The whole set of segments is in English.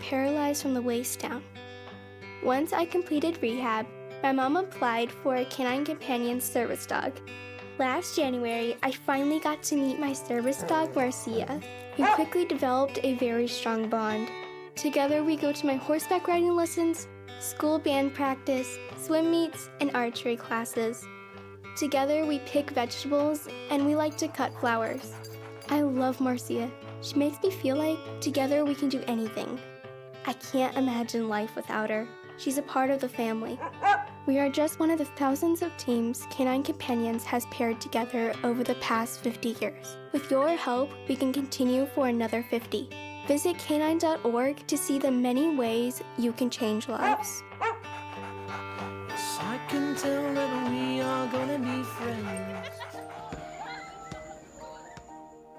paralyzed from the waist down. Once I completed rehab, my mom applied for a canine companion service dog. Last January, I finally got to meet my service dog, Marcia, who quickly developed a very strong bond. Together, we go to my horseback riding lessons, school band practice, swim meets, and archery classes. Together, we pick vegetables, and we like to cut flowers. I love Marcia. She makes me feel like together we can do anything. I can't imagine life without her. She's a part of the family. We are just one of the thousands of teams Canine Companions has paired together over the past 50 years. With your help, we can continue for another 50. Visit canine.org to see the many ways you can change lives. I can tell that we are gonna be friends.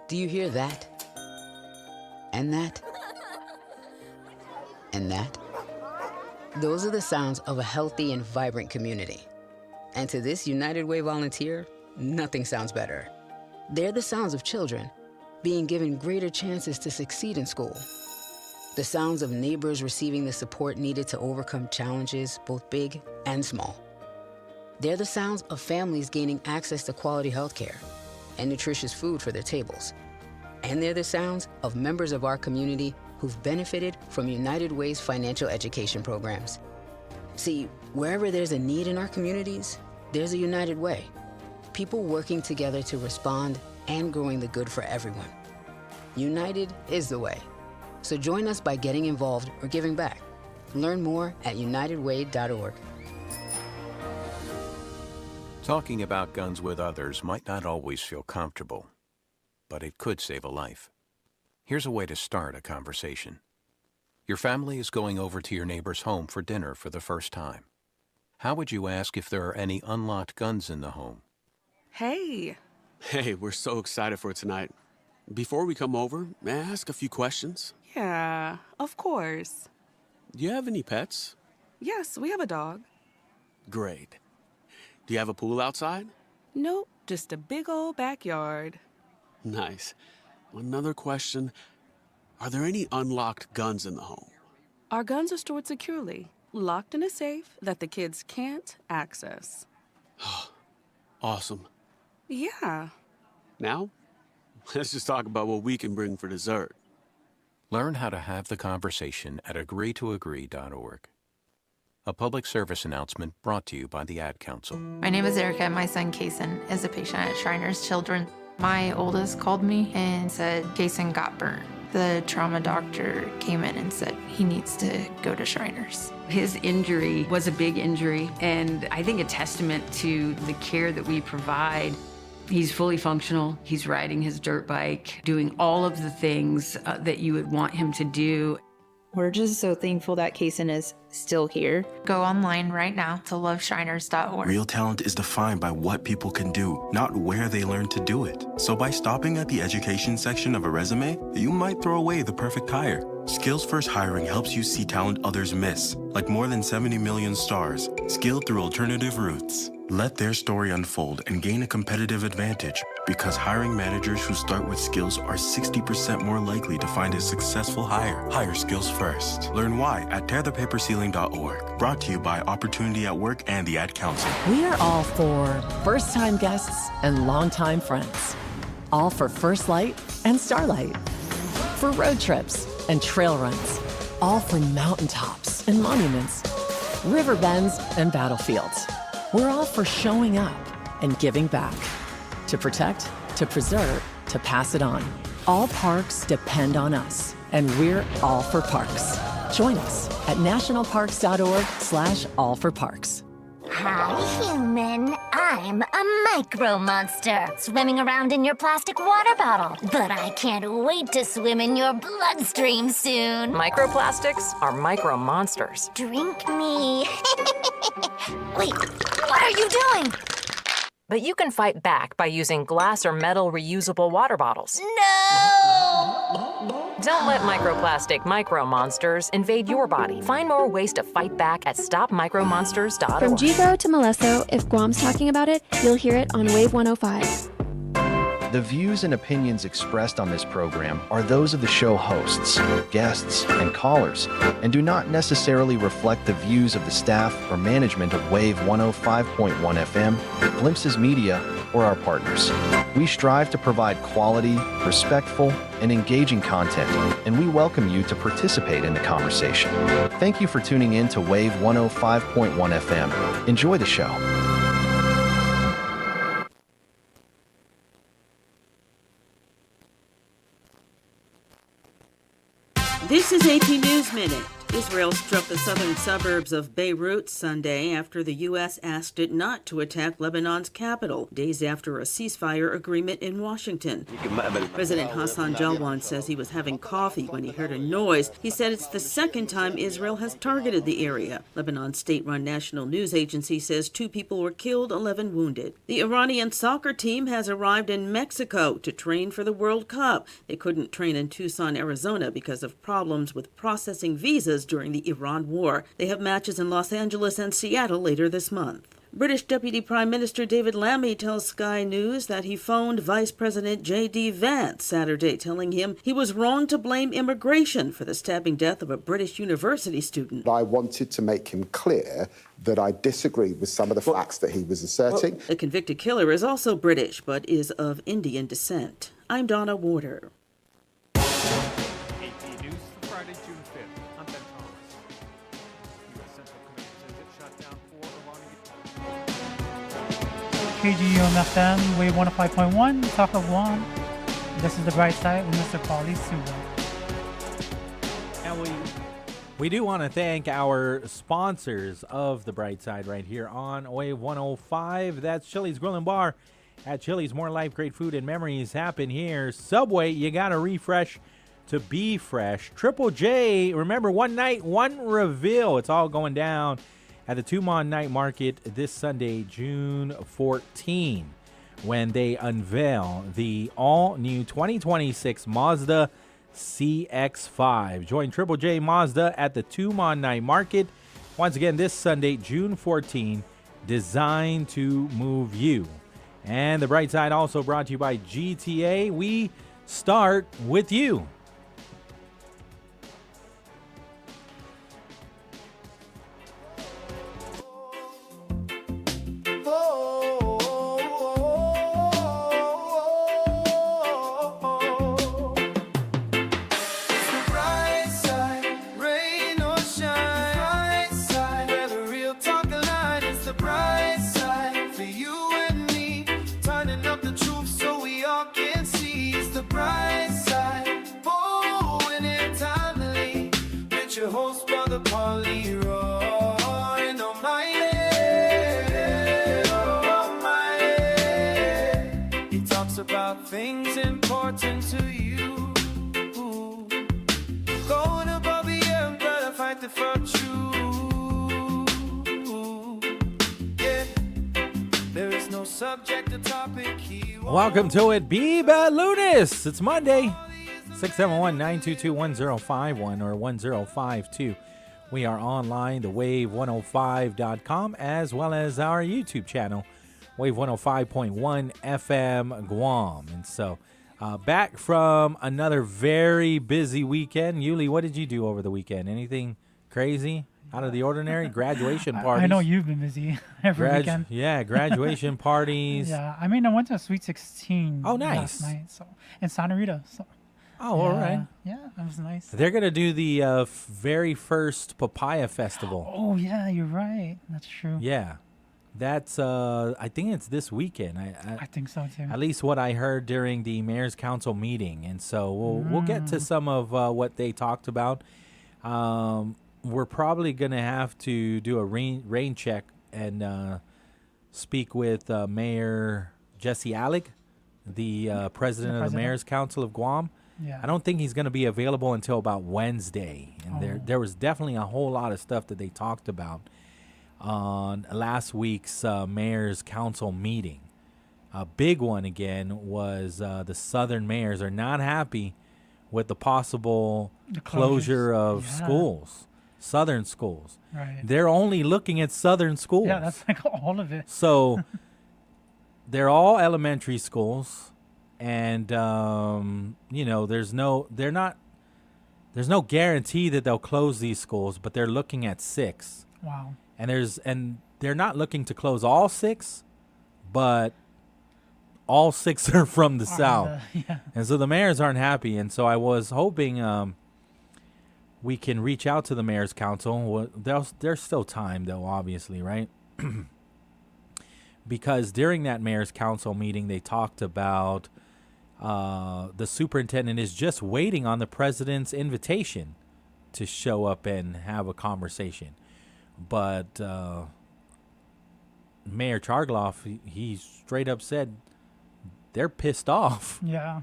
Do you hear that? And that? And that? Those are the sounds of a healthy and vibrant community. And to this United Way volunteer, nothing sounds better. They're the sounds of children being given greater chances to succeed in school. The sounds of neighbors receiving the support needed to overcome challenges, both big and small. They're the sounds of families gaining access to quality health care and nutritious food for their tables. And they're the sounds of members of our community who've benefited from United Way's financial education programs. See, wherever there's a need in our communities, there's a United Way. People working together to respond and growing the good for everyone. United is the way. So join us by getting involved or giving back. Learn more at unitedway.org. Talking about guns with others might not always feel comfortable, but it could save a life. Here's a way to start a conversation. Your family is going over to your neighbor's home for dinner for the first time. How would you ask if there are any unlocked guns in the home? Hey. Hey, we're so excited for tonight. Before we come over, may I ask a few questions? Yeah, of course. Do you have any pets? Yes, we have a dog. Great. Do you have a pool outside? Nope, just a big old backyard. Nice. Another question. Are there any unlocked guns in the home? Our guns are stored securely, locked in a safe that the kids can't access. Awesome. Yeah. Now, let's just talk about what we can bring for dessert. Learn how to have the conversation at agreetoagree.org. A public service announcement brought to you by the Ad Council. My name is Erica. My son, Kason, is a patient at Shriners Children. My oldest called me and said Kason got burnt. The trauma doctor came in and said he needs to go to Shriners. His injury was a big injury, and I think a testament to the care that we provide. He's fully functional. He's riding his dirt bike, doing all of the things that you would want him to do. We're just so thankful that Kason is still here. Go online right now to loveshriners.org. Real talent is defined by what people can do, not where they learn to do it. So by stopping at the education section of a resume, you might throw away the perfect hire. Skills First Hiring helps you see talent others miss, like more than 70 million stars, skilled through alternative routes. Let their story unfold and gain a competitive advantage, because hiring managers who start with skills are 60% more likely to find a successful hire. Hire skills first. Learn why at tearthepaperceiling.org. Brought to you by Opportunity at Work and the Ad Council. We are all for first-time guests and longtime friends. All for First Light and Starlight. For road trips and trail runs. All for mountaintops and monuments. River bends and battlefields. We're all for showing up and giving back. To protect, to preserve, to pass it on. All parks depend on us, and we're all for parks. Join us at nationalparks.org/allforparks. Hi, human. I'm a micro monster, swimming around in your plastic water bottle. But I can't wait to swim in your bloodstream soon. Microplastics are micro monsters. Drink me. Wait, what are you doing? But you can fight back by using glass or metal reusable water bottles. No! Don't let microplastic micro monsters invade your body. Find more ways to fight back at stopmicromonsters.org. From Jigo to Molesso, if Guam's talking about it, you'll hear it on Wave 105. The views and opinions expressed on this program are those of the show hosts, guests, and callers, and do not necessarily reflect the views of the staff or management of Wave 105.1 FM, Glimpses Media, or our partners. We strive to provide quality, respectful, and engaging content, and we welcome you to participate in the conversation. Thank you for tuning in to Wave 105.1 FM. Enjoy the show. This is AP News Minute. Israel struck the southern suburbs of Beirut Sunday after the U.S. asked it not to attack Lebanon's capital, days after a ceasefire agreement in Washington. President Hassan Jalwan says he was having coffee when he heard a noise. He said it's the second time Israel has targeted the area. Lebanon's state-run national news agency says 2 people were killed, 11 wounded. The Iranian soccer team has arrived in Mexico to train for the World Cup. They couldn't train in Tucson, Arizona because of problems with processing visas during the Iran war. They have matches in Los Angeles and Seattle later this month. British Deputy Prime Minister David Lammy tells Sky News that he phoned Vice President J.D. Vance Saturday, telling him he was wrong to blame immigration for the stabbing death of a British university student. I wanted to make him clear that I disagree with some of the facts that he was asserting. The convicted killer is also British, but is of Indian descent. I'm Donna Warder. AP News for Friday, June 5th. I'm Ben Thomas. U.S. Central Command says it shut down 4 Iranian... KGUM FM, Wave 105.1, Talk of Guam. This is the BrightSide with Mr. Pauly, Suba. And we do want to thank our sponsors of the BrightSide right here on Wave 105. That's Chili's Grill and Bar. At Chili's, more life, great food, and memories happen here. Subway, you got to refresh to be fresh. Triple J, remember, one night, one reveal. It's all going down at the Tumon Night Market this Sunday, June 14, when they unveil the all-new 2026 Mazda CX-5. Join Triple J Mazda at the Tumon Night Market. Once again, this Sunday, June 14, designed to move you. And the Bright Side also brought to you by GTA. We start with you. Things important to you. Going above the end, gotta fight the true. Yeah, there is no subject or topic here. Welcome to it, Biba Lunis. It's Monday, 671-922-1051 or 1052. We are online, thewave105.com, as well as our YouTube channel, Wave 105.1 FM Guam. And so back from another very busy weekend. Yuli, what did you do over the weekend? Anything crazy, out of the ordinary? Graduation parties. I know you've been busy every weekend. Yeah, graduation parties. Yeah, I mean, I went to a Sweet 16 last night, so in Santa Rita. So. Oh, all right. Yeah, that was nice. They're going to do the very first Papaya Festival. Oh, yeah, you're right. That's true. Yeah. That's, I think it's this weekend. I think so, too. At least what I heard during the Mayor's Council meeting. And so we'll get to some of what they talked about. We're probably going to have to do a rain check and speak with Mayor Jesse Alec, the president of the Mayor's Council of Guam. Yeah. I don't think he's going to be available until about Wednesday. And there was definitely a whole lot of stuff that they talked about on last week's Mayor's Council meeting. A big one, again, was the Southern mayors are not happy with the possible closure of schools, Southern schools. Right. They're only looking at Southern schools. Yeah, that's like all of it. So they're all elementary schools, and there's no guarantee that they'll close these schools, but they're looking at 6. Wow. And they're not looking to close all 6, but all 6 are from the south. Yeah. And so the mayors aren't happy. And so I was hoping we can reach out to the mayor's council. There's still time, though, obviously, right? Because during that mayor's council meeting, they talked about the superintendent is just waiting on the president's invitation to show up and have a conversation. But Mayor Chargloff, he straight up said they're pissed off. Yeah.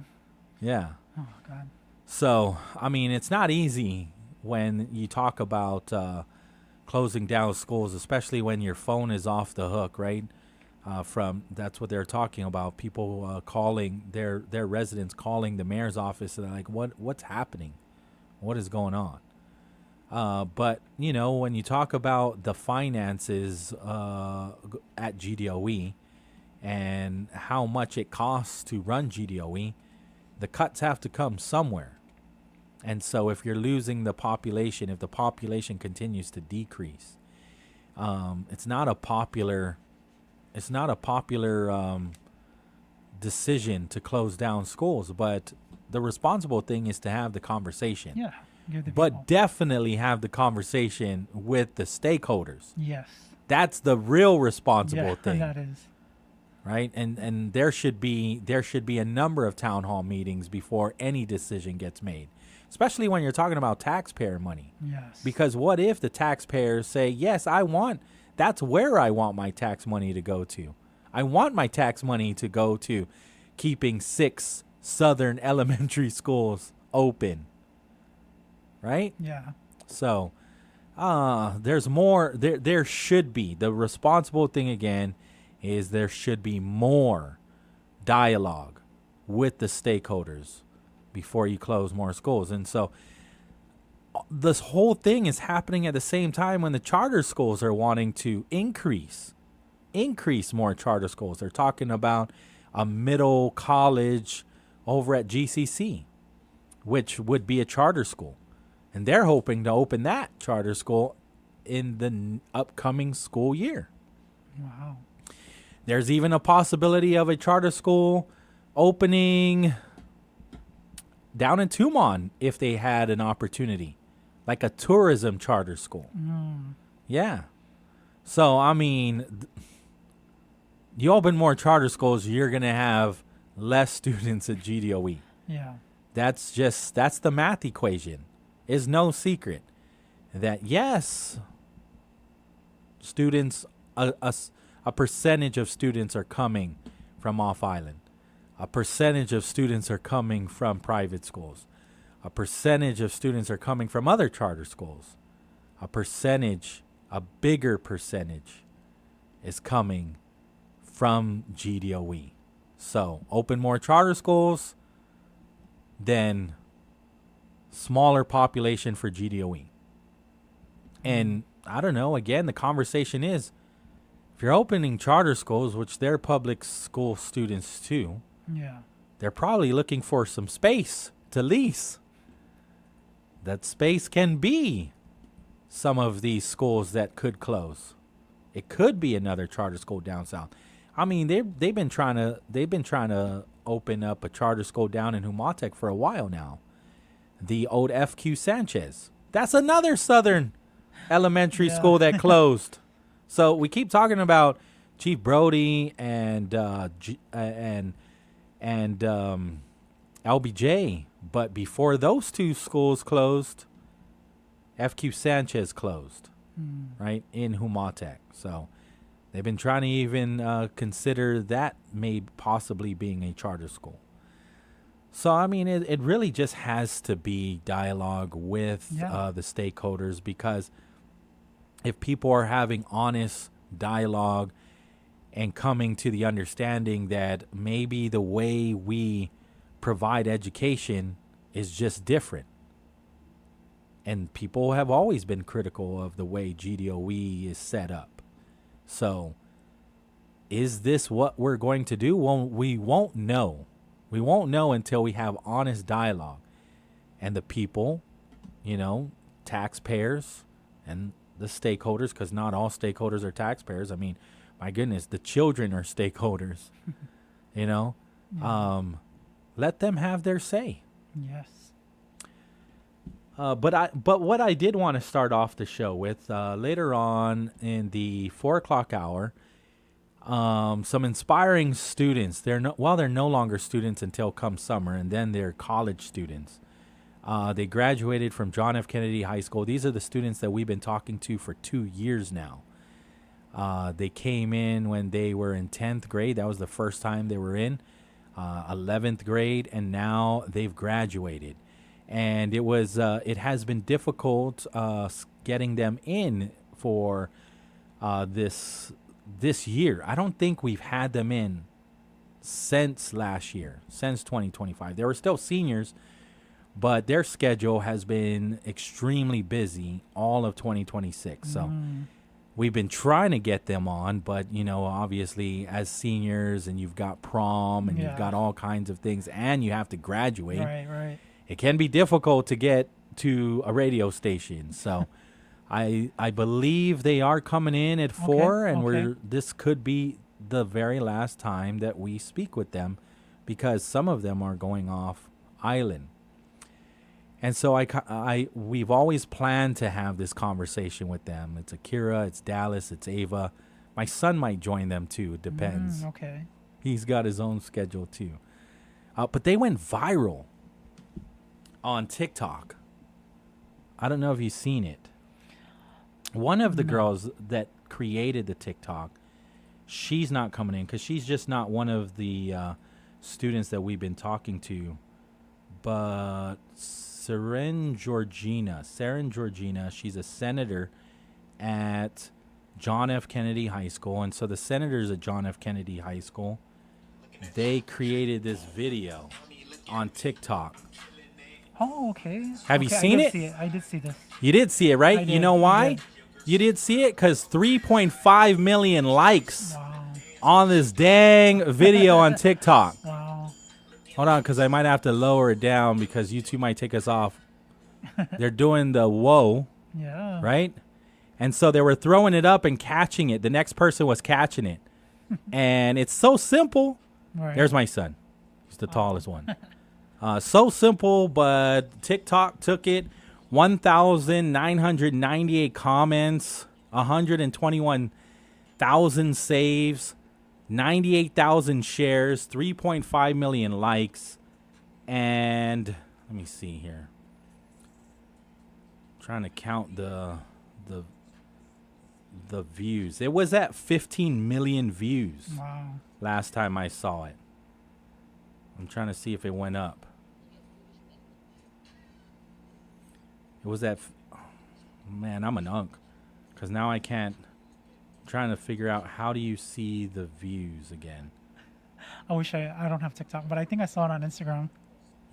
Yeah. Oh, God. So, I mean, it's not easy when you talk about closing down schools, especially when your phone is off the hook, right? That's what they're talking about. People calling their residents, calling the mayor's office, and they're like, what's happening? What is going on? But when you talk about the finances at GDOE and how much it costs to run GDOE, the cuts have to come somewhere. And so if you're losing the population, if the population continues to decrease, it's not a popular decision to close down schools, but the responsible thing is to have the conversation. Yeah. But definitely have the conversation with the stakeholders. Yes. That's the real responsible thing. That is. Right? And there should be a number of town hall meetings before any decision gets made. Especially when you're talking about taxpayer money. Yes. Because what if the taxpayers say, yes, that's where I want my tax money to go to. I want my tax money to go to keeping 6 southern elementary schools open. Right? Yeah. So, there's more. There should be. The responsible thing, again, is there should be more dialogue with the stakeholders before you close more schools. And so this whole thing is happening at the same time when the charter schools are wanting to increase more charter schools. They're talking about a middle college over at GCC, which would be a charter school. And they're hoping to open that charter school in the upcoming school year. Wow. There's even a possibility of a charter school opening down in Tumon if they had an opportunity, like a tourism charter school. Yeah. So, I mean, you open more charter schools, you're going to have less students at GDOE. Yeah. That's the math equation. It's no secret that, yes, students, a percentage of students are coming from off island. A percentage of students are coming from private schools. A percentage of students are coming from other charter schools. A bigger percentage is coming from GDOE. So open more charter schools, then smaller population for GDOE. And I don't know, again, the conversation is, if you're opening charter schools, which they're public school students too, yeah, they're probably looking for some space to lease. That space can be some of these schools that could close. It could be another charter school down south. I mean, they've been trying to open up a charter school down in Humatec for a while now. The old FQ Sanchez. That's another southern elementary school that closed. So we keep talking about Chief Brody and LBJ, but before those two schools closed, FQ Sanchez closed, right, in Humatec. So they've been trying to even consider that may possibly being a charter school. So, I mean, it really just has to be dialogue with the stakeholders, because if people are having honest dialogue and coming to the understanding that maybe the way we provide education is just different. And people have always been critical of the way GDOE is set up. So is this what we're going to do? Well, we won't know We won't know until we have honest dialogue. And the people, taxpayers and the stakeholders, because not all stakeholders are taxpayers. I mean, my goodness, the children are stakeholders, let them have their say. Yes. But what I did want to start off the show with later on in the 4:00 hour, some inspiring students. They're no longer students until come summer, and then they're college students. They graduated from John F. Kennedy High School. These are the students that we've been talking to for 2 years now. They came in when they were in 10th grade. That was the first time they were in 11th grade, and now they've graduated. And it has been difficult getting them in for this year. I don't think we've had them in since last year, since 2025. They were still seniors, but their schedule has been extremely busy all of 2026. So we've been trying to get them on, but, obviously as seniors, and you've got prom, and you've got all kinds of things, and you have to graduate. Right. It can be difficult to get to a radio station. So I believe they are coming in at 4, and this could be the very last time that we speak with them, because some of them are going off island. And so we've always planned to have this conversation with them. It's Akira, it's Dallas, it's Ava. My son might join them too. It depends. Okay. He's got his own schedule too. But they went viral on TikTok. I don't know if you've seen it. One of the girls that created the TikTok, she's not coming in because she's just not one of the students that we've been talking to. But Saren Georgina, she's a senator at John F. Kennedy High School. And so the senators at John F. Kennedy High School, they created this video on TikTok. Oh, okay. Have you seen it? I did see this. You did see it, right? I You did, know I why? did. You did see it because 3.5 million likes on this dang video on TikTok. Wow. Hold on, because I might have to lower it down because YouTube might take us off. They're doing the whoa. Yeah. Right? And so they were throwing it up and catching it. The next person was catching it. And it's so simple. Right. There's my son. He's the tallest one. So simple, but TikTok took it. 1,998 comments, 121,000 saves, 98,000 shares, 3.5 million likes, and let me see here. Trying to count the views. It was at 15 million views. Wow. Last time I saw it. I'm trying to see if it went up. It was at, man, I'm an unk, because now I can't. I'm trying to figure out how do you see the views again. I wish I don't have TikTok, but I think I saw it on Instagram.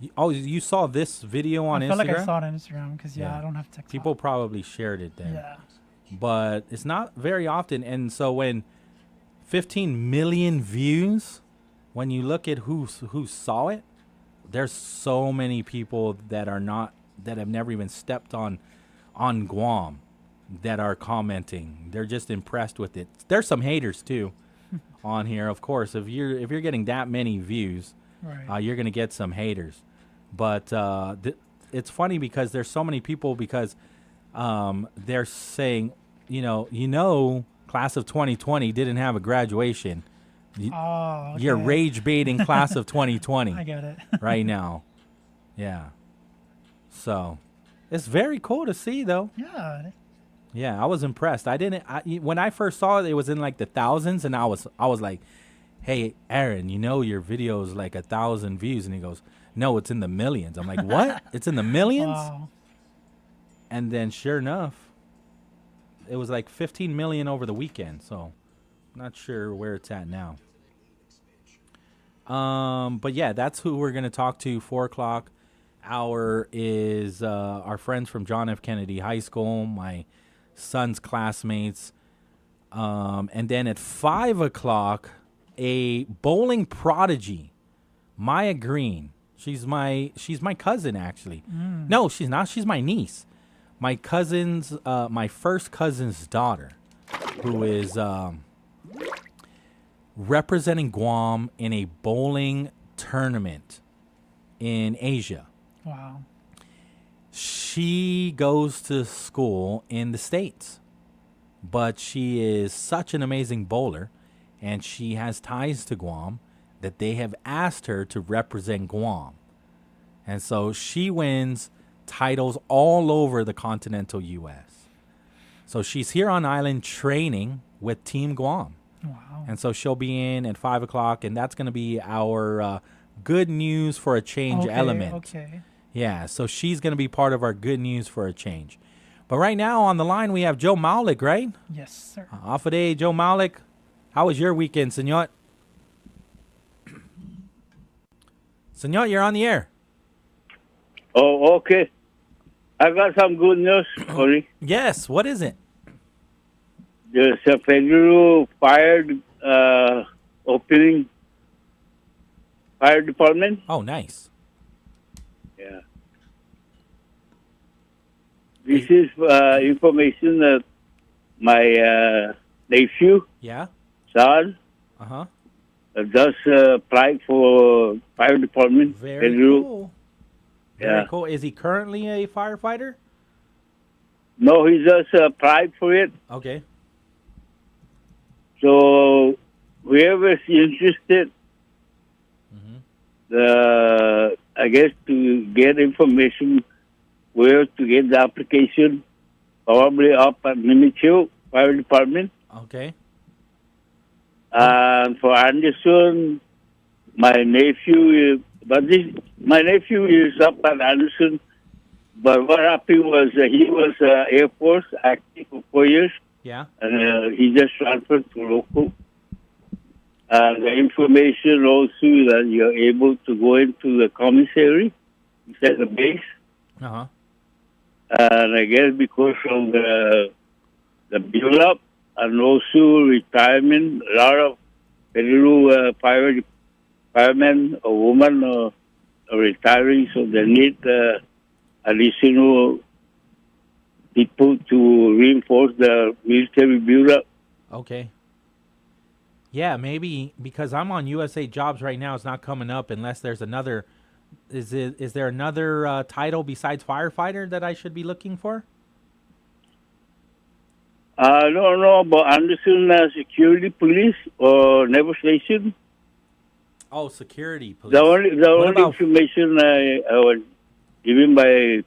You saw this video on Instagram? I feel like I saw it on Instagram because I don't have TikTok. People probably shared it there. Yeah. But it's not very often, and so when 15 million views, when you look at who saw it, there's so many people that have never even stepped on Guam that are commenting. They're just impressed with it. There's some haters too on here, of course. If you're getting that many views, right. You're gonna get some haters. But it's funny because there's so many people because they're saying, class of 2020 didn't have a graduation. Oh, okay. You're rage baiting class of 2020. I get it. Right now. Yeah. So it's very cool to see though. Yeah. Yeah, I was impressed. When I first saw it, it was in like the thousands, and I was like, "Hey, Aaron, your video is like 1,000 views," and he goes, "No, it's in the millions." I'm like, "What? It's in the millions?" Wow. And then, sure enough, it was like 15 million over the weekend. So, not sure where it's at now. But yeah, that's who we're gonna talk to. 4:00 hour is our friends from John F. Kennedy High School, my son's classmates, and then at 5:00, a bowling prodigy Maya Green. She's my cousin, actually. Mm. No, she's not. She's my niece. My first cousin's daughter, who is representing Guam in a bowling tournament in Asia. Wow. She goes to school in the States, but she is such an amazing bowler, and she has ties to Guam that they have asked her to represent Guam. And so she wins titles all over the continental U.S. So she's here on island training with Team Guam. Wow. And so she'll be in at 5 o'clock, and that's going to be our good news for a change element. Okay. Yeah, so she's going to be part of our good news for a change. But right now on the line, we have Joe Maulik, right? Yes, sir. Off a day, Joe Maulik. How was your weekend, senor? Senor, you're on the air. Oh, okay. I got some good news, Pauly. Yes, what is it? There's a federal fire opening, fire department. Oh, nice. Yeah. This is information that my nephew, Yeah? son, Uh-huh. does apply for fire department. Very federal. cool. Very Yeah. cool. Is he currently a firefighter? No, he just applied for it. Okay. So whoever is interested, I guess to get information where to get the application, probably up at Minicho Fire Department. Okay. And for Anderson, my nephew is up at Anderson. But what happened was he was Air Force active for 4 years. Yeah. And he just transferred to local. And the information also that you're able to go into the commissary instead of base. Uh-huh. And I guess because of the build-up and also retirement, a lot of federal firemen or women are retiring, so they need additional people to reinforce the military build-up. Okay. Yeah, maybe because I'm on USA Jobs right now, it's not coming up unless there's another. Is there another title besides firefighter that I should be looking for? No, but Anderson Security Police or Naval Station. Oh, security police. The only about- information I was given by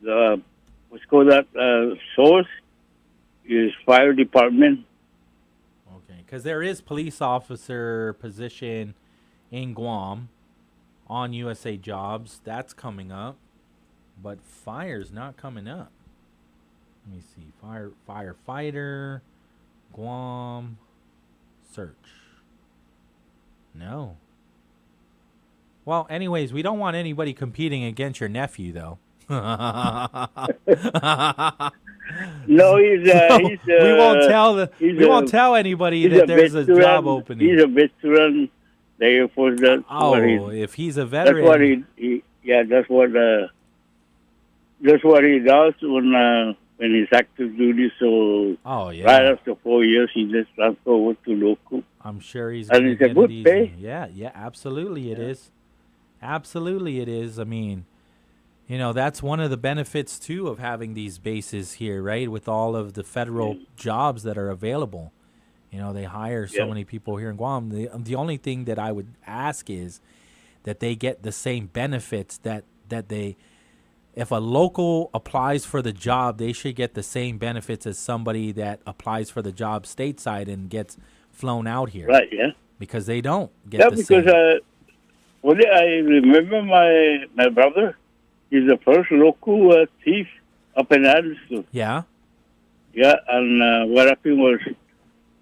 the what's called that source is fire department. Okay, because there is police officer position in Guam on USA Jobs. That's coming up, but fire's not coming up. Let me see. Firefighter, Guam, search. No. Well, anyways, we don't want anybody competing against your nephew, though. No, he's we won't tell anybody that there's a job opening. He's a veteran. The Air Force. That's what if he's a veteran, that's what that's what he does when he's active duty. So right after 4 years, he just transfers over to local. I'm sure he's and gonna it's a get good it easy. pay. Yeah, absolutely it is. Absolutely it is. I mean, that's one of the benefits too of having these bases here, right? With all of the federal jobs that are available. They hire so many people here in Guam. The only thing that I would ask is that they get the same benefits that they, if a local applies for the job, they should get the same benefits as somebody that applies for the job stateside and gets flown out here. Right, yeah. Because they don't get the because same. I remember my brother. He's the first local thief up in Anderson. Yeah? Yeah, and what happened was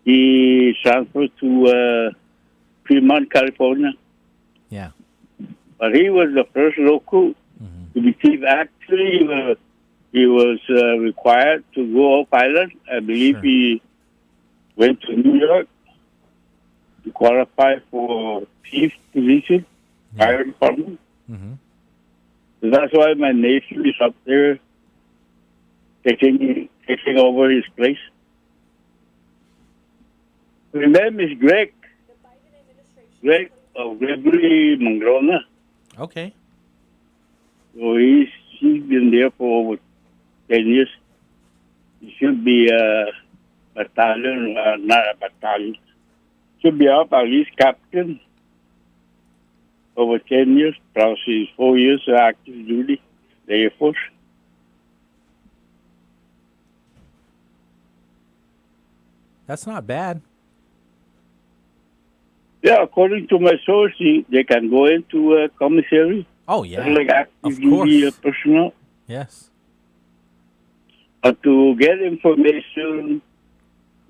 he transferred to Fremont, California. Yeah. But he was the first local to be thief. Actually, he was required to go off island. I believe he went to New York qualify for chief position, fire department. Mm-hmm. So that's why my nephew is up there taking over his place. His name is Greg. Gregory Mangrona. Okay. So he's been there for over 10 years. He should be a battalion, not a battalion. Should be up at least captain over 10 years. Plus he's 4 years active duty, the Air Force. That's not bad. Yeah, according to my source, they can go into a commissary. Oh, yeah. Like active Of course. duty personnel. Yes. But to get information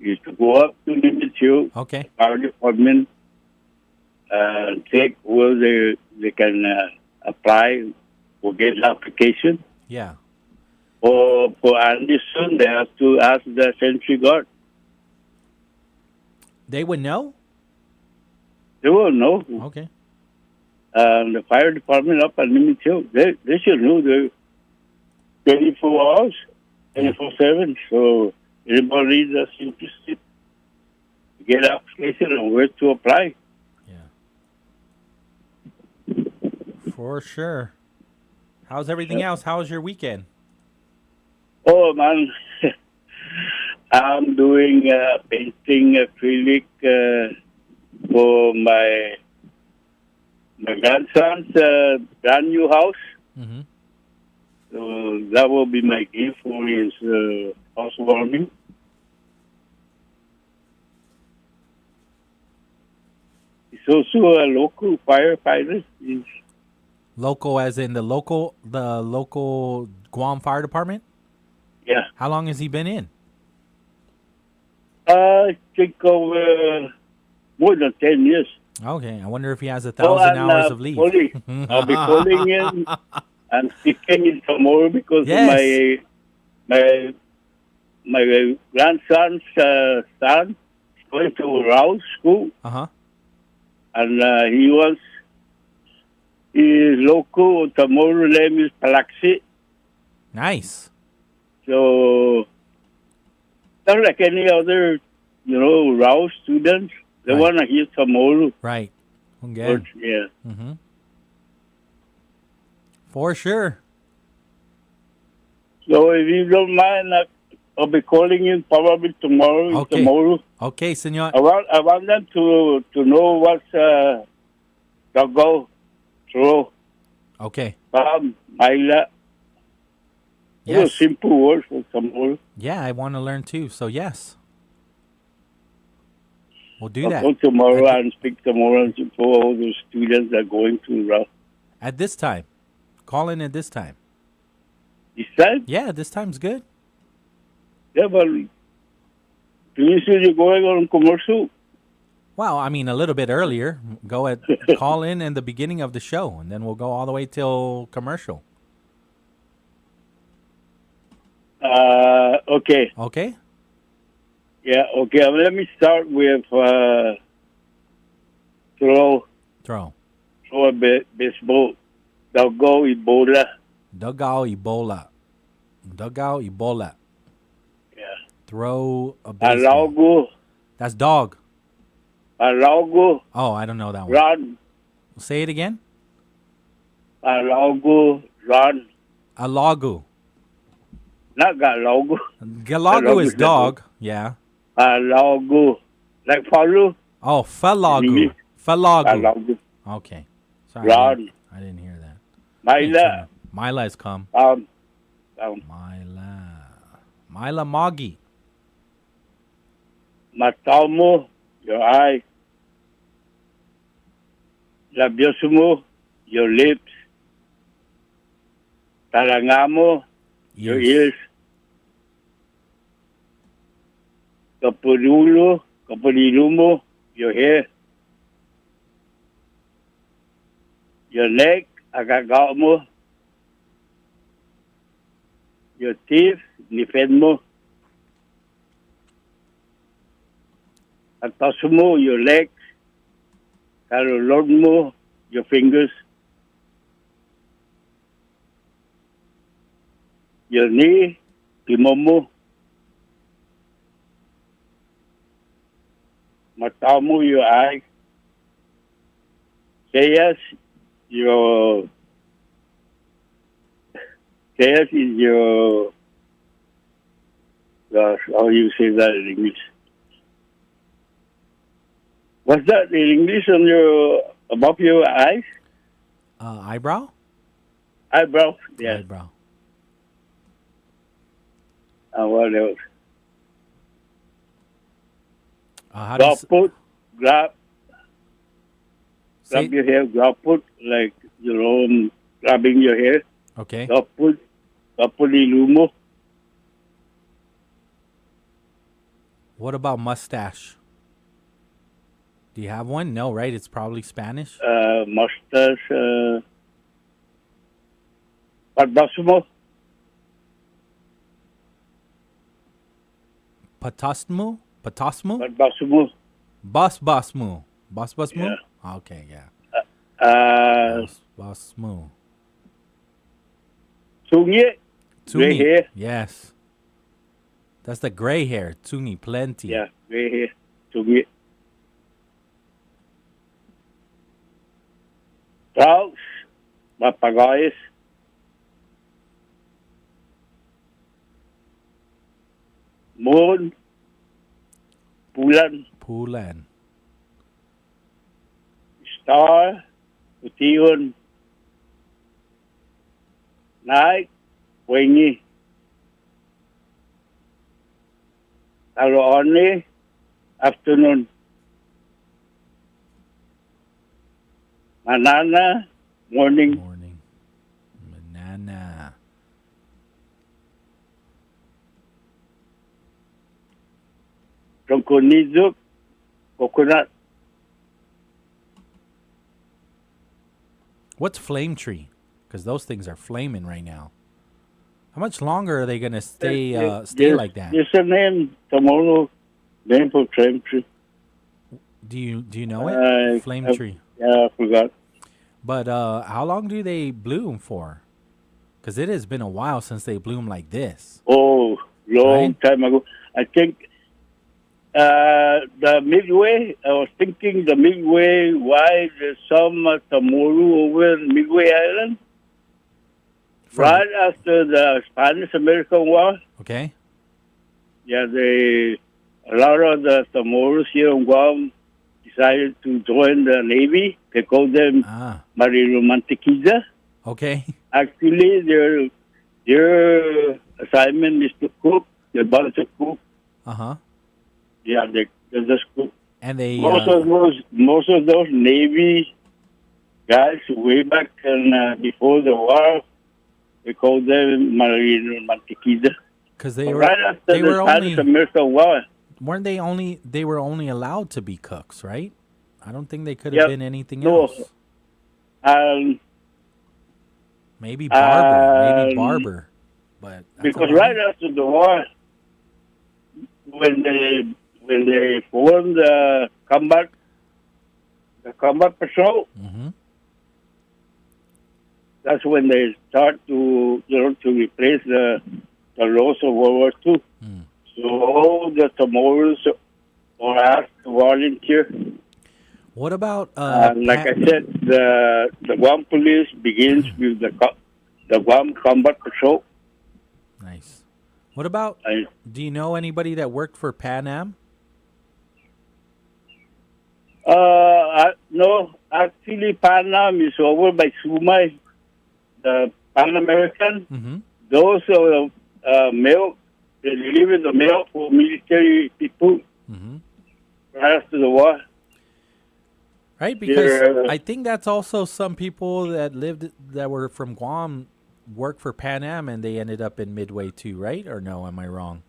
is to go up to the Institute, Okay. fire department, check where they can apply or get an application. Yeah. Or for Anderson, they have to ask the sentry guard. They would know? They will know. Okay. The fire department up at Limit Hill, they should know they're 24 hours, 24/7. So anybody that's interested, get an application and where to apply. For sure. How's everything else? How was your weekend? Oh, man. I'm doing painting acrylic for my grandson's brand new house. Mm-hmm. So that will be my gift for his housewarming. He's also a local firefighter. He's Local as in the local Guam Fire Department? Yeah. How long has he been in? I think over more than 10 years. Okay. I wonder if he has 1,000 hours of leave. Pauly, I'll be calling in. I'm speaking in tomorrow because Yes. my grandson's son is going to Rouse School. Uh-huh. And he is local. Tomorrow name is Palaxi. Nice. So, not like any other, Rouse students. They Right. want to hear tomorrow. Right. Okay. Yeah. Mm-hmm. For sure. So, if you don't mind, I'll be calling you probably tomorrow. Okay. Tomorrow. Okay, senor. I want them to know what's the go through. Okay. Maila. Yes. Simple words for tomorrow. Yeah, I want to learn too. So, yes. We'll do I'll that. go tomorrow and speak tomorrow for all those students that are going to Rouse. At this time. Call in at this time. This time? Yeah, this time's good. Yeah, but you said you're going on commercial. Well, I mean, a little bit earlier. Call in the beginning of the show, and then we'll go all the way till commercial. Okay. Okay? Yeah, okay. Let me start with throw a baseball. Dugao Ebola. Dugao Ebola. Yeah. Throw a baseball. Alago. That's dog. Alago. Oh, I don't know that one. Run. Say it again. Alago. Run. Alago. Not Galago. Galago is dog. Yeah. Alago. Like follow? Oh, Falagu. Alago. Okay. Sorry. Run. I didn't hear that. Mila. Mila has come. Mila Magi. Matamo, your eye. Labiosimo, your lips. Talangamo, your ears. Kapurilumo, your hair. Your neck, agagamo. Your teeth, nifedmo. At mo, your legs, Kalau load mo, your fingers, your knee, timon mo, mata mo, your eye, sayas, your sayas is your, gosh, how you say that in English? What's that in English on your, above your eyes? Eyebrow? Eyebrow, yes. Eyebrow. What else? How do you grab your hair, graput, like, grabbing your hair. Okay. Graput ilumo. What about mustache? Do you have one? No, right? It's probably Spanish. Mustache, Patbasumo. Patasmu? Patasmu? Patbasumo. Basbasmu. Basbasmu? Yeah. Okay, yeah. Basbasmu. Tsungi. Gray hair. Yes. That's the gray hair. Tsungi, plenty. Yeah, gray hair. Tsungi. Trouts. Papagayos. Moon. Pulan. Pulan. Star. Putihon. Night. Wengi. Aloone. Afternoon. Manana. Morning. Banana. Tongkonizuk. Coconut. What's flame tree? Because those things are flaming right now. How much longer are they gonna stay like that? There's a name tomorrow. Name for flame tree. Do you know it? Flame tree. Yeah, I forgot. But how long do they bloom for? Because it has been a while since they bloom like this. Oh, long time ago. I think the Midway. I was thinking the Midway. Why there's some Tamuru over in Midway Island? Right after the Spanish-American War. Okay. Yeah, a lot of the Tamurus here in Guam decided to join the Navy. They call them Marino Mantequilla. Okay. Actually, their assignment is to cook. They're about to cook. Uh-huh. Yeah, they just cook. And they most of those Navy guys way back before the war, they called them Marino Mantequilla. Because they were right after they the were only Spanish-American War. Weren't they were only allowed to be cooks, right? I don't think they could have been anything else. Maybe barber. But because right after the war, when they formed the combat patrol, that's when they start to replace the laws of World War II. So all the Tamorans are asked to volunteer. What about like I said, the Guam police begins with the Guam Combat Patrol. Nice. What about? Do you know anybody that worked for Pan Am? No, actually, Pan Am is over by Suba, the Pan American. Those are milk. They deliver the milk for military people right after the war. Right, because I think that's also some people that were from Guam work for Pan Am and they ended up in Midway too, right? Or no, am I wrong?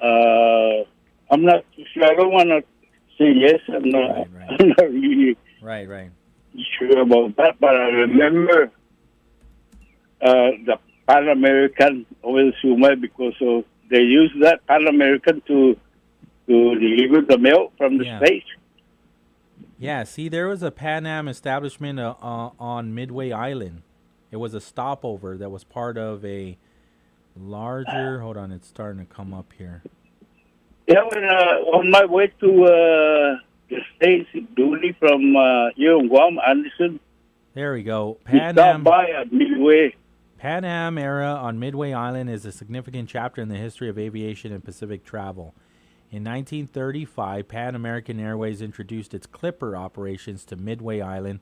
I'm not sure. I don't want to say yes. I'm not really sure about that, but I remember the Pan American over the Sumai because they used that Pan American to deliver the milk from the States. Yeah, see, there was a Pan Am establishment on Midway Island. It was a stopover that was part of a larger. Hold on, it's starting to come up here. Yeah, when, on my way to the States, duty from here in Guam, Anderson, There we go. we Pan stopped Am. by at Midway. Pan Am era on Midway Island is a significant chapter in the history of aviation and Pacific travel. In 1935, Pan American Airways introduced its Clipper operations to Midway Island.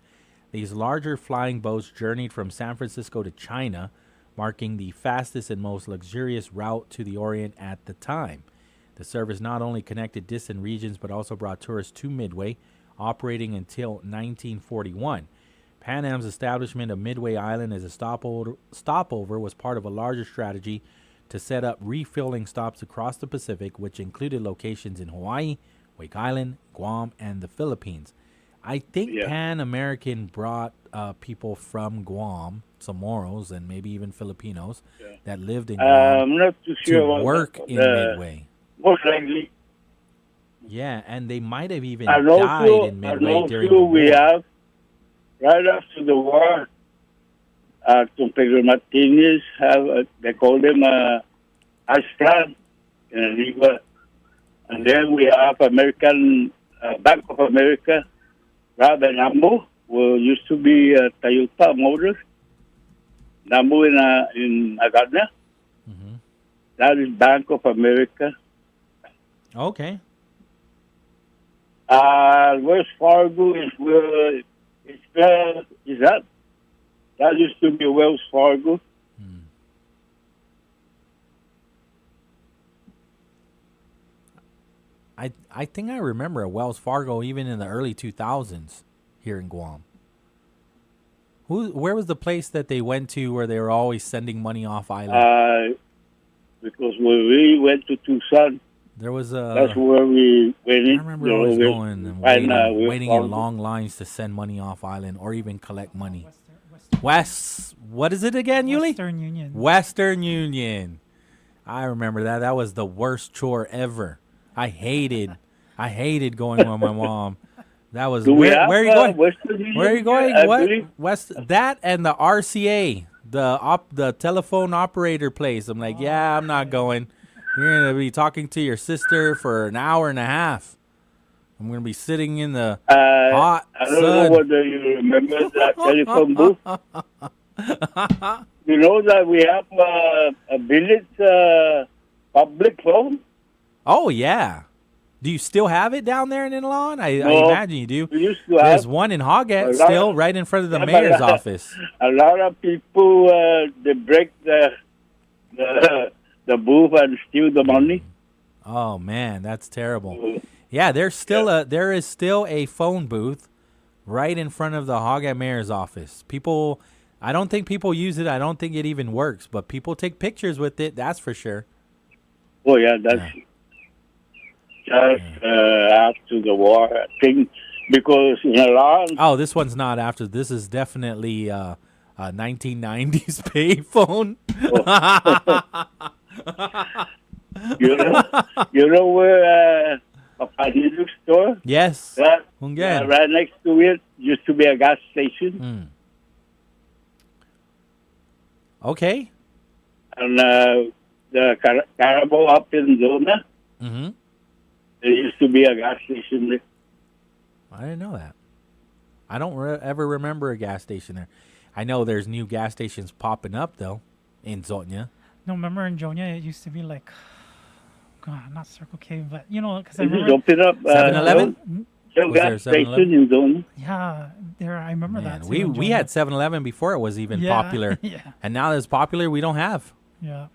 These larger flying boats journeyed from San Francisco to China, marking the fastest and most luxurious route to the Orient at the time. The service not only connected distant regions but also brought tourists to Midway, operating until 1941. Pan Am's establishment of Midway Island as a stopover was part of a larger strategy to set up refueling stops across the Pacific, which included locations in Hawaii, Wake Island, Guam, and the Philippines. I think Pan American brought people from Guam, Samoros, and maybe even Filipinos that lived in Guam I'm not too sure to about work in Midway. Most likely. Yeah, and they might have even And died also, in Midway during also the we war. have, right after the war, Tom Pedro Martinez have, they call them Astran in Antigua. And then we have American, Bank of America, Rob and Nambo, who used to be Toyota Motors. Nambo in Agana. That is Bank of America. Okay. Wells Fargo is where is that? That used to be Wells Fargo. I think I remember a Wells Fargo even in the early 2000s here in Guam. Where was the place that they went to where they were always sending money off island? Because when we went to Tucson, There was a. that's where we went in. I remember always going and waiting in long lines to send money off island or even collect money. What is it again, Yuli? Western Union. Western Union. I remember that. That was the worst chore ever. I hated going with my mom. That was where are you going? Where are you going? What? That and the RCA, the telephone operator place. I'm like, yeah, I'm not going. You're gonna be talking to your sister for an hour and a half. I'm gonna be sitting in the hot I don't sun. know whether you remember that telephone booth. You know that we have a village public phone? Oh yeah. Do you still have it down there in Inlawn? I No, imagine you do. we used to There's have one in Hoggett a lot still, of- right in front of the mayor's office. A lot of people they break the booth and steal the money. Oh man, that's terrible. Yeah, there is still a phone booth right in front of the Hoggett mayor's office. People, I don't think people use it. I don't think it even works, but people take pictures with it. That's for sure. Oh yeah, that's just after the war, I think, because in Iran. Oh, this one's not after. This is definitely a 1990s payphone. You know where Papadino's store? Yes. That, Again. right next to it used to be a gas station. Okay. And the Carabao up in Zona, Mm-hmm. there used to be a gas station there. I didn't know that. I don't ever remember a gas station there. I know there's new gas stations popping up, though, in Zotnya. No, remember in Jonia, it used to be like, God, not Circle K, but you know, because I They just remember. opened up 7-Eleven? Shell Was there gas 7-Eleven? station in Zona. Yeah, there. I remember that. too We in we Jonia. had 7-Eleven before it was even Yeah, popular. yeah. And now that it's popular, we don't have. Yeah.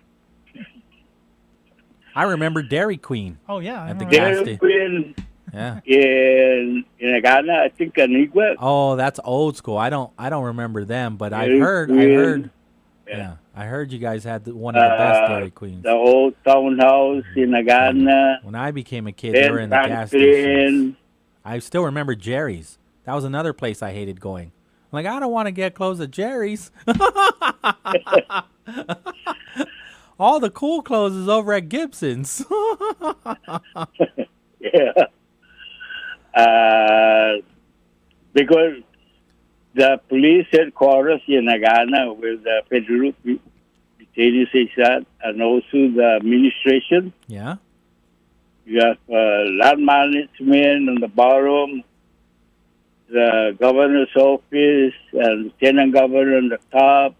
I remember Dairy Queen. Oh yeah, I At the remember gas Dairy station. Queen Yeah. in Agana, I think Anigua. Oh, that's old school. I don't remember them, but I Dairy heard. Queen. Yeah, I heard you guys had one of the best Dairy Queens. The old townhouse in Agana. When I became a kid, they were in the gas Franklin. stations. I still remember Jerry's. That was another place I hated going. I'm like, I don't want to get close to Jerry's. All the cool clothes is over at Gibson's. Yeah. Because the police headquarters in Nagana, where the federal detainees is at, and also the administration. Yeah. You have land management on the bottom, the governor's office, and lieutenant governor on the top,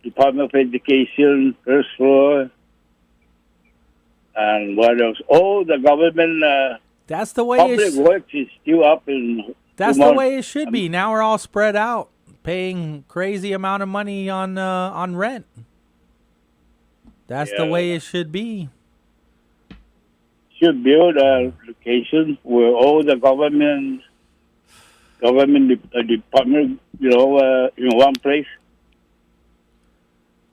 Department of Education, first floor, and what else? Oh, the government. That's the way. Public works is still up in. That's the way it should be. Now we're all spread out, paying crazy amount of money on rent. That's the way it should be. Should build a location where all the government department, in one place.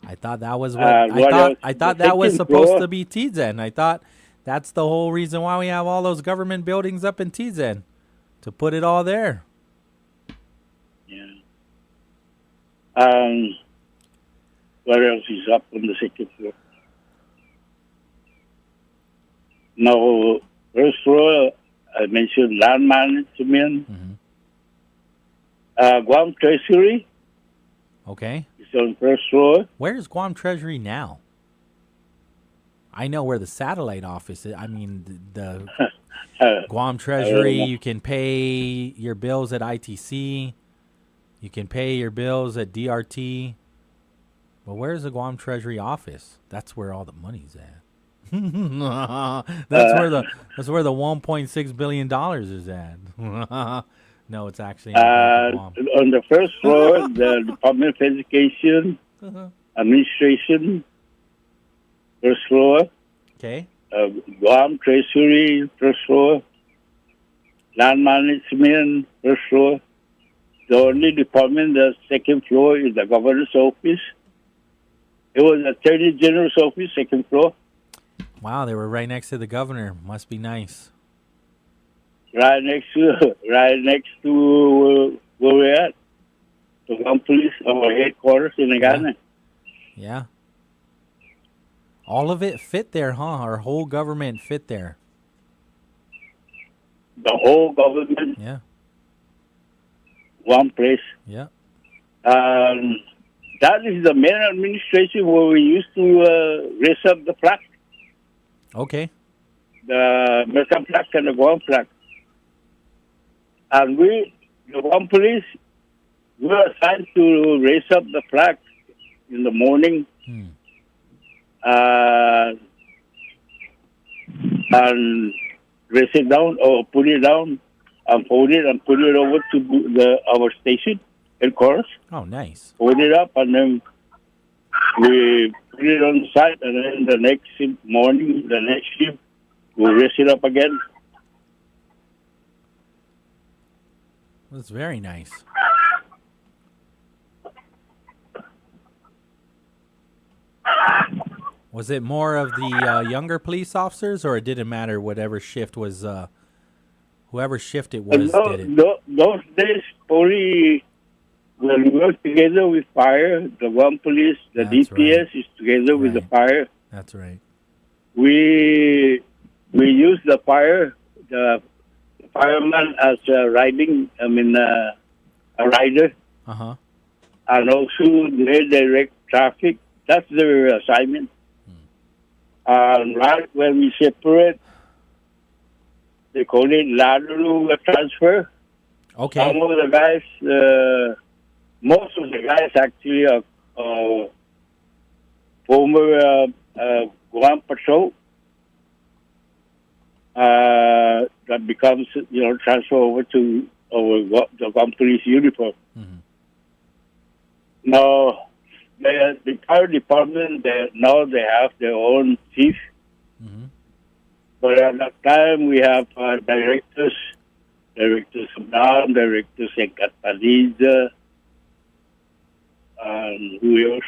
I thought that was what I thought that was supposed to be Tizen. I thought that's the whole reason why we have all those government buildings up in Tizen, to put it all there. Yeah. What else is up on the second floor? Now, first floor, I mentioned land management. Guam Treasury. Okay. It's on first floor. Where's Guam Treasury now? I know where the satellite office is. I mean, the Guam Treasury, you can pay your bills at ITC. You can pay your bills at DRT. But where's the Guam Treasury office? That's where all the money's at. That's where the $1.6 billion is at. No, it's actually on the first floor, the Department of Education, Administration, first floor. Okay. Guam Treasury, first floor. Land Management, first floor. The only department, the second floor, is the governor's office. It was the Attorney General's office, second floor. Wow, they were right next to the governor. Must be nice. Right next to where we're at. The Guam Police, our headquarters in Ghana. Yeah. All of it fit there, huh? Our whole government fit there. The whole government. Yeah. One place. Yeah. That is the main administration where we used to raise up the flag. Okay. The American flag and the Guam flag. And we, the Guam police, we were assigned to raise up the flag in the morning. And raise it down or put it down and fold it and put it over to our station headquarters. Oh, nice. Fold it up and then we put it on the side, and then the next morning, the next shift, we raise it up again. That's very nice. Was it more of the younger police officers, or it didn't matter whatever shift was, whoever shift it was did it? Those days, Pauly, when we work together with fire, the Guam police, the DPS is together with the fire. That's right. We use the fire, the fireman as a rider. Uh-huh. And also they direct traffic. That's their assignment. And right when we separate, they call it lateral transfer. Okay. Some of the guys, most of the guys actually are former Guam patrol. That becomes, transfer over to the Guam police uniform. Now, the fire department, now they have their own chief. But at that time, we have directors Suba, directors in Cataliza, and who else?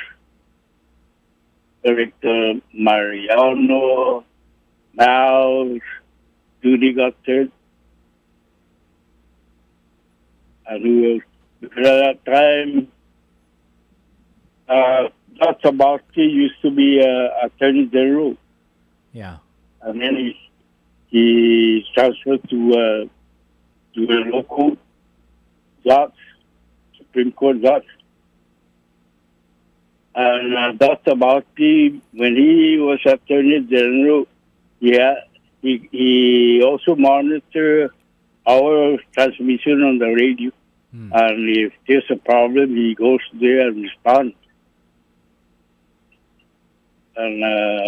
Director Mariano, Mouse, Judy got third. And who else? Because at that time, Dr. Barty used to be Attorney General. Yeah. And then he transferred to a local judge, Supreme Court judge. And Dr. Pauly, when he was Attorney General, he also monitored our transmission on the radio. And if there's a problem, he goes there and responds. And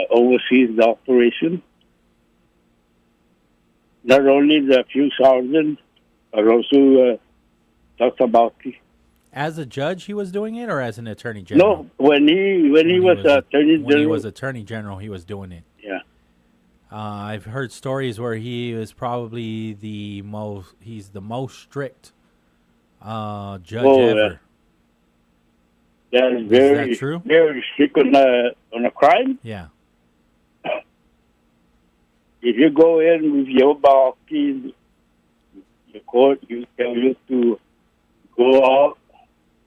oversees the operation. Not only the few sergeants, but also Dr. Pauly. As a judge, he was doing it, or as an attorney general? No, when he was Attorney General. When he was Attorney General, he was doing it. Yeah. I've heard stories where he is probably the most strict judge ever. That is very, that true? Very strict on a crime. Yeah. If you go in with your Pauly, the court, you tell you to go out,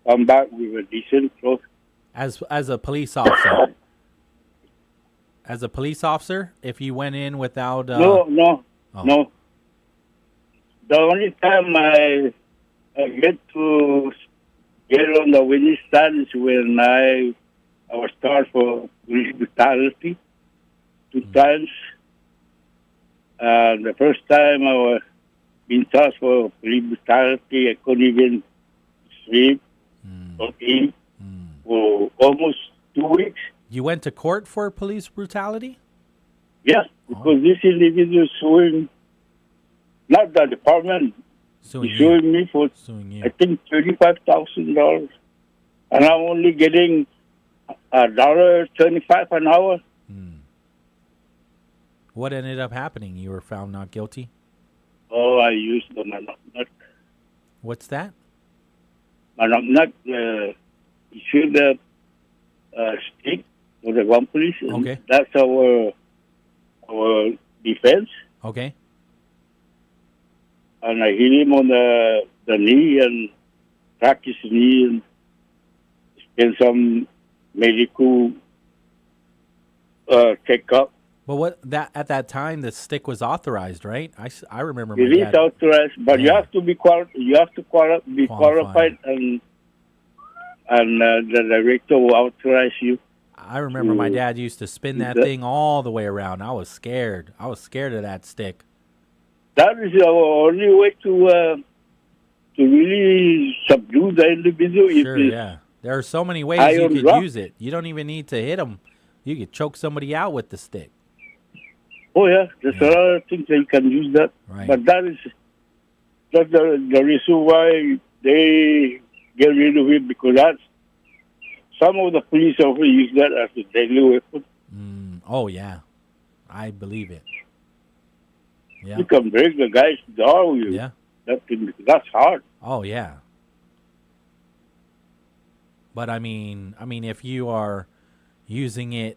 come back with a decent clothes. As a police officer. As a police officer, if you went in without... No. The only time I get to get on the witness stand is when I was charged for police brutality 2 times. The first time I was being charged for police brutality, I couldn't even sleep or eat for almost 2 weeks. You went to court for police brutality? Yeah, because this individual is suing, not the department, he's suing me for, I think, $35,000. And I'm only getting $1.25 an hour. What ended up happening? You were found not guilty? Oh, I used the manoknak. What's that? Manoknak, you shoot the stick for the one police. Okay. That's our defense. Okay. And I hit him on the knee and cracked his knee and spent some medical checkup. But at that time the stick was authorized, right? I remember. It is authorized, but you have to be qualified, and the director will authorize you. I remember my dad used to spin that thing all the way around. I was scared. I was scared of that stick. That is our only way to really subdue the individual. Sure, yeah. There are so many ways you could use it. You don't even need to hit them. You could choke somebody out with the stick. Oh, yeah. There's a lot of things that you can use that. Right. But that's the reason why they get rid of it, because some of the police officers use that as a deadly weapon. Oh, yeah. I believe it. Yeah. You can break the guy's jaw with that's hard. Oh, yeah. But I mean, if you are using it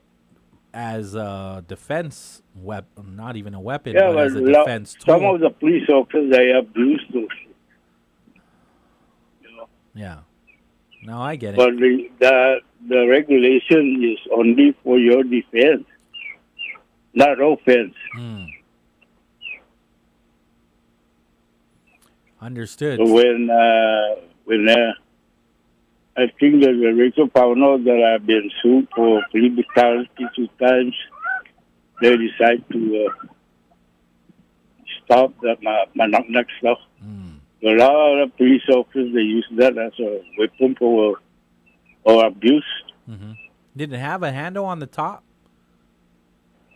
as a defense weapon, not even a weapon, but as a defense tool. Some of the police officers, they abuse those. Yeah. No, I get it. But the regulation is only for your defense, not offense. Understood. So when I think that the director found out that I've been sued for police brutality 2 times, they decide to stop my knock stuff. A lot of police officers, they use that as a weapon for abuse. Did it have a handle on the top?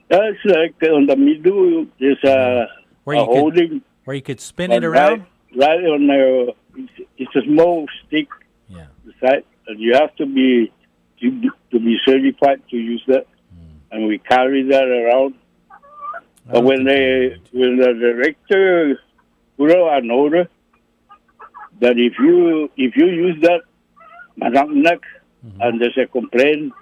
That's like on the middle. There's a holding. Where you could spin it around? Right on there. It's a small stick. Yeah. Side, and you have to be certified to use that. And we carry that around. But when the director put out an order that if you use that manoknak and there's a complaint,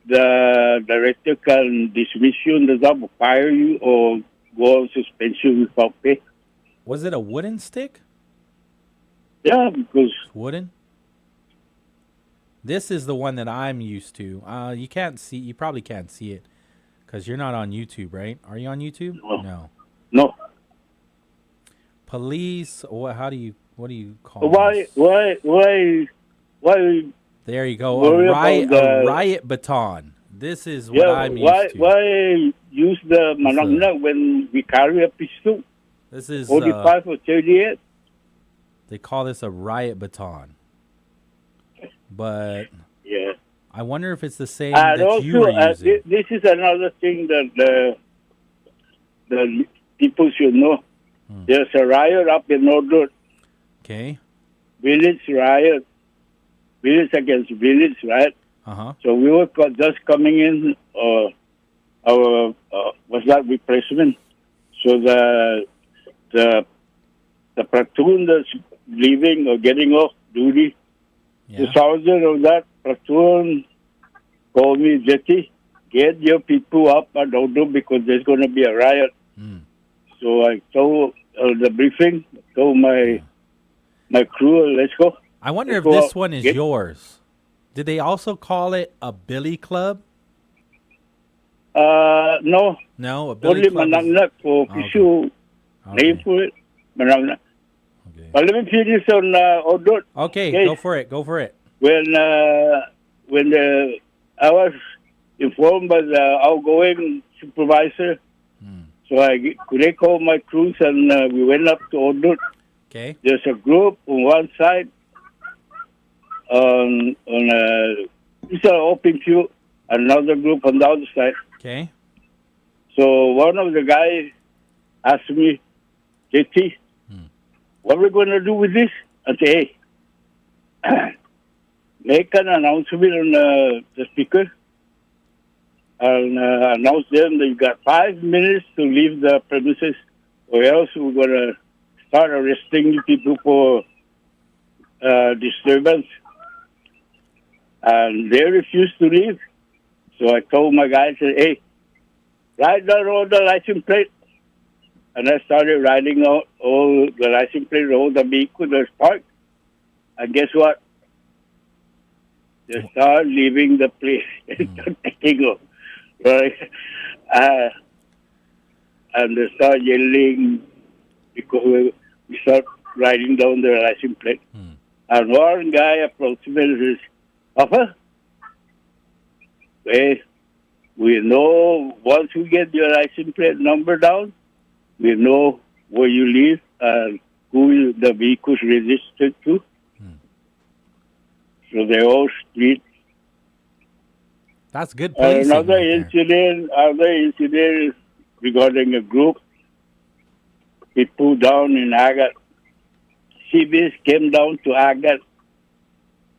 the director can dismiss you on the job, or fire you, or go on suspension without pay. Was it a wooden stick? Yeah, because wooden. This is the one that I'm used to. You can't see. You probably can't see it because you're not on YouTube, right? Are you on YouTube? No. No. Police. How do you What do you call Why? There you go. Worry about A riot baton. This is what Yeah, I'm used to. why use the managna when we carry a pistol? This is 45 or 38. They call this a riot baton. But Yeah. I wonder if it's the same And that also, you were using. this is another thing that the people should know. There's a riot up in Norwood. Okay. Village riot. Village against village, right? Uh-huh. So we were just coming in, our was that replacement? So the platoon that's leaving or getting off duty, the sergeant of that platoon called me, Jetty, get your people up at Odo because there's going to be a riot. So I told the briefing, told my crew, let's go. I wonder Let's if go this out. one is Get- yours. Did they also call it a billy club? No. No, a billy Only club. Manangnak for official name for it. Manangnak. But let me finish on Odot. Okay, go for it. Go for it. When I was informed by the outgoing supervisor, so they called my crews and we went up to Odot. Okay. There's a group on one side it's an open field, another group on the other side. Okay. So one of the guys asked me, JT, what are we going to do with this? I say, hey, make an announcement on the speaker and announce them that you got 5 minutes to leave the premises or else we're going to start arresting people for disturbance. And they refused to leave. So I told my guys, hey, write down all the license plate. And I started writing out all the license plate, all the vehicles that's parked. And guess what? They start leaving the place. Taking off. Right? And they start yelling because we start writing down the license plate. And one guy approached me and says, Papa, hey, we know once we get your license plate number down, we know where you live and who the vehicle's registered to. So they all split. That's good policing. Another incident regarding a group, people down in Agat. CBs came down to Agat.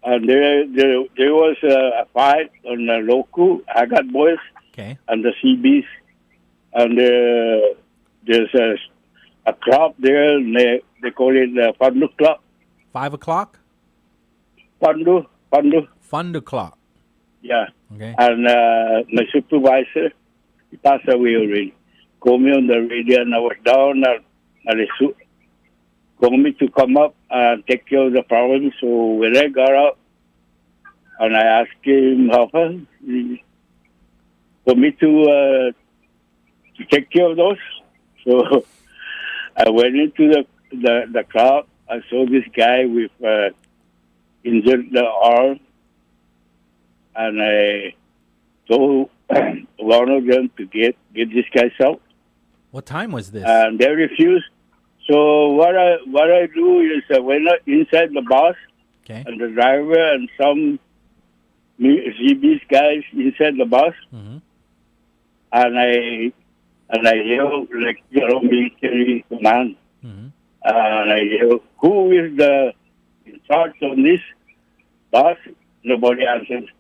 And there was a fight on the local Agat boys and the CBs. And there's a club there, and they call it the Pandu Club. 5 o'clock? Pandu. Fundu clock. Yeah. Okay. And my supervisor, he passed away already, called me on the radio, and I was down at the suit. Called me to come up and take care of the problem. So when I got up, and I asked him how far for me to take care of those. So I went into the crowd. I saw this guy with injured the arm, and I told one of them to get this guy out. What time was this? And they refused. So what I do is I went inside the bus, and the driver and some CB's guys inside the bus, and I yell like military command, and I yell, who is the in charge on this bus? Nobody answered.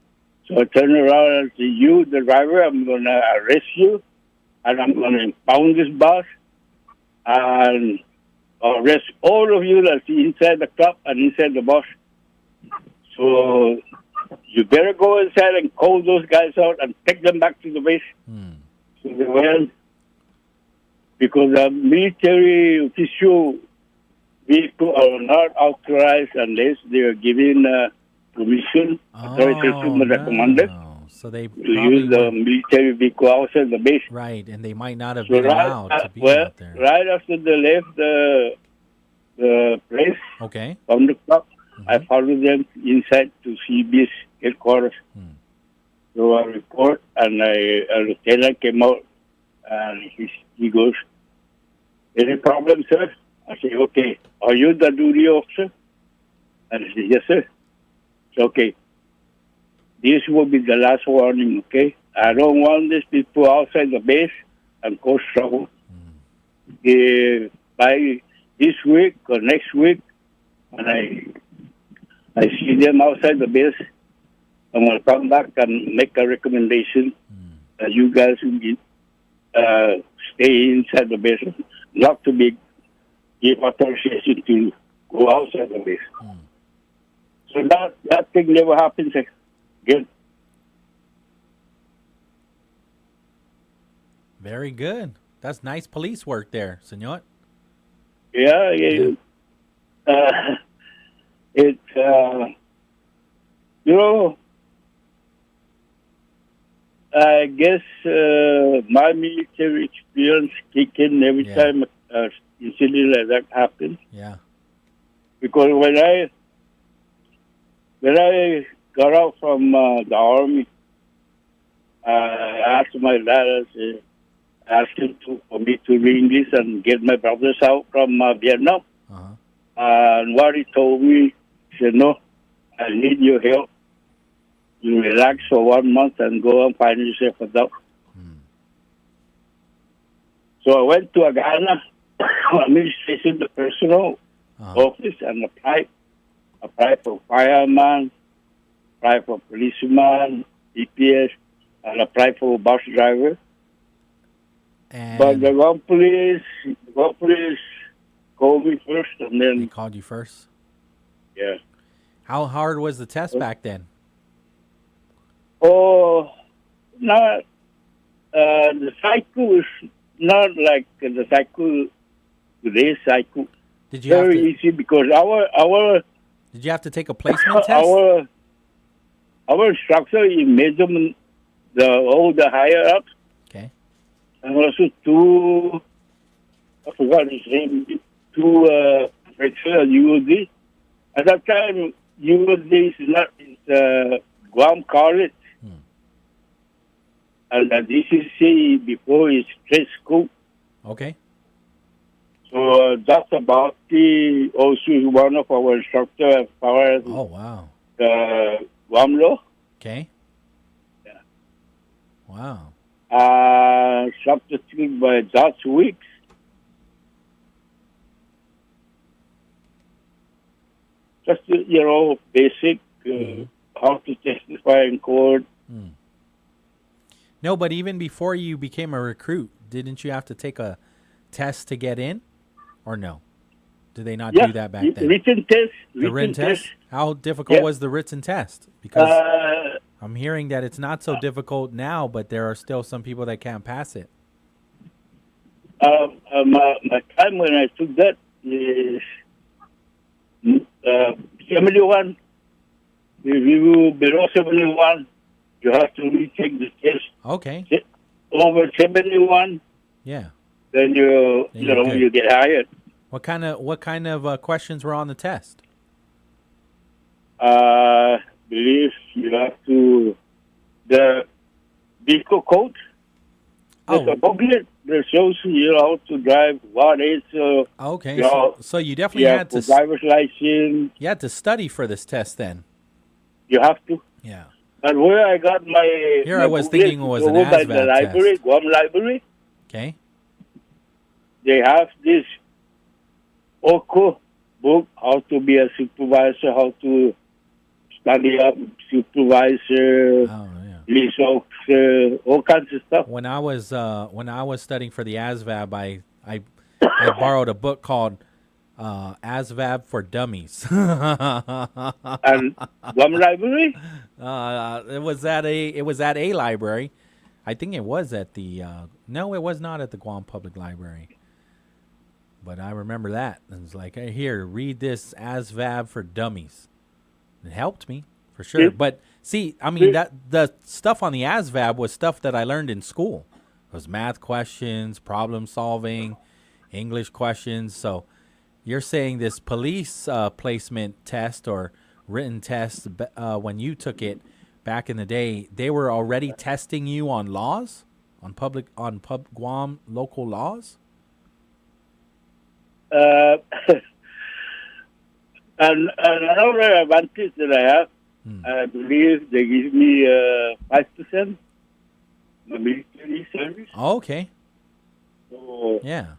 So I turn around and say, you, the driver, I'm going to arrest you, and I'm going to impound this bus, and arrest all of you that's inside the club and inside the bus. So you better go inside and call those guys out and take them back to the base. So they went, because the military official vehicle are not authorized unless they are given permission, authorization from the commander. So they to use the military vehicle outside the base. Right, and they might not have So been allowed to be well, out there. right after they left the place Okay. from the club. I followed them inside to CB's headquarters. So I report, and a lieutenant came out, and he goes, "Any problem, sir?" I say, "Okay. Are you the duty officer?" And he said, "Yes, sir." So, okay. This will be the last warning, okay? I don't want these people outside the base and cause trouble. By this week or next week, when I see them outside the base, I'm going to come back and make a recommendation that you guys will be, stay inside the base, not to be give authorization to go outside the base. So that thing never happens again. Very good. That's nice police work there, senor. Yeah. It's you know, I guess my military experience kick in every time incident like that happens. Yeah. Because when I got out from the army, I asked my dad, I asked him for me to read English and get my brothers out from Vietnam. And what he told me, he said, "No, I need your help. You relax for 1 month and go and find yourself a job." So I went to Ghana, administration, the personal office, and applied for fireman, applied for policeman, EPS, and applied for bus driver. But the one police called me first, and then They called you first? Yeah. How hard was the test back then? Oh, not the cycle is not like the cycle today's cycle. Did you have very to- easy because our Did you have to take a placement test? our instructor is measurement all the higher ups. Okay. And also I forgot his name, two professor UOD. At that time, UOD is not Guam College. And the DCC before is trade school. Okay. So that's about also one of our instructors as far as Guam law. Okay. Wow. Substitute by Dutch Weeks. Just, basic how to testify in court. No, but even before you became a recruit, didn't you have to take a test to get in? Or no? Did they not do that back then? Written test. The written test? How difficult was the written test? Because I'm hearing that it's not so difficult now, but there are still some people that can't pass it. My time when I took that is 71. If you below 71, you have to retake the test. Okay. Over 71, Yeah. then you're good. you get hired. What kind of questions were on the test? Believe you have to the vehicle code. There's a booklet that shows you how to drive. What is Okay, so you definitely had to driver's license. You had to study for this test then. You have to. Yeah. And where I got my Here my I was booklet thinking it was an over by the ASVAB library, test. Guam Library. Okay. They have this OCO book, how to be a supervisor, how to study up supervisor, police officer, all kinds of stuff. When I was studying for the ASVAB, I borrowed a book called ASVAB for Dummies. And Guam Library? It was at a library. I think it was at the no, it was not at the Guam Public Library. But I remember that. It was like, hey, here, read this ASVAB for Dummies. It helped me for sure. But see, I mean that the stuff on the ASVAB was stuff that I learned in school. It was math questions, problem solving, English questions. So You're saying this police placement test or written test, when you took it back in the day, they were already testing you on laws, on Guam local laws? And another advantage that I have, I believe they give me 5% the military service. Oh, okay. So, yeah,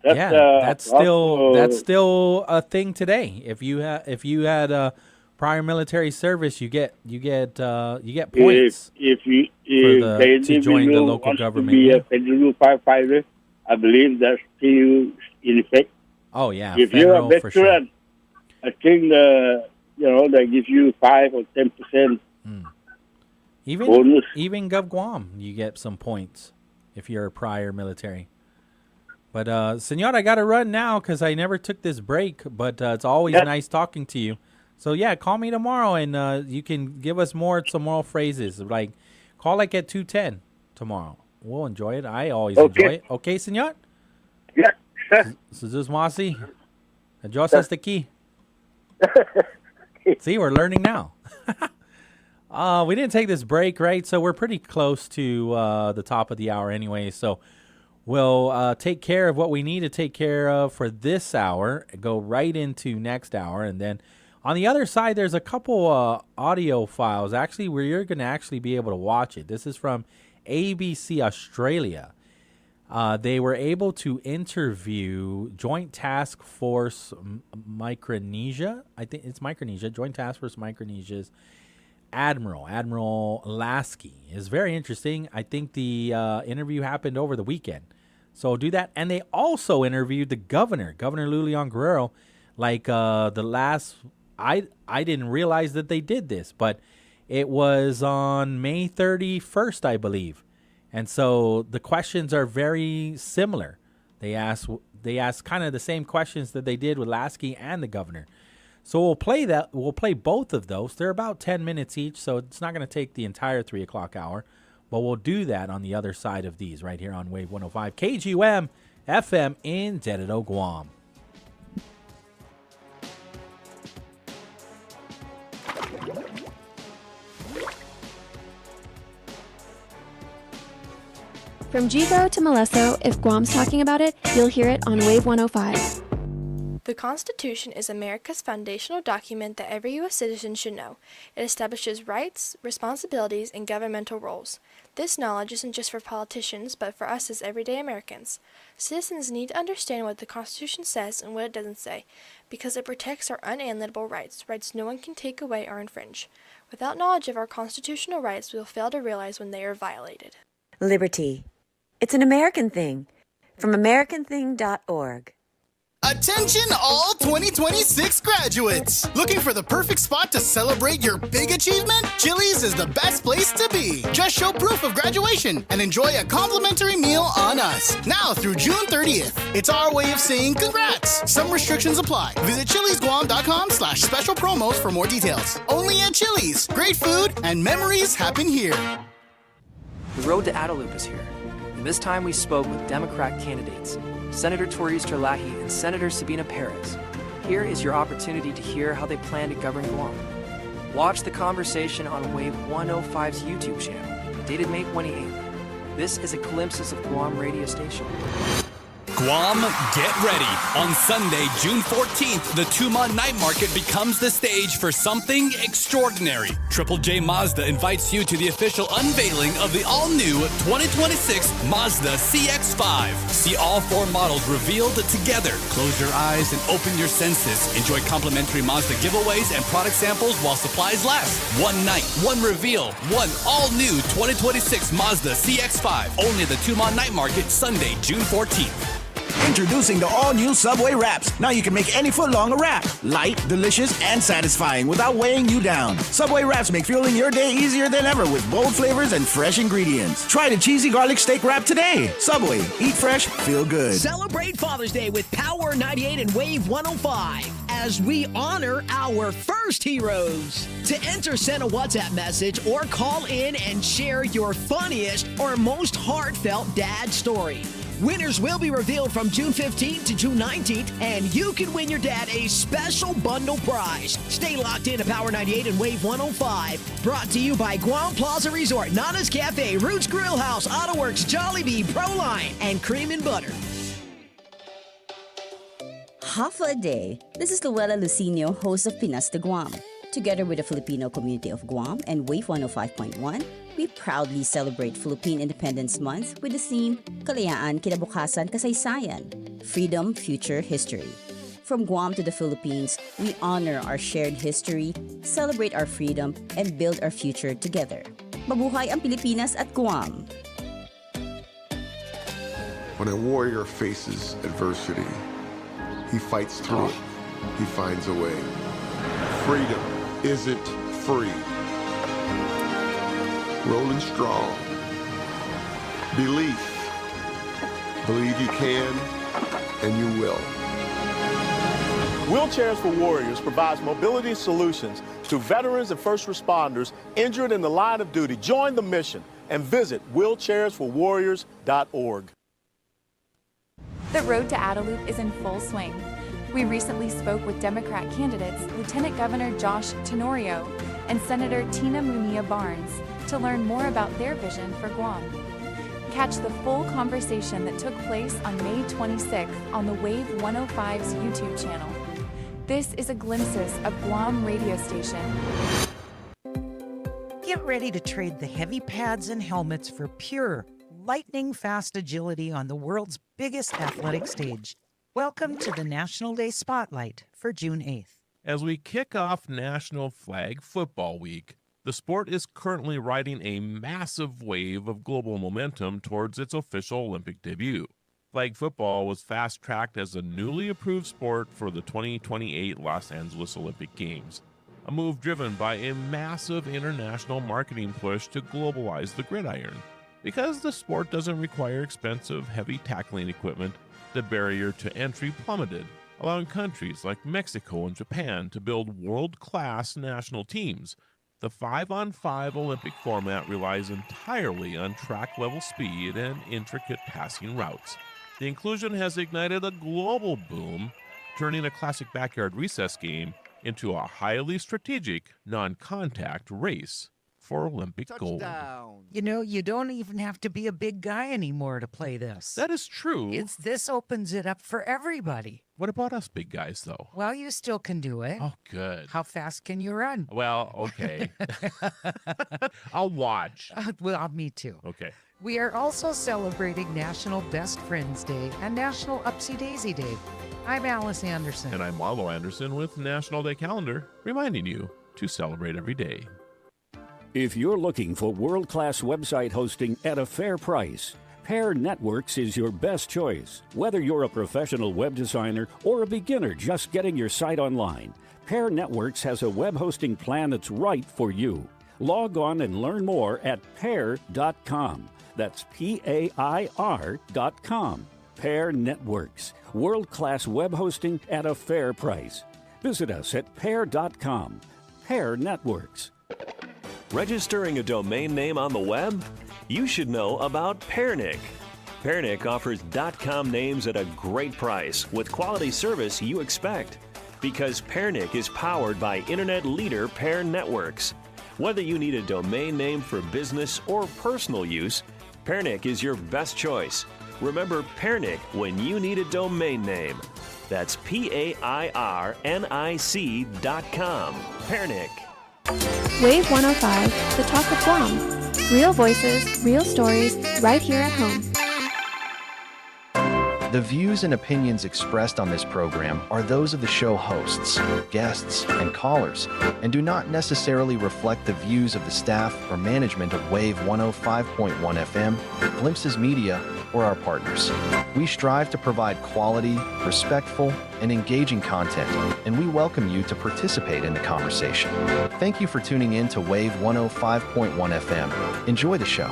that's still a thing today. If you had a prior military service, you get points. If to join the local government. To be a federal firefighter, I believe that's still in effect. Oh yeah, if you're a federal, for sure. veteran, I think they give you 5 or 10%. Even Gov Guam, you get some points if you're a prior military. But Senor, I got to run now because I never took this break. But it's always nice talking to you. So yeah, call me tomorrow and you can give us some more phrases. Like call at 2:10 tomorrow. We'll enjoy it. I always enjoy it. Okay, Senor? Yeah. Sus Masi. Adios hasta aquí. See, we're learning now. We didn't take this break, right? So we're pretty close to the top of the hour anyway. So we'll take care of what we need to take care of for this hour, go right into next hour. And then on the other side, there's a couple audio files actually where you're going to actually be able to watch it. This is from ABC Australia. They were able to interview Joint Task Force Micronesia. I think it's Micronesia. Joint Task Force Micronesia's Admiral Lasky. Is very interesting. I think the interview happened over the weekend. So do that. And they also interviewed the Governor Lulian Guerrero. Like the last, I didn't realize that they did this, but it was on May 31st, I believe. And so the questions are very similar. They ask kind of the same questions that they did with Lasky and the Governor. So we'll play both of those. They're about 10 minutes each, so it's not going to take the entire 3 o'clock hour. But we'll do that on the other side of these right here on Wave 105 KGUM FM in Dededo, Guam. From Jibo to Molesto, if Guam's talking about it, you'll hear it on Wave 105. The Constitution is America's foundational document that every U.S. citizen should know. It establishes rights, responsibilities, and governmental roles. This knowledge isn't just for politicians, but for us as everyday Americans. Citizens need to understand what the Constitution says and what it doesn't say, because it protects our unalienable rights no one can take away or infringe. Without knowledge of our constitutional rights, we will fail to realize when they are violated. Liberty. It's an American thing. From AmericanThing.org. Attention all 2026 graduates! Looking for the perfect spot to celebrate your big achievement? Chili's is the best place to be. Just show proof of graduation and enjoy a complimentary meal on us. Now through June 30th. It's our way of saying congrats. Some restrictions apply. Visit chilisguam.com/special promos for more details. Only at Chili's. Great food and memories happen here. The road to Adelup is here. And this time we spoke with Democrat candidates, Senator Torius Terlahi and Senator Sabina Perez. Here is your opportunity to hear how they plan to govern Guam. Watch the conversation on Wave 105's YouTube channel, dated May 28th. This is a glimpse of Guam radio station. Guam, get ready. On Sunday, June 14th, the Tuma Night Market becomes the stage for something extraordinary. Triple J Mazda invites you to the official unveiling of the all-new 2026 Mazda CX-5. See all 4 models revealed together. Close your eyes and open your senses. Enjoy complimentary Mazda giveaways and product samples while supplies last. One night, one reveal, one all-new 2026 Mazda CX-5. Only at the Tuma Night Market, Sunday, June 14th. Introducing the all-new Subway Wraps. Now you can make any footlong a wrap. Light, delicious, and satisfying without weighing you down. Subway Wraps make fueling your day easier than ever with bold flavors and fresh ingredients. Try the cheesy garlic steak wrap today. Subway, eat fresh, feel good. Celebrate Father's Day with Power 98 and Wave 105 as we honor our first heroes. To enter, send a WhatsApp message or call in and share your funniest or most heartfelt dad story. Winners will be revealed from June 15th to June 19th, and you can win your dad a special bundle prize. Stay locked in to Power 98 and Wave 105. Brought to you by Guam Plaza Resort, Nana's Cafe, Roots Grill House, AutoWorks, Jollibee, Proline, and Cream and Butter. Half a day. This is Luella Lucino, host of Pinas to Guam. Together with the Filipino community of Guam and Wave 105.1, we proudly celebrate Philippine Independence Month with the theme Kalayaan, Kinabukasan, Kasaysayan, Freedom, Future, History. From Guam to the Philippines, we honor our shared history, celebrate our freedom, and build our future together. Mabuhay ang Pilipinas at Guam! When a warrior faces adversity, he fights through it. He finds a way. Freedom isn't free. Rolling strong. Belief. Believe you can, and you will. Wheelchairs for Warriors provides mobility solutions to veterans and first responders injured in the line of duty. Join the mission and visit wheelchairsforwarriors.org. The road to Adelup is in full swing. We recently spoke with Democrat candidates Lieutenant Governor Josh Tenorio and Senator Tina Munilla Barnes to learn more about their vision for Guam. Catch the full conversation that took place on May 26th on the Wave 105's YouTube channel. This is a glimpses of Guam radio station. Get ready to trade the heavy pads and helmets for pure, lightning-fast agility on the world's biggest athletic stage. Welcome to the National Day Spotlight for June 8th. As we kick off National Flag Football Week, the sport is currently riding a massive wave of global momentum towards its official Olympic debut. Flag football was fast-tracked as a newly approved sport for the 2028 Los Angeles Olympic Games, a move driven by a massive international marketing push to globalize the gridiron. Because the sport doesn't require expensive, heavy tackling equipment, the barrier to entry plummeted, allowing countries like Mexico and Japan to build world-class national teams. The 5-on-5 Olympic format relies entirely on track-level speed and intricate passing routes. The inclusion has ignited a global boom, turning a classic backyard recess game into a highly strategic, non-contact race for Olympic gold. You know, you don't even have to be a big guy anymore to play this. That is true. This opens it up for everybody. What about us big guys, though? Well, you still can do it. Oh, good. How fast can you run? Well, okay. I'll watch. Well, me too. Okay. We are also celebrating National Best Friends Day and National Upsy Daisy Day. I'm Alice Anderson. And I'm Marlo Anderson with National Day Calendar, reminding you to celebrate every day. If you're looking for world-class website hosting at a fair price, Pair Networks is your best choice. Whether you're a professional web designer or a beginner just getting your site online, Pair Networks has a web hosting plan that's right for you. Log on and learn more at pair.com. That's PAIR.com. Pair Networks, world-class web hosting at a fair price. Visit us at pair.com. Pair Networks. Registering a domain name on the web? You should know about Pairnick. Pairnick offers .com names at a great price with quality service you expect. Because Pairnick is powered by internet leader Pair Networks. Whether you need a domain name for business or personal use, Pairnick is your best choice. Remember Pairnick when you need a domain name. That's PAIRNIC.com. Pairnick. Wave 105, the talk of Guam. Real voices, real stories, right here at home. The views and opinions expressed on this program are those of the show hosts, guests, and callers, and do not necessarily reflect the views of the staff or management of Wave 105.1 FM, Glimpses Media, or our partners. We strive to provide quality, respectful, and engaging content, and we welcome you to participate in the conversation. Thank you for tuning in to Wave 105.1 FM. Enjoy the show.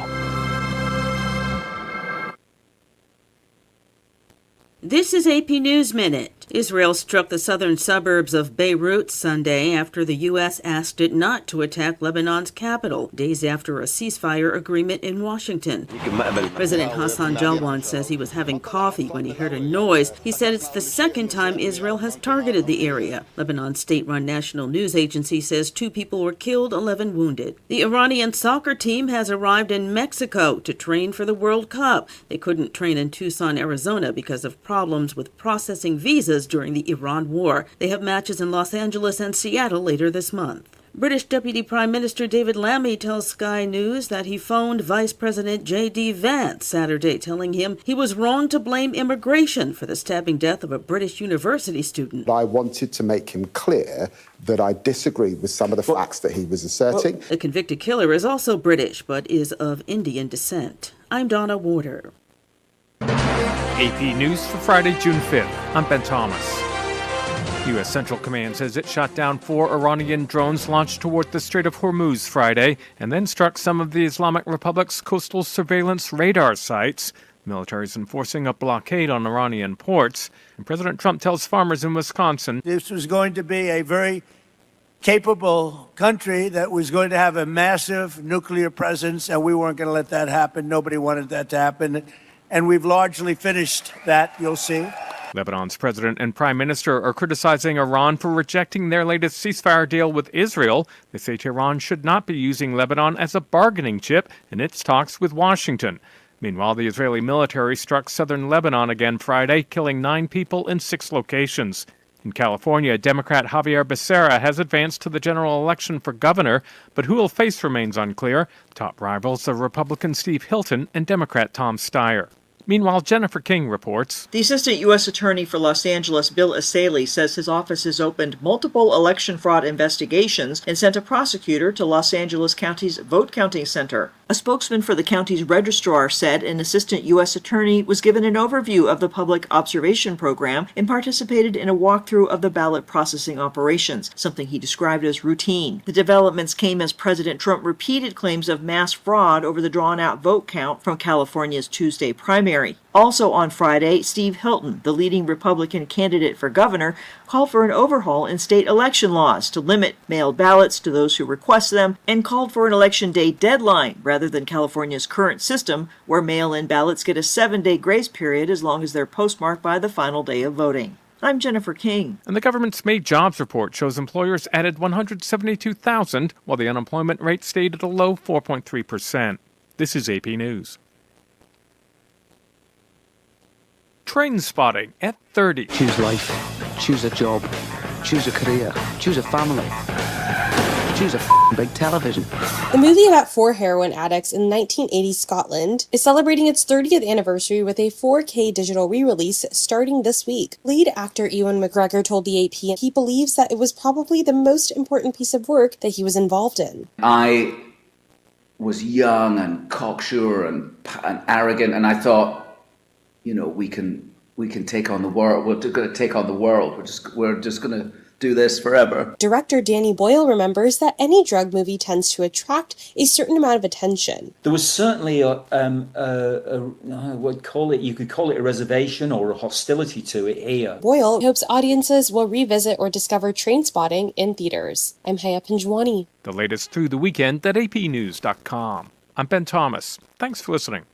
This is AP News Minute. Israel struck the southern suburbs of Beirut Sunday after the U.S. asked it not to attack Lebanon's capital, days after a ceasefire agreement in Washington. President Hassan Jalwan says he was having coffee when he heard a noise. He said it's the second time Israel has targeted the area. Lebanon's state-run national news agency says 2 people were killed, 11 wounded. The Iranian soccer team has arrived in Mexico to train for the World Cup. They couldn't train in Tucson, Arizona because of problems with processing visas during the Iran war. They have matches in Los Angeles and Seattle later this month. British Deputy Prime Minister David Lammy tells Sky News that he phoned Vice President J.D. Vance Saturday, telling him he was wrong to blame immigration for the stabbing death of a British university student. I wanted to make him clear that I disagreed with some of the facts that he was asserting. The convicted killer is also British, but is of Indian descent. I'm Donna Warder. AP News for Friday, June 5th. I'm Ben Thomas. U.S. Central Command says it shot down 4 Iranian drones launched toward the Strait of Hormuz Friday and then struck some of the Islamic Republic's coastal surveillance radar sites. The military is enforcing a blockade on Iranian ports. And President Trump tells farmers in Wisconsin this was going to be a very capable country that was going to have a massive nuclear presence, and we weren't going to let that happen. Nobody wanted that to happen. And we've largely finished that, you'll see. Lebanon's president and prime minister are criticizing Iran for rejecting their latest ceasefire deal with Israel. They say Tehran should not be using Lebanon as a bargaining chip in its talks with Washington. Meanwhile, the Israeli military struck southern Lebanon again Friday, killing 9 people in 6 locations. In California, Democrat Javier Becerra has advanced to the general election for governor, but who will face remains unclear. Top rivals are Republican Steve Hilton and Democrat Tom Steyer. Meanwhile, Jennifer King reports. The Assistant U.S. Attorney for Los Angeles, Bill Asaley, says his office has opened multiple election fraud investigations and sent a prosecutor to Los Angeles County's vote counting center. A spokesman for the county's registrar said an assistant U.S. attorney was given an overview of the public observation program and participated in a walkthrough of the ballot processing operations, something he described as routine. The developments came as President Trump repeated claims of mass fraud over the drawn-out vote count from California's Tuesday primary. Also on Friday, Steve Hilton, the leading Republican candidate for governor, called for an overhaul in state election laws to limit mailed ballots to those who request them and called for an election day deadline rather than California's current system where mail-in ballots get a 7-day grace period as long as they're postmarked by the final day of voting. I'm Jennifer King. And the government's May jobs report shows employers added 172,000 while the unemployment rate stayed at a low 4.3%. This is AP News. Train spotting at 30. Choose life. Choose a job. Choose a career. Choose a family. Choose a big television. The movie about 4 heroin addicts in 1980 Scotland is celebrating its 30th anniversary with a 4K digital re-release starting this week. Lead actor Ewan McGregor told the AP he believes that it was probably the most important piece of work that he was involved in. I was young and cocksure and arrogant, and I thought, you know, we can take on the world. We're going to take on the world. We're just going to do this forever. Director Danny Boyle remembers that any drug movie tends to attract a certain amount of attention. There was certainly you could call it a reservation or a hostility to it here. Boyle hopes audiences will revisit or discover Trainspotting in theaters. I'm Haya Pinjwani. The latest through the weekend at apnews.com. I'm Ben Thomas. Thanks for listening.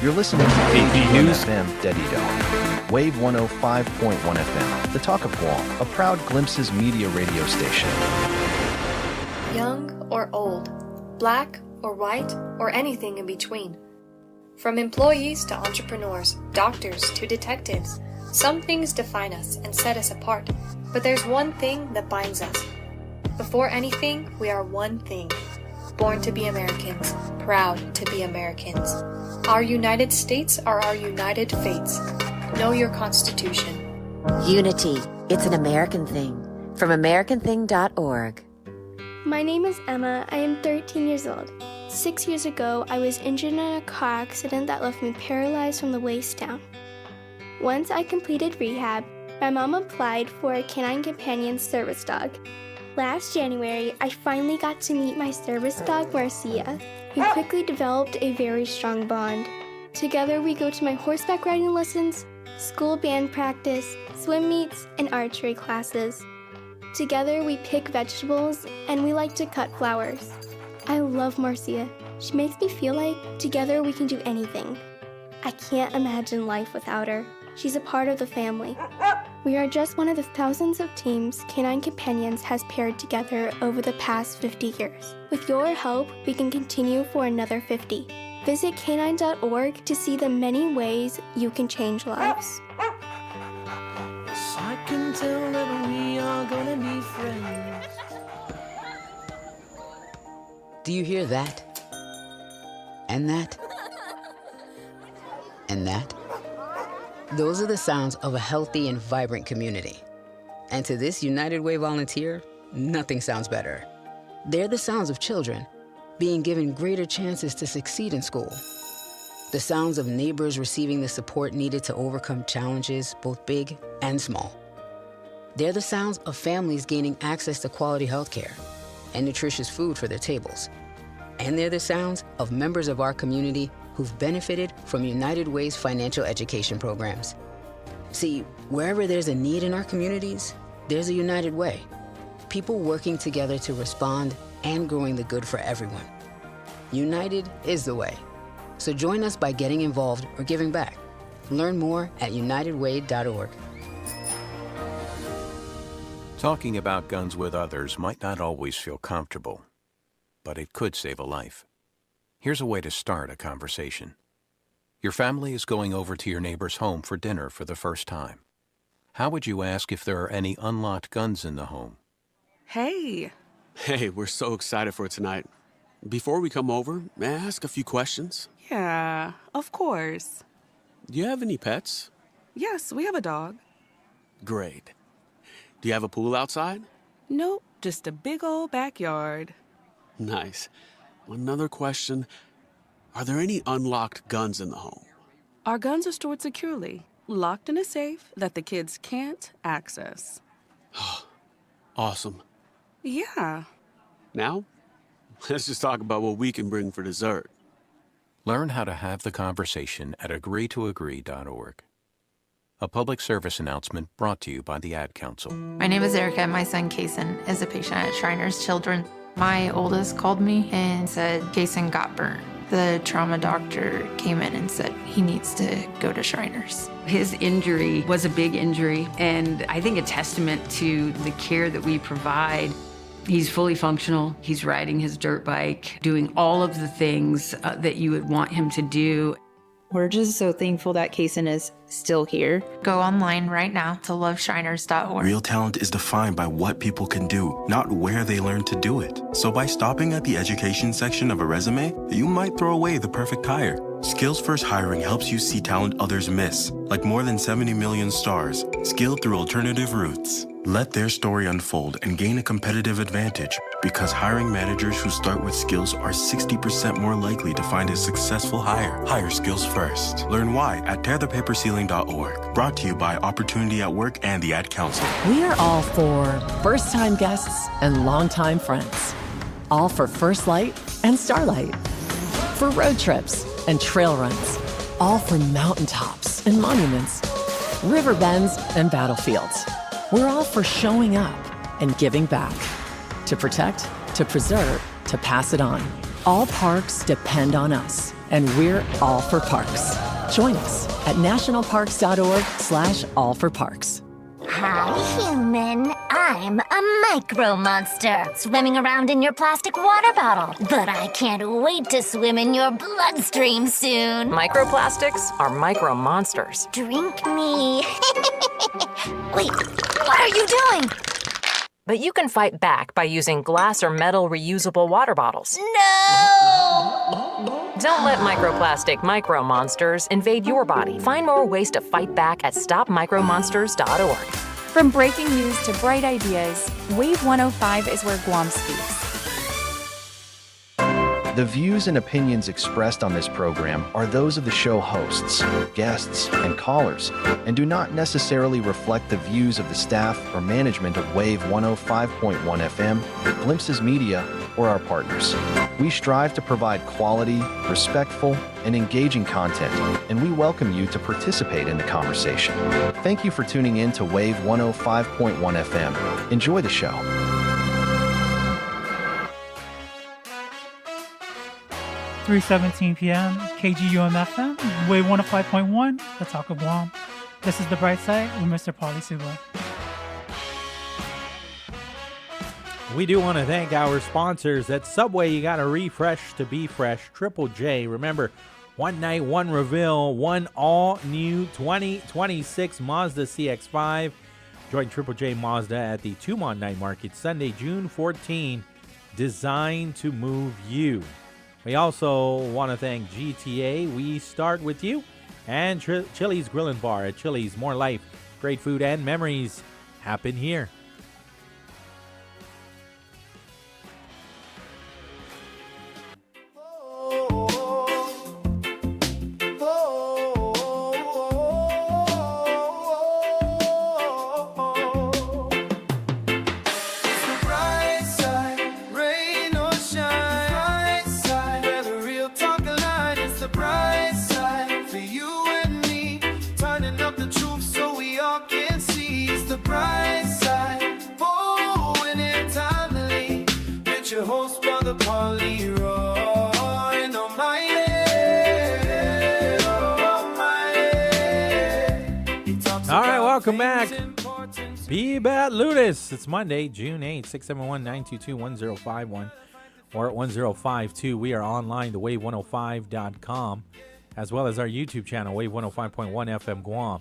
You're listening to AP News FM Dedido, Wave 105.1 FM, the Talk of Guam, a proud Glimpses media radio station. Young or old, black or white, or anything in between. From employees to entrepreneurs, doctors to detectives, some things define us and set us apart, but there's one thing that binds us. Before anything, we are one thing. Born to be Americans, proud to be Americans. Our United States are our united fates. Know your Constitution. Unity. It's an American thing. From AmericanThing.org. My name is Emma. I am 13 years old. 6 years ago, I was injured in a car accident that left me paralyzed from the waist down. Once I completed rehab, my mom applied for a canine companion service dog. Last January, I finally got to meet my service dog, Marcia. We quickly developed a very strong bond. Together we go to my horseback riding lessons, school band practice, swim meets, and archery classes. Together we pick vegetables and we like to cut flowers. I love Marcia. She makes me feel like together we can do anything. I can't imagine life without her. She's a part of the family. We are just one of the thousands of teams Canine Companions has paired together over the past 50 years. With your help, we can continue for another 50. Visit canine.org to see the many ways you can change lives. I can tell that we are gonna be friends. Do you hear that? And that? And that? Those are the sounds of a healthy and vibrant community. And to this United Way volunteer, nothing sounds better. They're the sounds of children being given greater chances to succeed in school. The sounds of neighbors receiving the support needed to overcome challenges, both big and small. They're the sounds of families gaining access to quality healthcare and nutritious food for their tables. And they're the sounds of members of our community who've benefited from United Way's financial education programs. See, wherever there's a need in our communities, there's a United Way. People working together to respond and growing the good for everyone. United is the way. So join us by getting involved or giving back. Learn more at unitedway.org. Talking about guns with others might not always feel comfortable, but it could save a life. Here's a way to start a conversation. Your family is going over to your neighbor's home for dinner for the first time. How would you ask if there are any unlocked guns in the home? Hey, we're so excited for tonight. Before we come over, may I ask a few questions? Yeah, of course. Do you have any pets? Yes, we have a dog. Great. Do you have a pool outside? Nope, just a big old backyard. Nice. Another question. Are there any unlocked guns in the home? Our guns are stored securely, locked in a safe that the kids can't access. Awesome. Yeah. Now, let's just talk about what we can bring for dessert. Learn how to have the conversation at agreetoagree.org. A public service announcement brought to you by the Ad Council. My name is Erica. My son, Kason, is a patient at Shriners Children. My oldest called me and said Kason got burnt. The trauma doctor came in and said he needs to go to Shriners. His injury was a big injury, and I think a testament to the care that we provide. He's fully functional. He's riding his dirt bike, doing all of the things that you would want him to do. We're just so thankful that Kason is still here. Go online right now to loveshriners.org. Real talent is defined by what people can do, not where they learn to do it. So by stopping at the education section of a resume, you might throw away the perfect hire. Skills First Hiring helps you see talent others miss, like more than 70 million stars, skilled through alternative routes. Let their story unfold and gain a competitive advantage, because hiring managers who start with skills are 60% more likely to find a successful hire. Hire skills first. Learn why at tearthepapperceiling.org. Brought to you by Opportunity at Work and the Ad Council. We are all for first-time guests and longtime friends. All for First Light and Starlight. For road trips and trail runs. All for mountaintops and monuments. River bends and battlefields. We're all for showing up and giving back. To protect, to preserve, to pass it on. All parks depend on us, and we're all for parks. Join us at nationalparks.org/allforparks. Hi, human. I'm a micro monster, swimming around in your plastic water bottle. But I can't wait to swim in your bloodstream soon. Microplastics are micro monsters. Drink me. Wait, what are you doing? But you can fight back by using glass or metal reusable water bottles. No! Don't let microplastic micro monsters invade your body. Find more ways to fight back at stopmicromonsters.org. From breaking news to bright ideas, Wave 105 is where Guam speaks. The views and opinions expressed on this program are those of the show hosts, guests, and callers, and do not necessarily reflect the views of the staff or management of Wave 105.1 FM, Glimpses Media, or our partners. We strive to provide quality, respectful, and engaging content, and we welcome you to participate in the conversation. Thank you for tuning in to Wave 105.1 FM. Enjoy the show. .3:17 p.m. KGUM-FM, Wave 105.1, the Talk of Guam. This is the BrightSide with Mr. Pauly Suba. We do want to thank our sponsors. At Subway, you got to refresh to be fresh. Triple J. Remember, one night, one reveal, one all-new 2026 Mazda CX-5. Join Triple J Mazda at the Tumon Night Market Sunday, June 14. Designed to move you. We also want to thank GTA. We start with you. And Chili's Grill and Bar. At Chili's, more life, great food, and memories happen here. Welcome back. Be Bat Ludus. It's Monday, June 8th, 671-922-1051 or at 1052. We are online to wave105.com as well as our YouTube channel, Wave 105.1 FM Guam.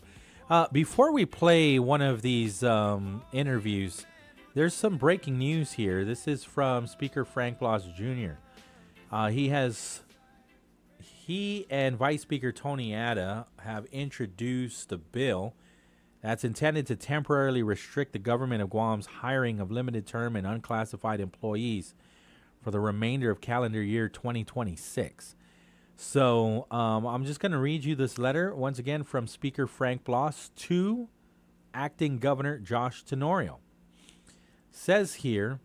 Before we play one of these interviews, there's some breaking news here. This is from Speaker Frank Blas Jr. He and Vice Speaker Tony Atta have introduced a bill that's intended to temporarily restrict the government of Guam's hiring of limited-term and unclassified employees for the remainder of calendar year 2026. So I'm just going to read you this letter, once again, from Speaker Frank Blas to Acting Governor Josh Tenorio. Says here,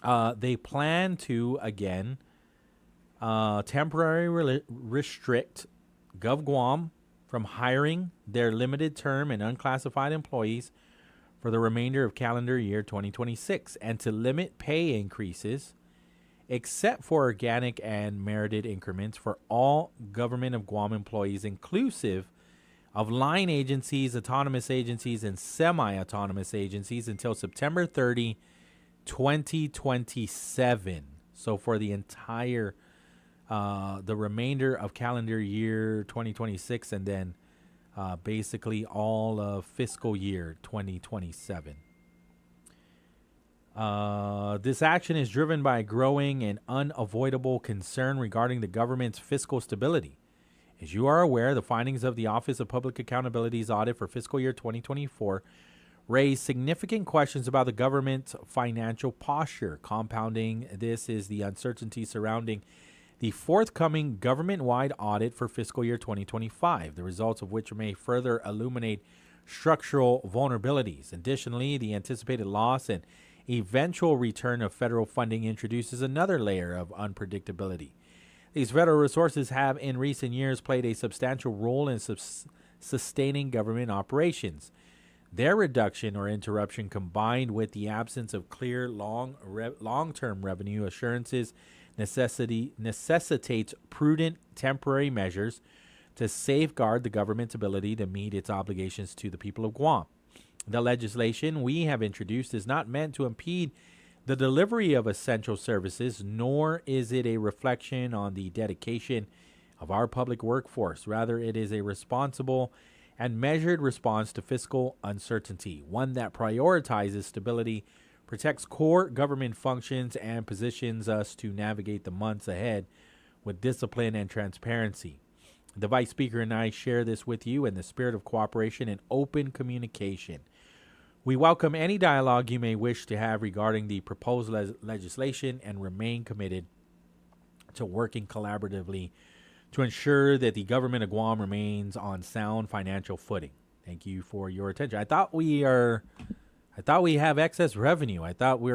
they plan to, again, temporarily restrict Gov Guam from hiring their limited-term and unclassified employees for the remainder of calendar year 2026 and to limit pay increases except for organic and merited increments for all government of Guam employees, inclusive of line agencies, autonomous agencies, and semi-autonomous agencies until September 30, 2027. So for the entire the remainder of calendar year 2026 and then basically all of fiscal year 2027. This action is driven by a growing and unavoidable concern regarding the government's fiscal stability. As you are aware, the findings of the Office of Public Accountability's audit for fiscal year 2024 raised significant questions about the government's financial posture. Compounding this is the uncertainty surrounding the forthcoming government-wide audit for fiscal year 2025, the results of which may further illuminate structural vulnerabilities. Additionally, the anticipated loss and eventual return of federal funding introduces another layer of unpredictability. These federal resources have in recent years played a substantial role in sustaining government operations. Their reduction or interruption, combined with the absence of clear long-term revenue assurances, necessitates prudent temporary measures to safeguard the government's ability to meet its obligations to the people of Guam. The legislation we have introduced is not meant to impede the delivery of essential services, nor is it a reflection on the dedication of our public workforce. Rather, it is a responsible and measured response to fiscal uncertainty, one that prioritizes stability, protects core government functions, and positions us to navigate the months ahead with discipline and transparency. The Vice Speaker and I share this with you in the spirit of cooperation and open communication. We welcome any dialogue you may wish to have regarding the proposed legislation and remain committed to working collaboratively to ensure that the government of Guam remains on sound financial footing. Thank you for your attention. I thought we have excess revenue. I thought we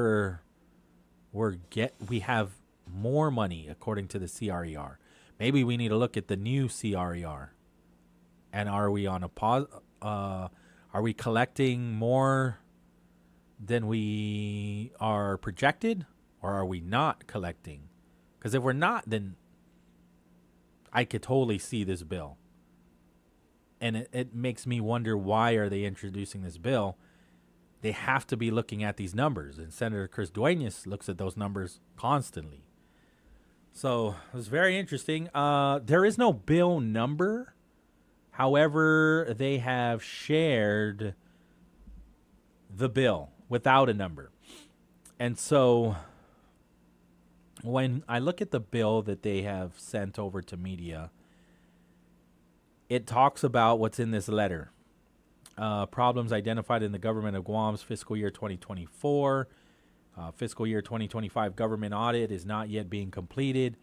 have more money according to the CRER. Maybe we need to look at the new CRER. And are we on a pause? Are we collecting more than we are projected, or are we not collecting? Because if we're not, then I could totally see this bill. And it makes me wonder, why are they introducing this bill? They have to be looking at these numbers. And Senator Chris Duenas looks at those numbers constantly. So it was very interesting. There is no bill number. However, they have shared the bill without a number. And so when I look at the bill that they have sent over to media, it talks about what's in this letter. Problems identified in the government of Guam's fiscal year 2024. Fiscal year 2025 government audit is not yet being completed.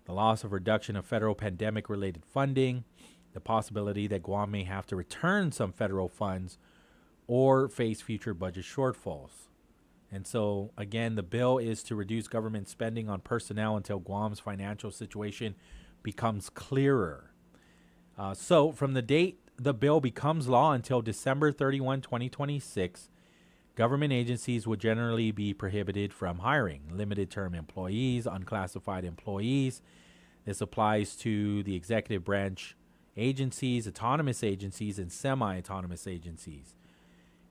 The loss of reduction of federal pandemic-related funding. The possibility that Guam may have to return some federal funds or face future budget shortfalls. And so, again, the bill is to reduce government spending on personnel until Guam's financial situation becomes clearer. So, from the date the bill becomes law until December 31, 2026, government agencies would generally be prohibited from hiring limited-term employees, unclassified employees. This applies to the executive branch agencies, autonomous agencies, and semi-autonomous agencies.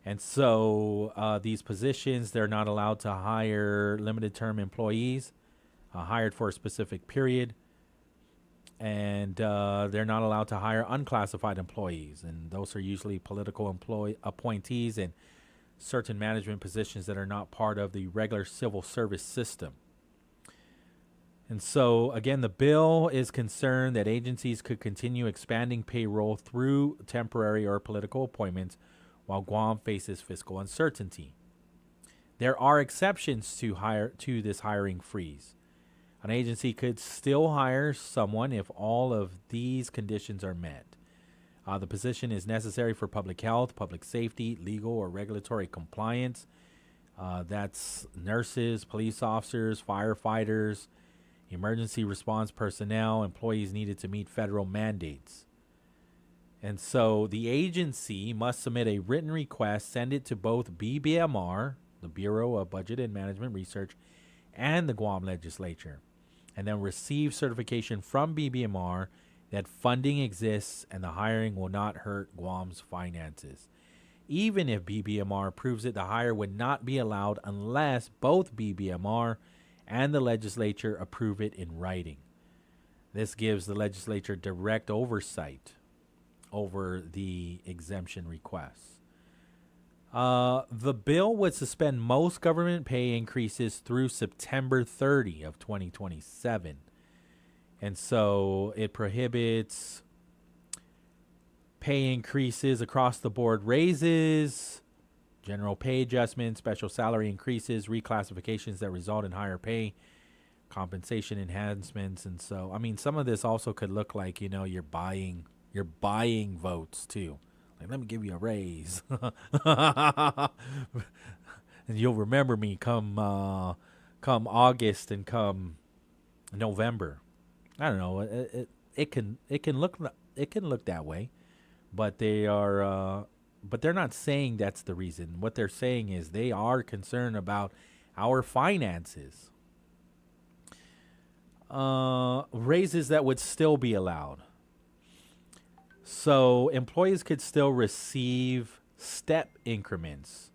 And so these positions, they're not allowed to hire limited-term employees hired for a specific period. And they're not allowed to hire unclassified employees. And those are usually political appointees and certain management positions that are not part of the regular civil service system. And so, again, the bill is concerned that agencies could continue expanding payroll through temporary or political appointments while Guam faces fiscal uncertainty. There are exceptions to this hiring freeze. An agency could still hire someone if all of these conditions are met. The position is necessary for public health, public safety, legal or regulatory compliance. That's nurses, police officers, firefighters, emergency response personnel, employees needed to meet federal mandates. And so the agency must submit a written request, send it to both BBMR, the Bureau of Budget and Management Research, and the Guam legislature, and then receive certification from BBMR that funding exists and the hiring will not hurt Guam's finances. Even if BBMR approves it, the hire would not be allowed unless both BBMR and the legislature approve it in writing. This gives the legislature direct oversight over the exemption requests. The bill would suspend most government pay increases through September 30 of 2027. And so it prohibits pay increases across the board, raises, general pay adjustments, special salary increases, reclassifications that result in higher pay, compensation enhancements. And so, I mean, some of this also could look like, you know, you're buying votes too. Like, let me give you a raise. And you'll remember me come August and come November. I don't know. It can look that way, but they're not saying that's the reason. What they're saying is they are concerned about our finances. Raises that would still be allowed. So employees could still receive step increments.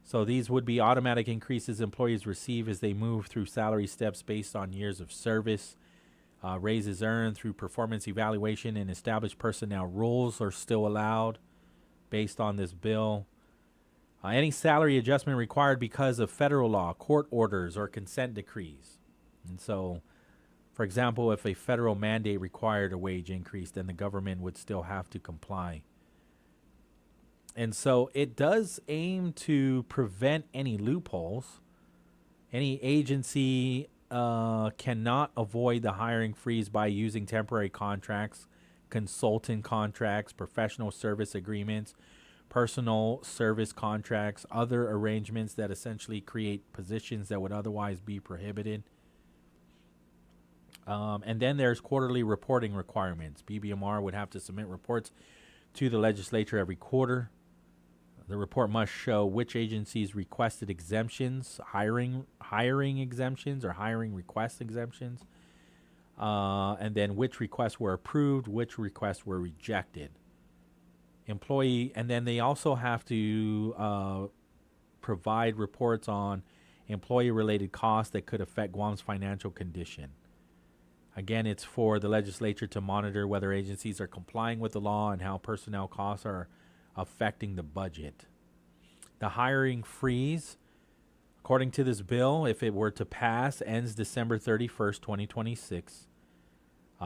So these would be automatic increases employees receive as they move through salary steps based on years of service. Raises earned through performance evaluation and established personnel rules are still allowed based on this bill. Any salary adjustment required because of federal law, court orders, or consent decrees. And so, for example, if a federal mandate required a wage increase, then the government would still have to comply. And so it does aim to prevent any loopholes. Any agency cannot avoid the hiring freeze by using temporary contracts, consultant contracts, professional service agreements, personal service contracts, other arrangements that essentially create positions that would otherwise be prohibited. And then there's quarterly reporting requirements. BBMR would have to submit reports to the legislature every quarter. The report must show which agencies requested exemptions, hiring exemptions or hiring request exemptions, and then which requests were approved, which requests were rejected. And then they also have to provide reports on employee-related costs that could affect Guam's financial condition. Again, it's for the legislature to monitor whether agencies are complying with the law and how personnel costs are affecting the budget. The hiring freeze, according to this bill, if it were to pass, ends December 31st, 2026.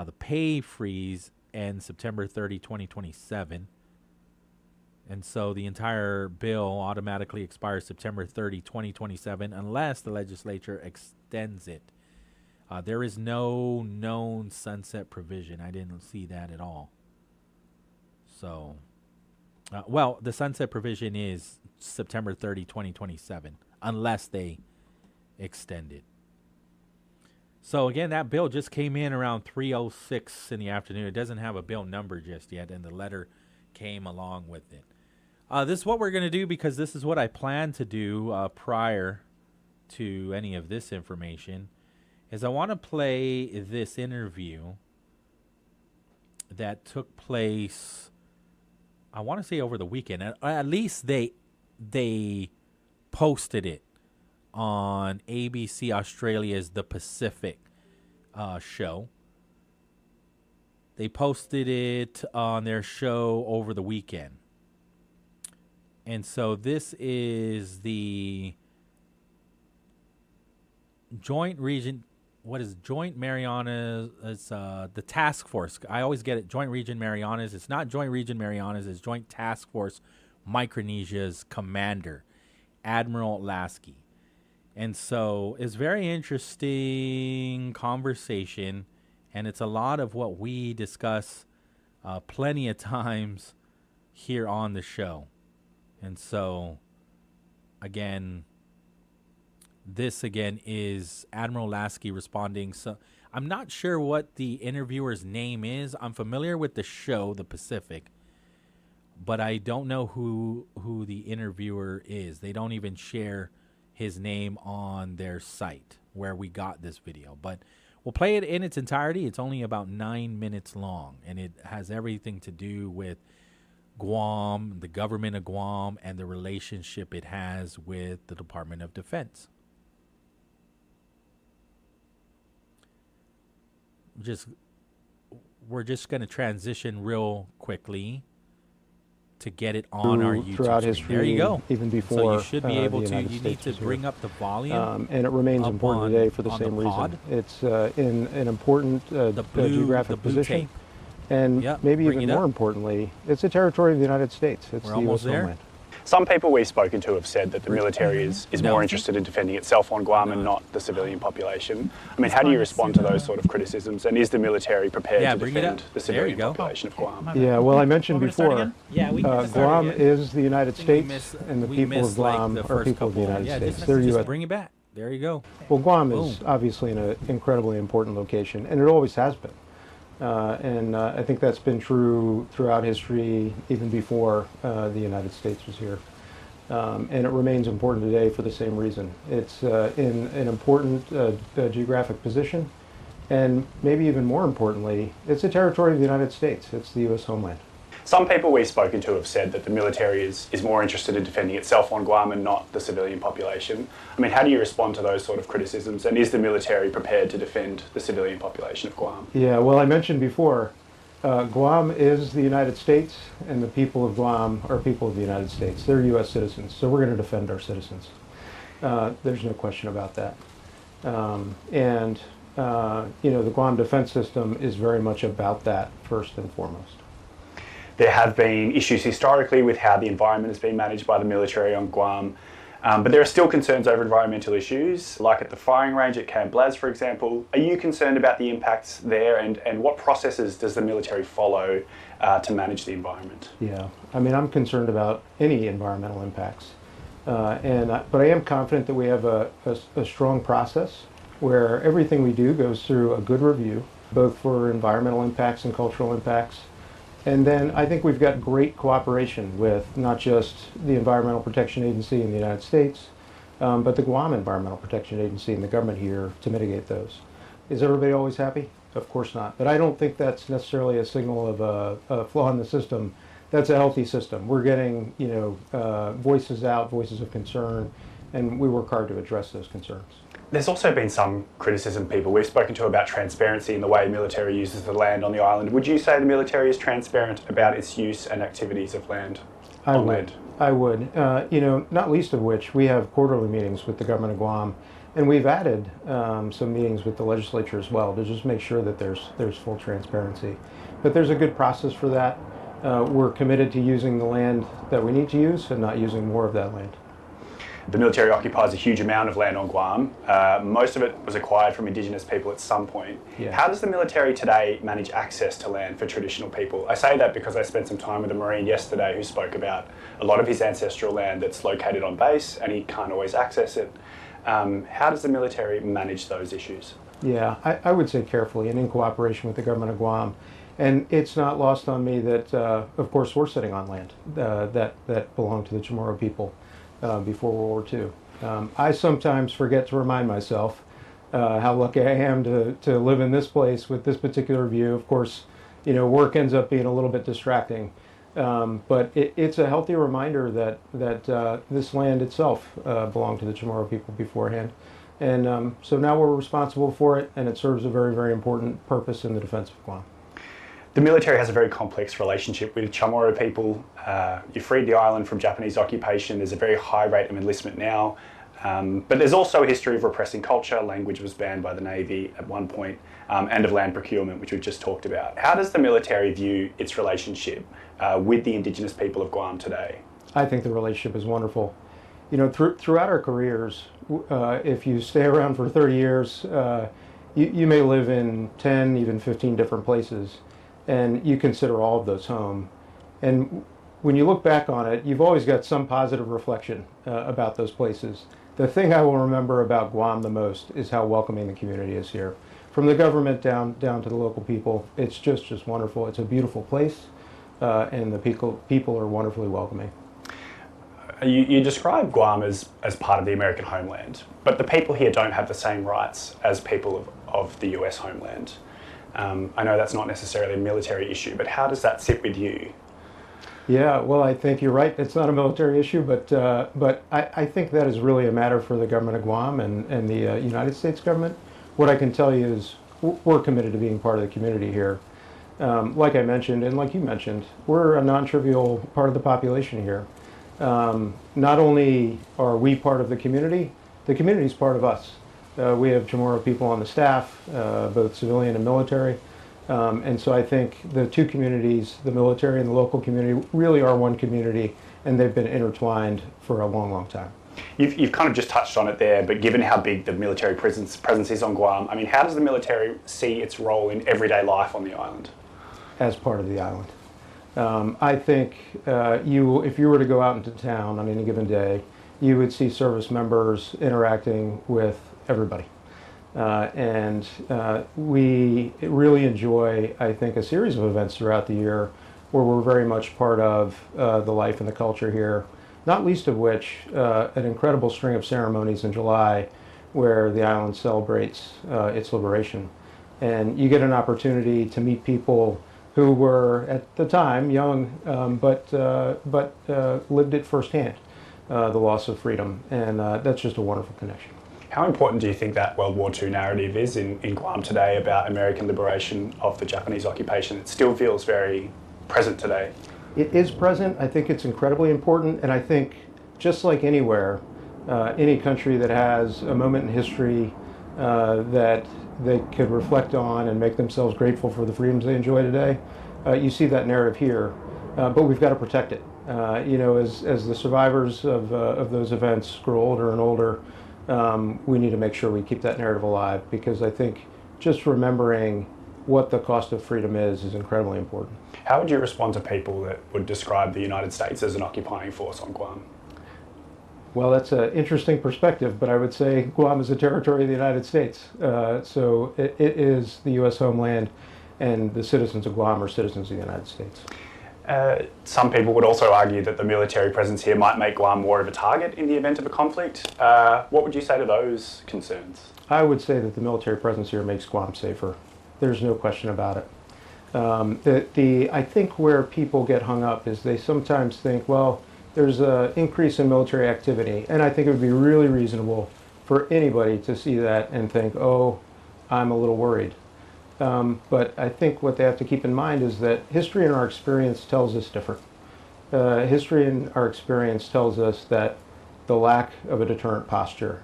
The pay freeze ends September 30, 2027. And so the entire bill automatically expires September 30, 2027, unless the legislature extends it. There is no known sunset provision. I didn't see that at all. So, well, the sunset provision is September 30, 2027, unless they extend it. So, again, that bill just came in around 3:06 in the afternoon. It doesn't have a bill number just yet, and the letter came along with it. This is what we're going to do because this is what I plan to do prior to any of this information. Is I want to play this interview that took place, I want to say over the weekend. At least they posted it on ABC Australia's The Pacific show. They posted it on their show over the weekend. And so this is the Joint Region... What is Joint Marianas? It's the task force. I always get it. Joint Region Marianas. It's not Joint Region Marianas. It's Joint Task Force Micronesia's commander, Admiral Lasky. And so it's very interesting conversation, and it's a lot of what we discuss plenty of times here on the show. And so, again... This, again, is Admiral Lasky responding. So I'm not sure what the interviewer's name is. I'm familiar with the show, The Pacific, but I don't know who the interviewer is. They don't even share his name on their site where we got this video. But we'll play it in its entirety. It's only about 9 minutes long, and it has everything to do with Guam, the government of Guam, and the relationship it has with the Department of Defense. We're just going to transition real quickly to get it on our YouTube throughout screen. history, There you go. even before so you should be able the to. United You States need to was bring here. up the volume, and it remains important today for the same reason. It's in an important geographic position, tape. and maybe bring even it more up. importantly, it's a territory of the United States. It's We're the almost U.S. there. homeland. Some people we've spoken to have said that the military is more interested in defending itself on Guam and not the civilian population. I mean, how do you respond to those sort of criticisms? And is the military prepared to defend the civilian population of Guam? Yeah, well, I mentioned before, Yeah, we can start Guam again. is the United States, and the We people of missed, like, Guam the are first people of the couple. United Yeah, States. just They're U.S. bring it back. There you go. Well, Guam is Boom. obviously an incredibly important location, and it always has been. And I think that's been true throughout history, even before the United States was here. And it remains important today for the same reason. It's in an important geographic position, and maybe even more importantly, it's a territory of the United States. It's the U.S. homeland. Some people we've spoken to have said that the military is more interested in defending itself on Guam and not the civilian population. I mean, how do you respond to those sort of criticisms? And is the military prepared to defend the civilian population of Guam? Yeah, well, I mentioned before, Guam is the United States, and the people of Guam are people of the United States. They're U.S. citizens, so we're going to defend our citizens. There's no question about that. The Guam defense system is very much about that, first and foremost. There have been issues historically with how the environment has been managed by the military on Guam. But there are still concerns over environmental issues, like at the firing range at Camp Blaz, for example. Are you concerned about the impacts there, and what processes does the military follow to manage the environment? Yeah, I mean, I'm concerned about any environmental impacts. But I am confident that we have a strong process where everything we do goes through a good review, both for environmental impacts and cultural impacts. And then I think we've got great cooperation with not just the Environmental Protection Agency in the United States, but the Guam Environmental Protection Agency and the government here to mitigate those. Is everybody always happy? Of course not. But I don't think that's necessarily a signal of a flaw in the system. That's a healthy system. We're getting, voices out, voices of concern, and we work hard to address those concerns. There's also been some criticism we've spoken to about transparency in the way military uses the land on the island. Would you say the military is transparent about its use and activities of land? I would. Not least of which we have quarterly meetings with the government of Guam, and we've added some meetings with the legislature as well to just make sure that there's full transparency. But there's a good process for that. We're committed to using the land that we need to use and not using more of that land. The military occupies a huge amount of land on Guam. Most of it was acquired from Indigenous people at some point. Yeah. How does the military today manage access to land for traditional people? I say that because I spent some time with a Marine yesterday who spoke about a lot of his ancestral land that's located on base and he can't always access it. How does the military manage those issues? Yeah, I would say carefully and in cooperation with the government of Guam. And it's not lost on me that, of course, we're sitting on land that belonged to the Chamorro people before World War II. I sometimes forget to remind myself how lucky I am to live in this place with this particular view. Of course, work ends up being a little bit distracting. But it's a healthy reminder that this land itself belonged to the Chamorro people beforehand. And so now we're responsible for it, and it serves a very, very important purpose in the defense of Guam. The military has a very complex relationship with Chamorro people. You freed the island from Japanese occupation. There's a very high rate of enlistment now. But there's also a history of repressing culture. Language was banned by the Navy at one point, and of land procurement, which we've just talked about. How does the military view its relationship with the Indigenous people of Guam today? I think the relationship is wonderful. Throughout our careers, if you stay around for 30 years, you may live in 10, even 15 different places, and you consider all of those home. And when you look back on it, you've always got some positive reflection about those places. The thing I will remember about Guam the most is how welcoming the community is here. From the government down to the local people, it's just wonderful. It's a beautiful place, and the people are wonderfully welcoming. You describe Guam as part of the American homeland, but the people here don't have the same rights as people of the US homeland. I know that's not necessarily a military issue, but how does that sit with you? Yeah, well, I think you're right. It's not a military issue, but I think that is really a matter for the government of Guam and the United States government. What I can tell you is we're committed to being part of the community here. Like I mentioned, and like you mentioned, we're a non-trivial part of the population here. Not only are we part of the community is part of us. We have Chamorro people on the staff, both civilian and military. And so I think the two communities, the military and the local community, really are one community, and they've been intertwined for a long, long time. You've kind of just touched on it there, but given how big the military presence is on Guam, I mean, how does the military see its role in everyday life on the island? As part of the island. I think if you were to go out into town on any given day, you would see service members interacting with everybody. We really enjoy, I think, a series of events throughout the year where we're very much part of the life and the culture here, not least of which an incredible string of ceremonies in July where the island celebrates its liberation. And you get an opportunity to meet people who were, at the time, young, but lived it firsthand, the loss of freedom. And that's just a wonderful connection. How important do you think that World War II narrative is in Guam today about American liberation of the Japanese occupation? It still feels very present today. It is present. I think it's incredibly important. And I think, just like anywhere, any country that has a moment in history that they could reflect on and make themselves grateful for the freedoms they enjoy today, you see that narrative here. But we've got to protect it. As the survivors of those events grow older and older, we need to make sure we keep that narrative alive, because I think just remembering what the cost of freedom is incredibly important. How would you respond to people that would describe the United States as an occupying force on Guam? Well, that's an interesting perspective, but I would say Guam is a territory of the United States. So it is the U.S. homeland, and the citizens of Guam are citizens of the United States. Some people would also argue that the military presence here might make Guam more of a target in the event of a conflict. What would you say to those concerns? I would say that the military presence here makes Guam safer. There's no question about it. I think where people get hung up is they sometimes think, well, there's an increase in military activity, and I think it would be really reasonable for anybody to see that and think, oh, I'm a little worried. But I think what they have to keep in mind is that history and our experience tells us different. History and our experience tells us that the lack of a deterrent posture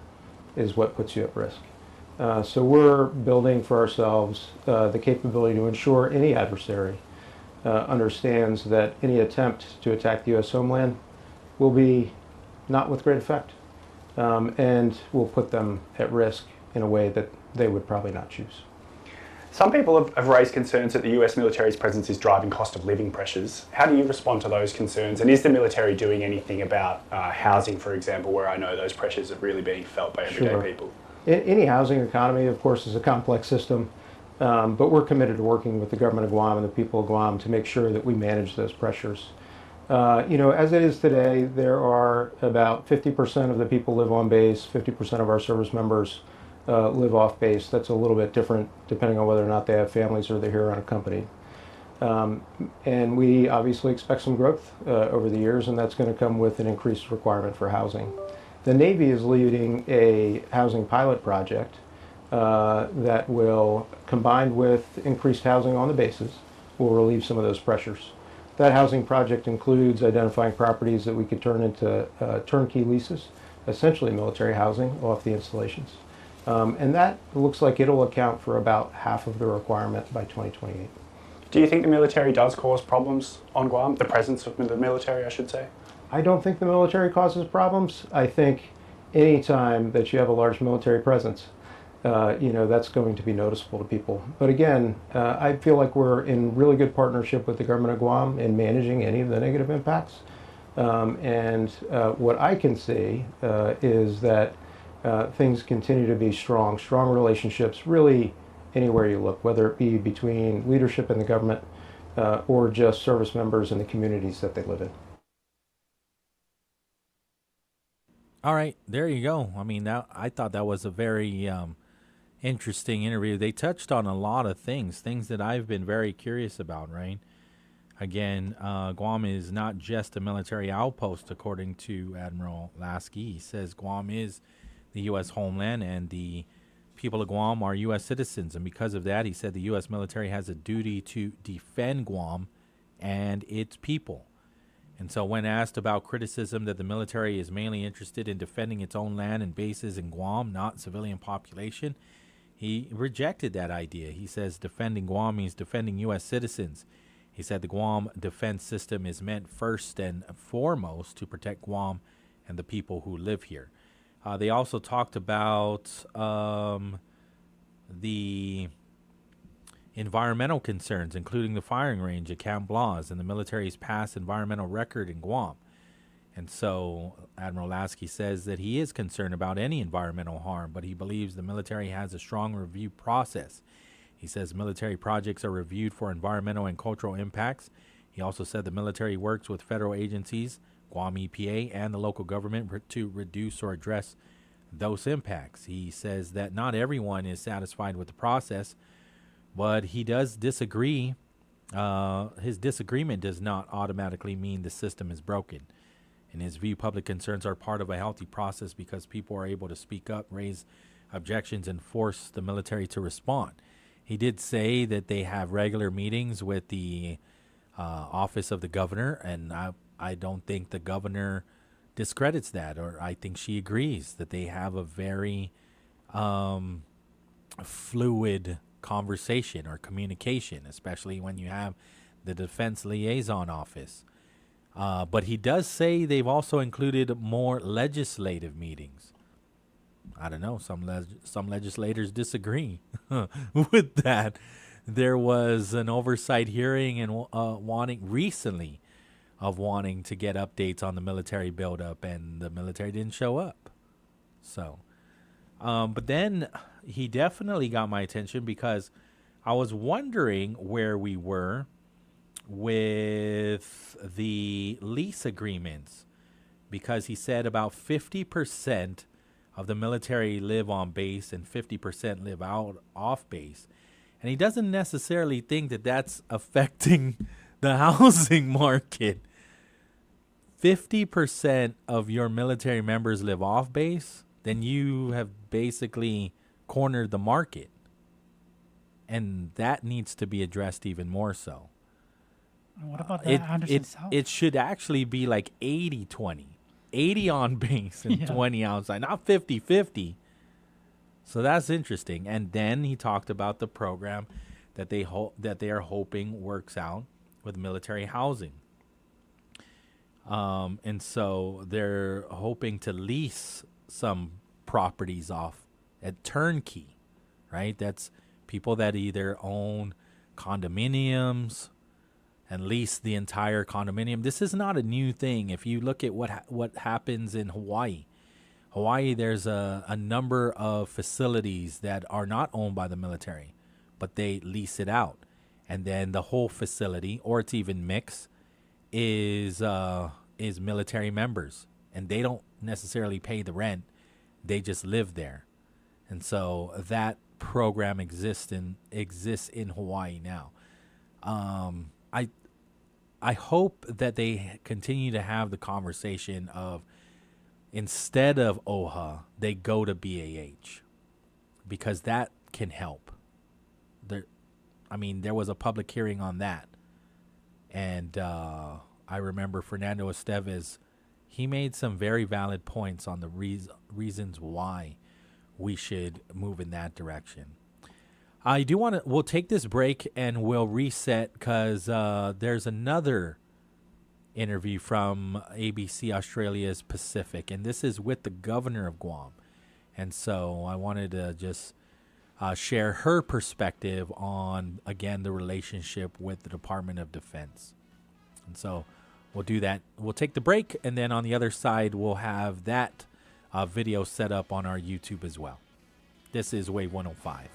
is what puts you at risk. So we're building for ourselves the capability to ensure any adversary understands that any attempt to attack the U.S. homeland will be not with great effect, and will put them at risk in a way that they would probably not choose. Some people have raised concerns that the US military's presence is driving cost of living pressures. How do you respond to those concerns? And is the military doing anything about housing, for example, where I know those pressures are really being felt by everyday people? Any housing economy, of course, is a complex system, but we're committed to working with the government of Guam and the people of Guam to make sure that we manage those pressures. As it is today, there are about 50% of the people live on base, 50% of our service members live off base. That's a little bit different depending on whether or not they have families or they're here unaccompanied. And we obviously expect some growth over the years, and that's going to come with an increased requirement for housing. The Navy is leading a housing pilot project that will, combined with increased housing on the bases, will relieve some of those pressures. That housing project includes identifying properties that we could turn into turnkey leases, essentially military housing off the installations. And that looks like it'll account for about half of the requirement by 2028. Do you think the military does cause problems on Guam? The presence of the military, I should say? I don't think the military causes problems. I think any time that you have a large military presence, that's going to be noticeable to people. But again, I feel like we're in really good partnership with the government of Guam in managing any of the negative impacts. And what I can see is that things continue to be strong relationships really anywhere you look, whether it be between leadership and the government or just service members and the communities that they live in. All right, there you go. I mean, I thought that was a very interesting interview. They touched on a lot of things that I've been very curious about, right? Again, Guam is not just a military outpost, according to Admiral Lasky. He says Guam is the U.S. homeland, and the people of Guam are U.S. citizens. And because of that, he said the U.S. military has a duty to defend Guam and its people. And so when asked about criticism that the military is mainly interested in defending its own land and bases in Guam, not civilian population, he rejected that idea. He says defending Guam means defending U.S. citizens. He said the Guam defense system is meant first and foremost to protect Guam and the people who live here. They also talked about the environmental concerns, including the firing range at Camp Blas and the military's past environmental record in Guam. And so Admiral Lasky says that he is concerned about any environmental harm, but he believes the military has a strong review process. He says military projects are reviewed for environmental and cultural impacts. He also said the military works with federal agencies, Guam EPA, and the local government to reduce or address those impacts. He says that not everyone is satisfied with the process, but he does disagree. His disagreement does not automatically mean the system is broken. In his view, public concerns are part of a healthy process because people are able to speak up, raise objections, and force the military to respond. He did say that they have regular meetings with the office of the governor, and I don't think the governor discredits that, or I think she agrees that they have a very fluid conversation or communication, especially when you have the Defense Liaison Office. But he does say they've also included more legislative meetings. I don't know. Some legislators disagree with that. There was an oversight hearing and wanting to get updates on the military buildup, and the military didn't show up. So, but then he definitely got my attention because I was wondering where we were with the lease agreements, because he said about 50% of the military live on base and 50% live out off base. And he doesn't necessarily think that that's affecting the housing market. 50% of your military members live off base, then you have basically cornered the market. And that needs to be addressed even more so. What about the Anderson South? It should actually be like 80-20. 80 on base and 20 outside, not 50-50. So that's interesting. And then he talked about the program that they are hoping works out with military housing. And so they're hoping to lease some properties off at turnkey, right? That's people that either own condominiums and lease the entire condominium. This is not a new thing. If you look at what happens in Hawaii, there's a number of facilities that are not owned by the military, but they lease it out. And then the whole facility, or it's even mixed, is military members. And they don't necessarily pay the rent. They just live there. And so that program exists in Hawaii now. I hope that they continue to have the conversation of, instead of OHA, they go to BAH, because that can help. There was a public hearing on that, and I remember Fernando Esteves, he made some very valid points on the reasons why we should move in that direction. We'll take this break and we'll reset, because there's another interview from ABC Australia's Pacific, and this is with the governor of Guam. And so I wanted to just share her perspective on, again, the relationship with the Department of Defense. And so we'll do that. We'll take the break, and then on the other side, we'll have that video set up on our YouTube as well. This is Wave 105.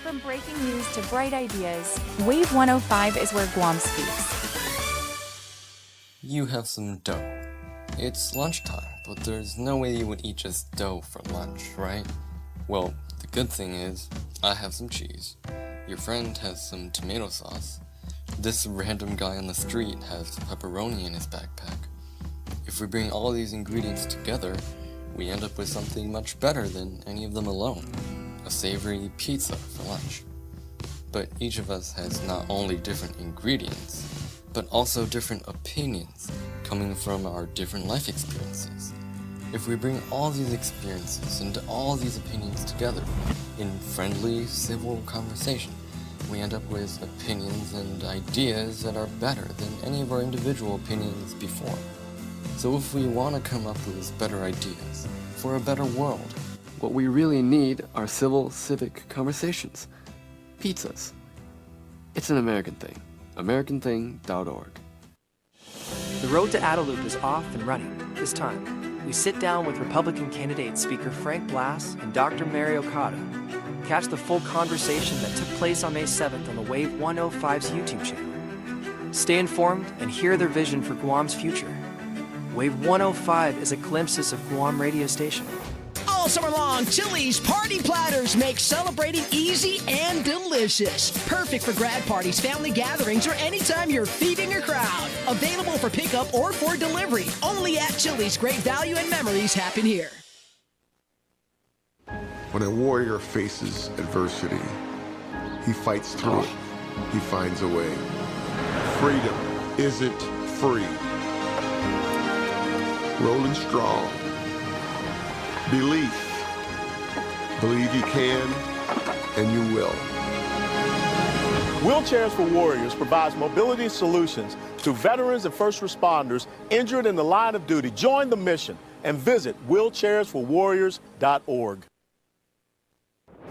From breaking news to bright ideas, Wave 105 is where Guam speaks. You have some dough. It's lunchtime, but there's no way you would eat just dough for lunch, right? Well, the good thing is, I have some cheese. Your friend has some tomato sauce. This random guy on the street has pepperoni in his backpack. If we bring all these ingredients together, we end up with something much better than any of them alone. A savory pizza for lunch. But each of us has not only different ingredients, but also different opinions coming from our different life experiences. If we bring all these experiences and all these opinions together in friendly, civil conversation, we end up with opinions and ideas that are better than any of our individual opinions before. So if we want to come up with better ideas for a better world, what we really need are civil, civic conversations. Pizzas. It's an American thing. AmericanThing.org. The road to Adelup is off and running. This time, we sit down with Republican candidate Speaker Frank Blass and Dr. Mary Okada. Catch the full conversation that took place on May 7th on the Wave 105's YouTube channel. Stay informed and hear their vision for Guam's future. Wave 105 is a glimpse of Guam radio station. All summer long, Chili's Party Platters make celebrating easy and delicious. Perfect for grad parties, family gatherings, or anytime you're feeding a crowd. Available for pickup or for delivery. Only at Chili's. Great value and memories happen here. When a warrior faces adversity, he fights through it. He finds a way. Freedom isn't free. Rolling strong. Belief, Believe you can, and you will. Wheelchairs for Warriors provides mobility solutions to veterans and first responders injured in the line of duty. Join the mission and visit wheelchairsforwarriors.org.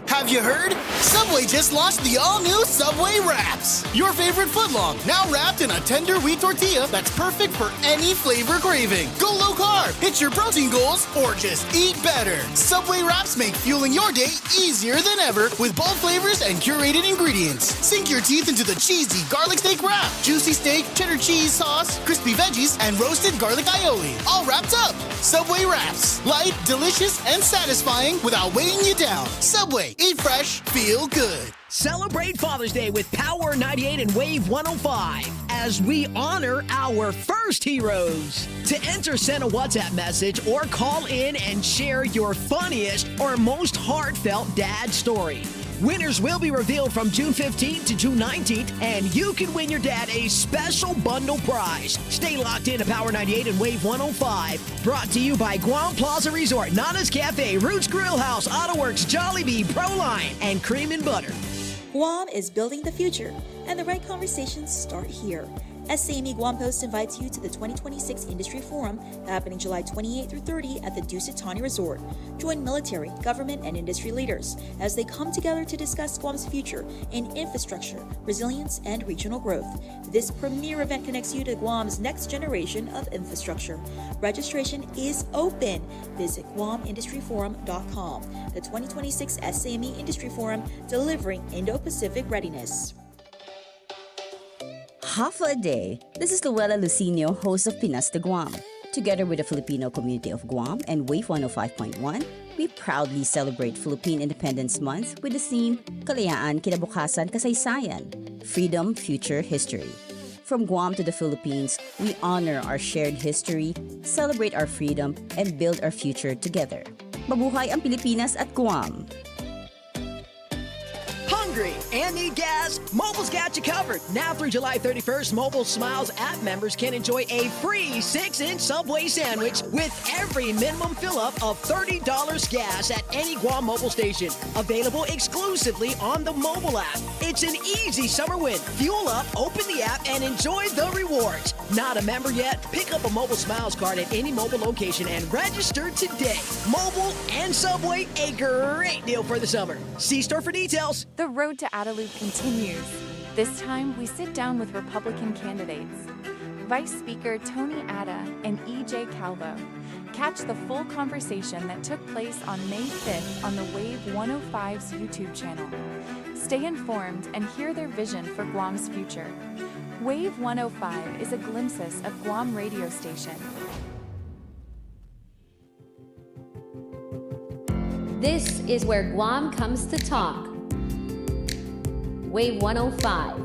Have you heard? Subway just launched the all-new Subway Wraps. Your favorite footlong, now wrapped in a tender wheat tortilla that's perfect for any flavor craving. Go low carb, hit your protein goals, or just eat better. Subway Wraps make fueling your day easier than ever with bold flavors and curated ingredients. Sink your teeth into the cheesy garlic steak wrap, juicy steak, cheddar cheese sauce, crispy veggies, and roasted garlic aioli, all wrapped up. Subway Wraps. Light, delicious, and satisfying without weighing you down. Subway. Eat fresh, feel good. Celebrate Father's Day with Power 98 and Wave 105 as we honor our first heroes. To enter, send a WhatsApp message or call in and share your funniest or most heartfelt dad story. Winners will be revealed from June 15th to June 19th, and you can win your dad a special bundle prize. Stay locked in to Power 98 and Wave 105. Brought to you by Guam Plaza Resort, Nana's Cafe, Roots Grill House, AutoWorks, Jollibee, Proline, and Cream and Butter. Guam is building the future, and the right conversations start here. SAME Guam Post invites you to the 2026 Industry Forum happening July 28 through 30 at the Dusitani Resort. Join military, government, and industry leaders as they come together to discuss Guam's future in infrastructure, resilience, and regional growth. This premier event connects you to Guam's next generation of infrastructure. Registration is open. Visit GuamIndustryForum.com. The 2026 SAME Industry Forum, delivering Indo-Pacific readiness. Half a day. This is Luella Lucino, host of Pinas de Guam. Together with the Filipino community of Guam and Wave 105.1, we proudly celebrate Philippine Independence Month with the theme Kalayaan, Kinabukasan, Kasaysayan, Freedom, Future, History. From Guam to the Philippines, we honor our shared history, celebrate our freedom, and build our future together. Mabuhay ang Pilipinas at Guam! Hungry and need gas? Mobile's got you covered. Now through July 31st, Mobile Smiles app members can enjoy a free 6-inch Subway sandwich with every minimum fill-up of $30 gas at any Guam mobile station. Available exclusively on the mobile app. It's an easy summer win. Fuel up, open the app, and enjoy the rewards. Not a member yet? Pick up a Mobile Smiles card at any mobile location and register today. Mobile and Subway, a great deal for the summer. See store for details. The road to Adelup continues. This time, we sit down with Republican candidates. Vice Speaker Tony Atta and E.J. Calvo. Catch the full conversation that took place on May 5th on the Wave 105's YouTube channel. Stay informed and hear their vision for Guam's future. Wave 105 is a glimpse of Guam radio station. This is where Guam comes to talk. Wave 105,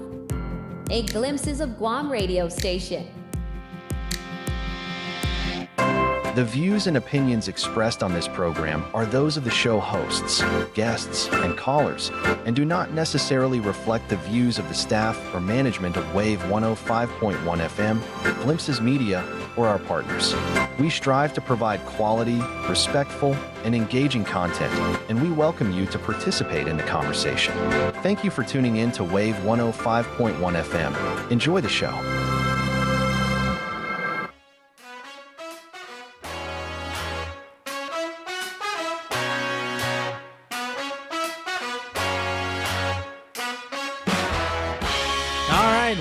a glimpses of Guam radio station. The views and opinions expressed on this program are those of the show hosts, guests, and callers, and do not necessarily reflect the views of the staff or management of Wave 105.1 FM, Glimpses Media, or our partners. We strive to provide quality, respectful, and engaging content, and we welcome you to participate in the conversation. Thank you for tuning in to Wave 105.1 FM. Enjoy the show.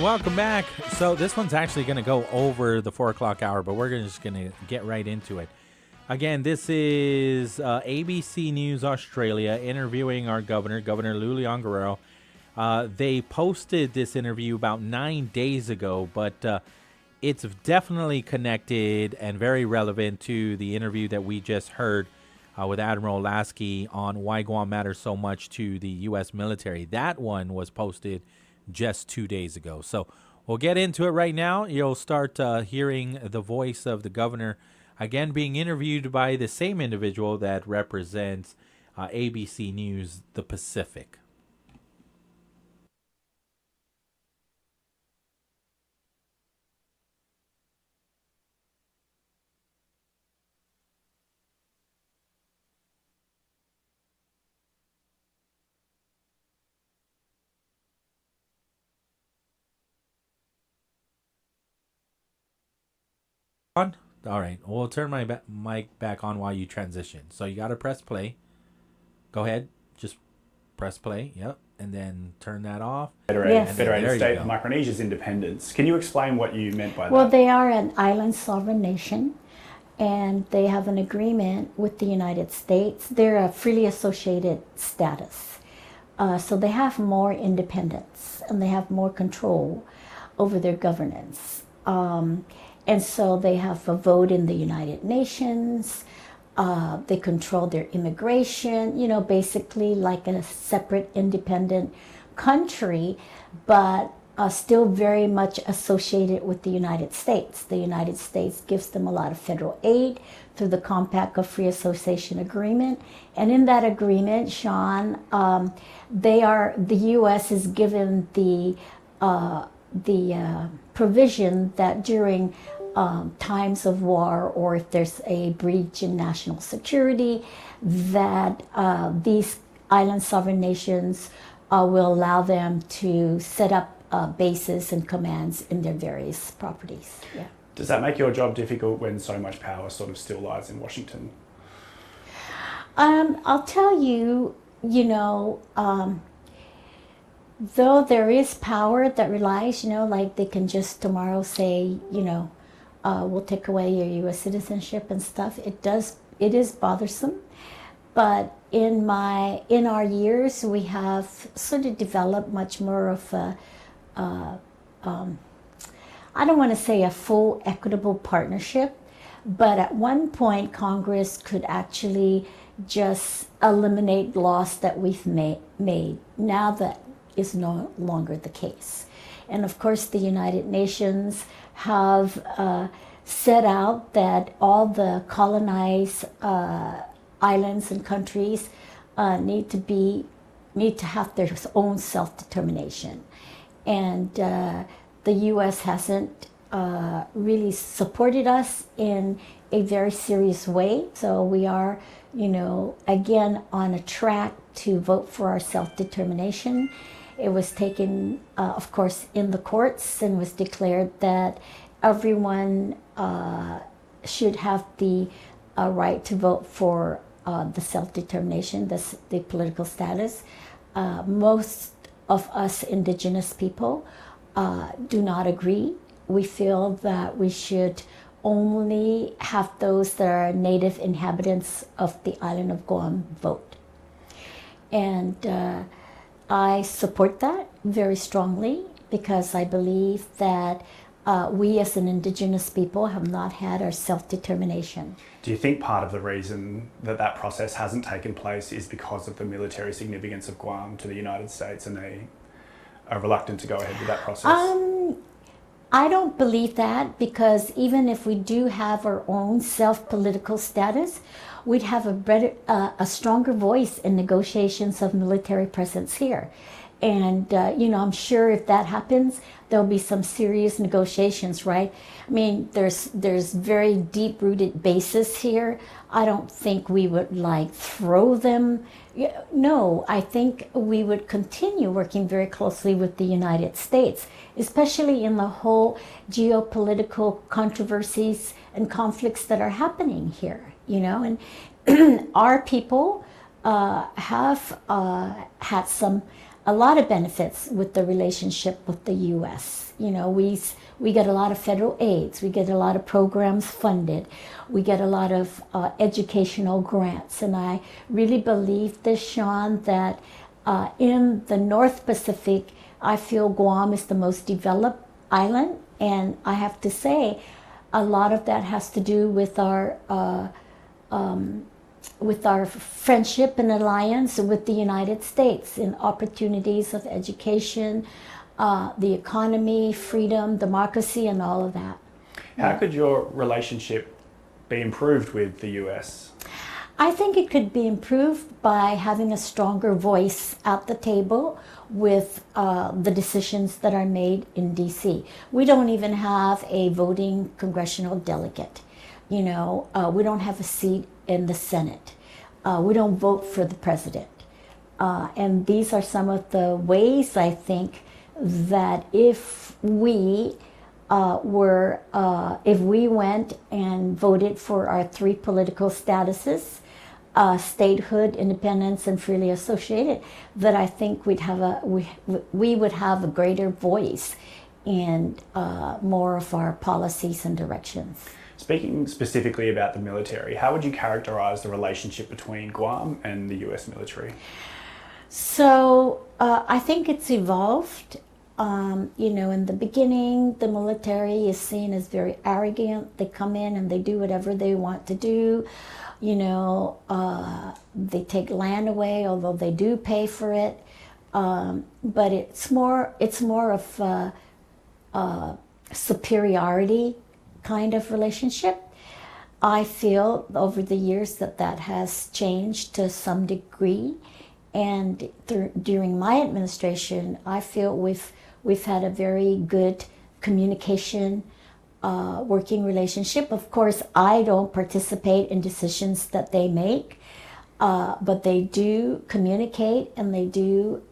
Welcome back. So this one's actually going to go over the 4 o'clock hour, but we're just going to get right into it. Again, this is ABC News Australia interviewing our governor, Governor Lulian Guerrero. They posted this interview about 9 days ago, but it's definitely connected and very relevant to the interview that we just heard with Admiral Lasky on why Guam matters so much to the U.S. military. That one was posted just 2 days ago. So we'll get into it right now. You'll start hearing the voice of the governor, again being interviewed by the same individual that represents ABC News, the Pacific. On? All right. We'll turn my mic back on while you transition. So you got to press play. Go ahead. Just press play. Yep. And then turn that off. Federated State of Micronesia's independence. Can you explain what you meant by that? Well, they are an island sovereign nation, and they have an agreement with the United States. They're a freely associated status. So they have more independence, and they have more control over their governance. And so they have a vote in the United Nations. They control their immigration, basically like a separate independent country, but still very much associated with the United States. The United States gives them a lot of federal aid through the Compact of Free Association Agreement. And in that agreement, Sean, the U.S. is given the provision that during times of war, or if there's a breach in national security, that these island sovereign nations will allow them to set up bases and commands in their various properties. Yeah. Does that make your job difficult when so much power sort of still lies in Washington? I'll tell you, though there is power that relies, like they can just tomorrow say, we'll take away your U.S. citizenship and stuff. It is bothersome, but in our years, we have sort of developed much more of a, I don't want to say a full equitable partnership, but at one point, Congress could actually just eliminate laws that we've made. Now that is no longer the case. And of course, the United Nations have set out that all the colonized islands and countries need to have their own self-determination. And the U.S. hasn't really supported us in a very serious way. So we are, again, on a track to vote for our self-determination. It was taken, of course, in the courts, and was declared that everyone should have the right to vote for the self-determination, the political status. Most of us indigenous people do not agree. We feel that we should only have those that are native inhabitants of the island of Guam vote. And I support that very strongly, because I believe that we as an indigenous people have not had our self-determination. Do you think part of the reason that process hasn't taken place is because of the military significance of Guam to the United States, and they are reluctant to go ahead with that process? I don't believe that, because even if we do have our own self-political status, we'd have a stronger voice in negotiations of military presence here. And, I'm sure if that happens, there'll be some serious negotiations, right? I mean, there's very deep-rooted bases here. I don't think we would, throw them. No, I think we would continue working very closely with the United States, especially in the whole geopolitical controversies and conflicts that are happening here, And our people have had a lot of benefits with the relationship with the U.S. We get a lot of federal aids, we get a lot of programs funded, we get a lot of educational grants, and I really believe this, Sean, that in the North Pacific, I feel Guam is the most developed island, and I have to say, a lot of that has to do with our friendship and alliance with the United States in opportunities of education, the economy, freedom, democracy, and all of that. How could your relationship be improved with the US? I think it could be improved by having a stronger voice at the table with the decisions that are made in DC. We don't even have a voting congressional delegate. We don't have a seat in the Senate. We don't vote for the president. And these are some of the ways, I think, that if we were, if we went and voted for our 3 political statuses, statehood, independence, and freely associated, that I think we would have a greater voice in more of our policies and directions. Speaking specifically about the military, how would you characterize the relationship between Guam and the US military? So I think it's evolved. You know, in the beginning, the military is seen as very arrogant. They come in and they do whatever they want to do. You know, they take land away, although they do pay for it. But it's more of a superiority kind of relationship. I feel over the years that has changed to some degree, and during my administration, I feel we've had a very good communication, working relationship. Of course, I don't participate in decisions that they make, but they do communicate, and they do,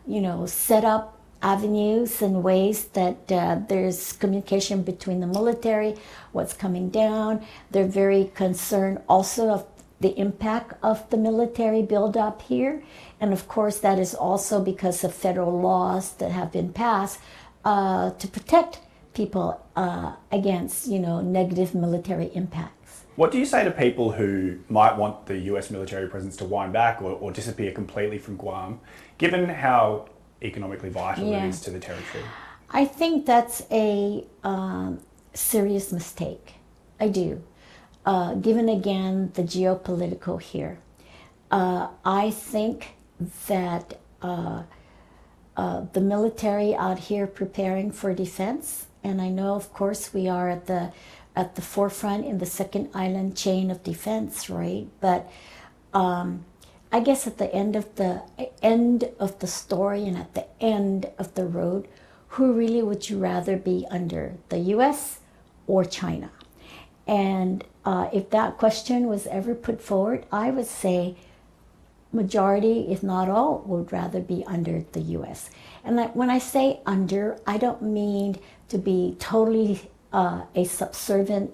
you know, set up avenues and ways that there's communication between the military, what's coming down. They're very concerned also of the impact of the military buildup here. And of course, that is also because of federal laws that have been passed to protect people against, you know, negative military impacts. What do you say to people who might want the US military presence to wind back or disappear completely from Guam, given how economically vital it is to the territory? I think that's a serious mistake. I do. Given again the geopolitical here, I think that the military out here preparing for defense, and I know, of course, we are at the forefront in the second island chain of defense, right? But I guess at the end of the story and at the end of the road, who really would you rather be under, the U.S. or China? And if that question was ever put forward, I would say majority, if not all, would rather be under the U.S. And when I say under, I don't mean to be totally a subservient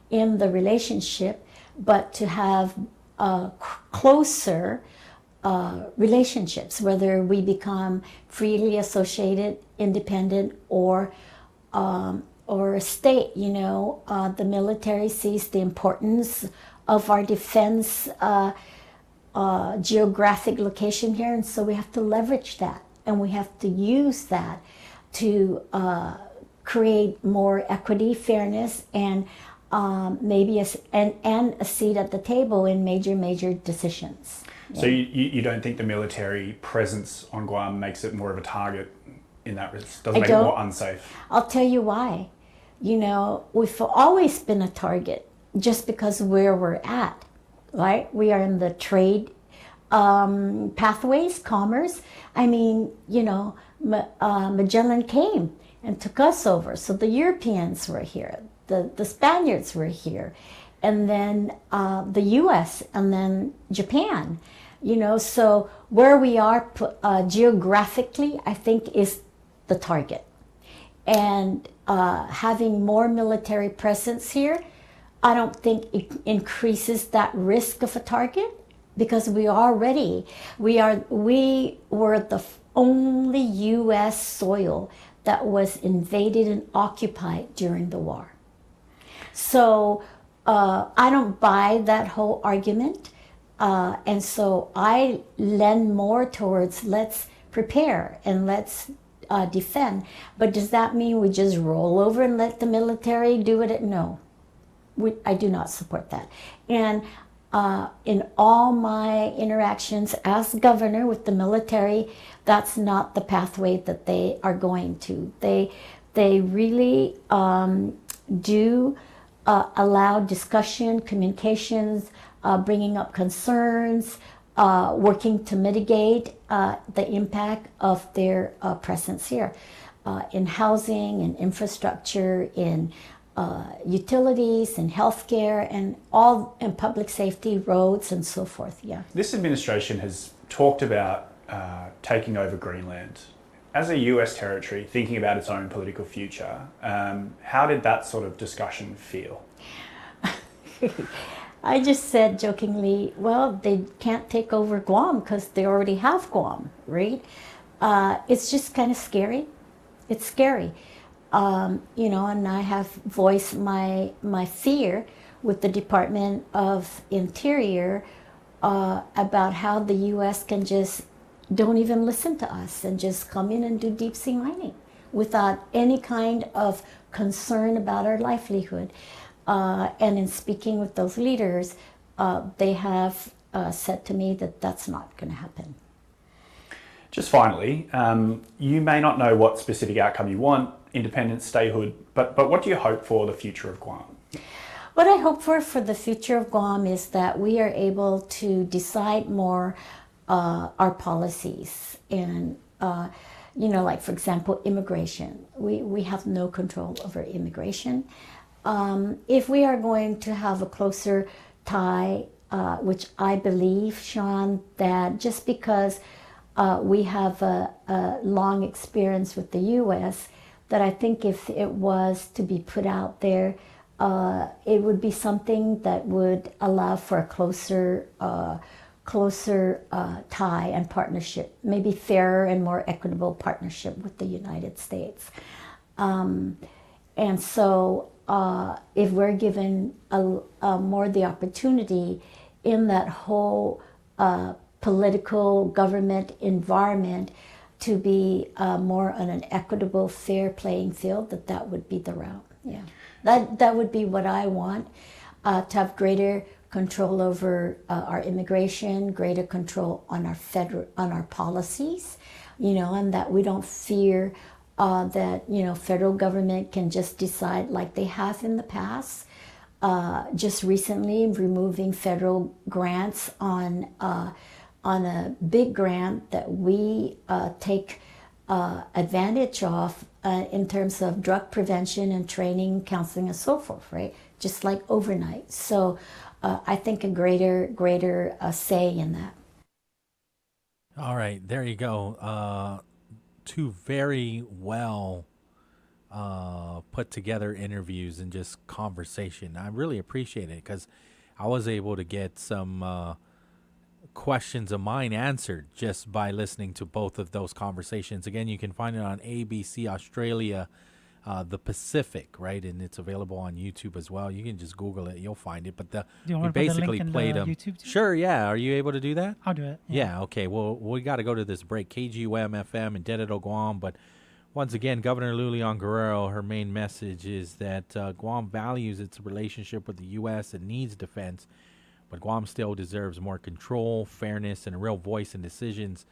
in the relationship, but to have closer relationships, whether we become freely associated, independent, or a state. You know, the military sees the importance of our defense geographic location here, and so we have to leverage that, and we have to use that to create more equity, fairness, and maybe a seat at the table in major decisions. So you don't think the military presence on Guam makes it more of a target in that respect? Doesn't make it more unsafe? I'll tell you why. You know, we've always been a target just because where we're at, right? We are in the trade pathways, commerce. I mean, you know, Magellan came and took us over. So the Europeans were here, the Spaniards were here, and then the US, and then Japan. You know, so where we are geographically, I think, is the target. And having more military presence here, I don't think it increases that risk of a target, because we were the only U.S. soil that was invaded and occupied during the war. So I don't buy that whole argument. And so I lend more towards let's prepare and let's defend. But does that mean we just roll over and let the military do it? No, I do not support that. And in all my interactions as governor with the military, that's not the pathway that they are going to. They really do allow discussion, communications, bringing up concerns, working to mitigate the impact of their presence here in housing and infrastructure, in utilities and healthcare, and all in public safety, roads, and so forth. Yeah. This administration has talked about taking over Greenland As a US territory thinking about its own political future, how did that sort of discussion feel? I just said jokingly, well, they can't take over Guam because they already have Guam, right? It's just kind of scary. It's scary. You know, and I have voiced my fear with the Department of Interior about how the U.S. can just don't even listen to us and just come in and do deep sea mining without any kind of concern about our livelihood. And in speaking with those leaders, they have said to me that that's not going to happen. Just finally, you may not know what specific outcome you want, independence, statehood, but what do you hope for the future of Guam? What I hope for the future of Guam is that we are able to decide more our policies and, you know, like for example, immigration. We have no control over immigration. If we are going to have a closer tie, which I believe, Sean, that just because we have a long experience with the U.S., that I think if it was to be put out there, it would be something that would allow for a closer tie and partnership, maybe fairer and more equitable partnership with the United States. And so if we're given more the opportunity in that whole political government environment to be more on an equitable, fair playing field, that would be the route. Yeah, that would be what I want, to have greater control over our immigration, greater control on our policies, you know, and that we don't fear that, you know, federal government can just decide like they have in the past. Just recently, removing federal grants on a big grant that we take advantage of in terms of drug prevention and training, counseling, and so forth, right? Just like overnight. So I think a greater say in that. All right, there you go. Two very well put together interviews and just conversation. I really appreciate it because I was able to get some questions of mine answered just by listening to both of those conversations. Again, you can find it on ABC Australia, the Pacific, right? And it's available on YouTube as well. You can just Google it, you'll find it. But we basically played them. Sure, yeah. Are you able to do that? I'll do it. Yeah, okay. Well, we got to go to this break. KGUM FM in Dededo, Guam. But once again, Governor Lulian Guerrero, her main message is that Guam values its relationship with the U.S. and needs defense. But Guam still deserves more control, fairness, and a real voice in decisions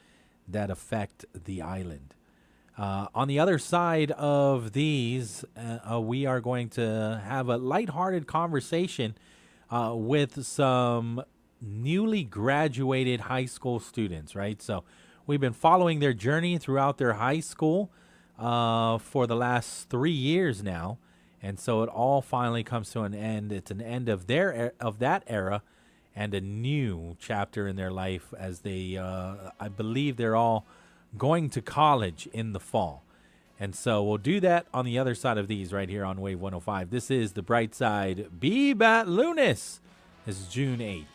that affect the island. On the other side of these, we are going to have a lighthearted conversation with some newly graduated high school students, right? So we've been following their journey throughout their high school for the last 3 years now. And so it all finally comes to an end. It's an end of that era and a new chapter in their life as they, I believe they're all going to college in the fall. And so we'll do that on the other side of these right here on Wave 105. This is the Bright Side. Be Bat Lunis. It's June 8th.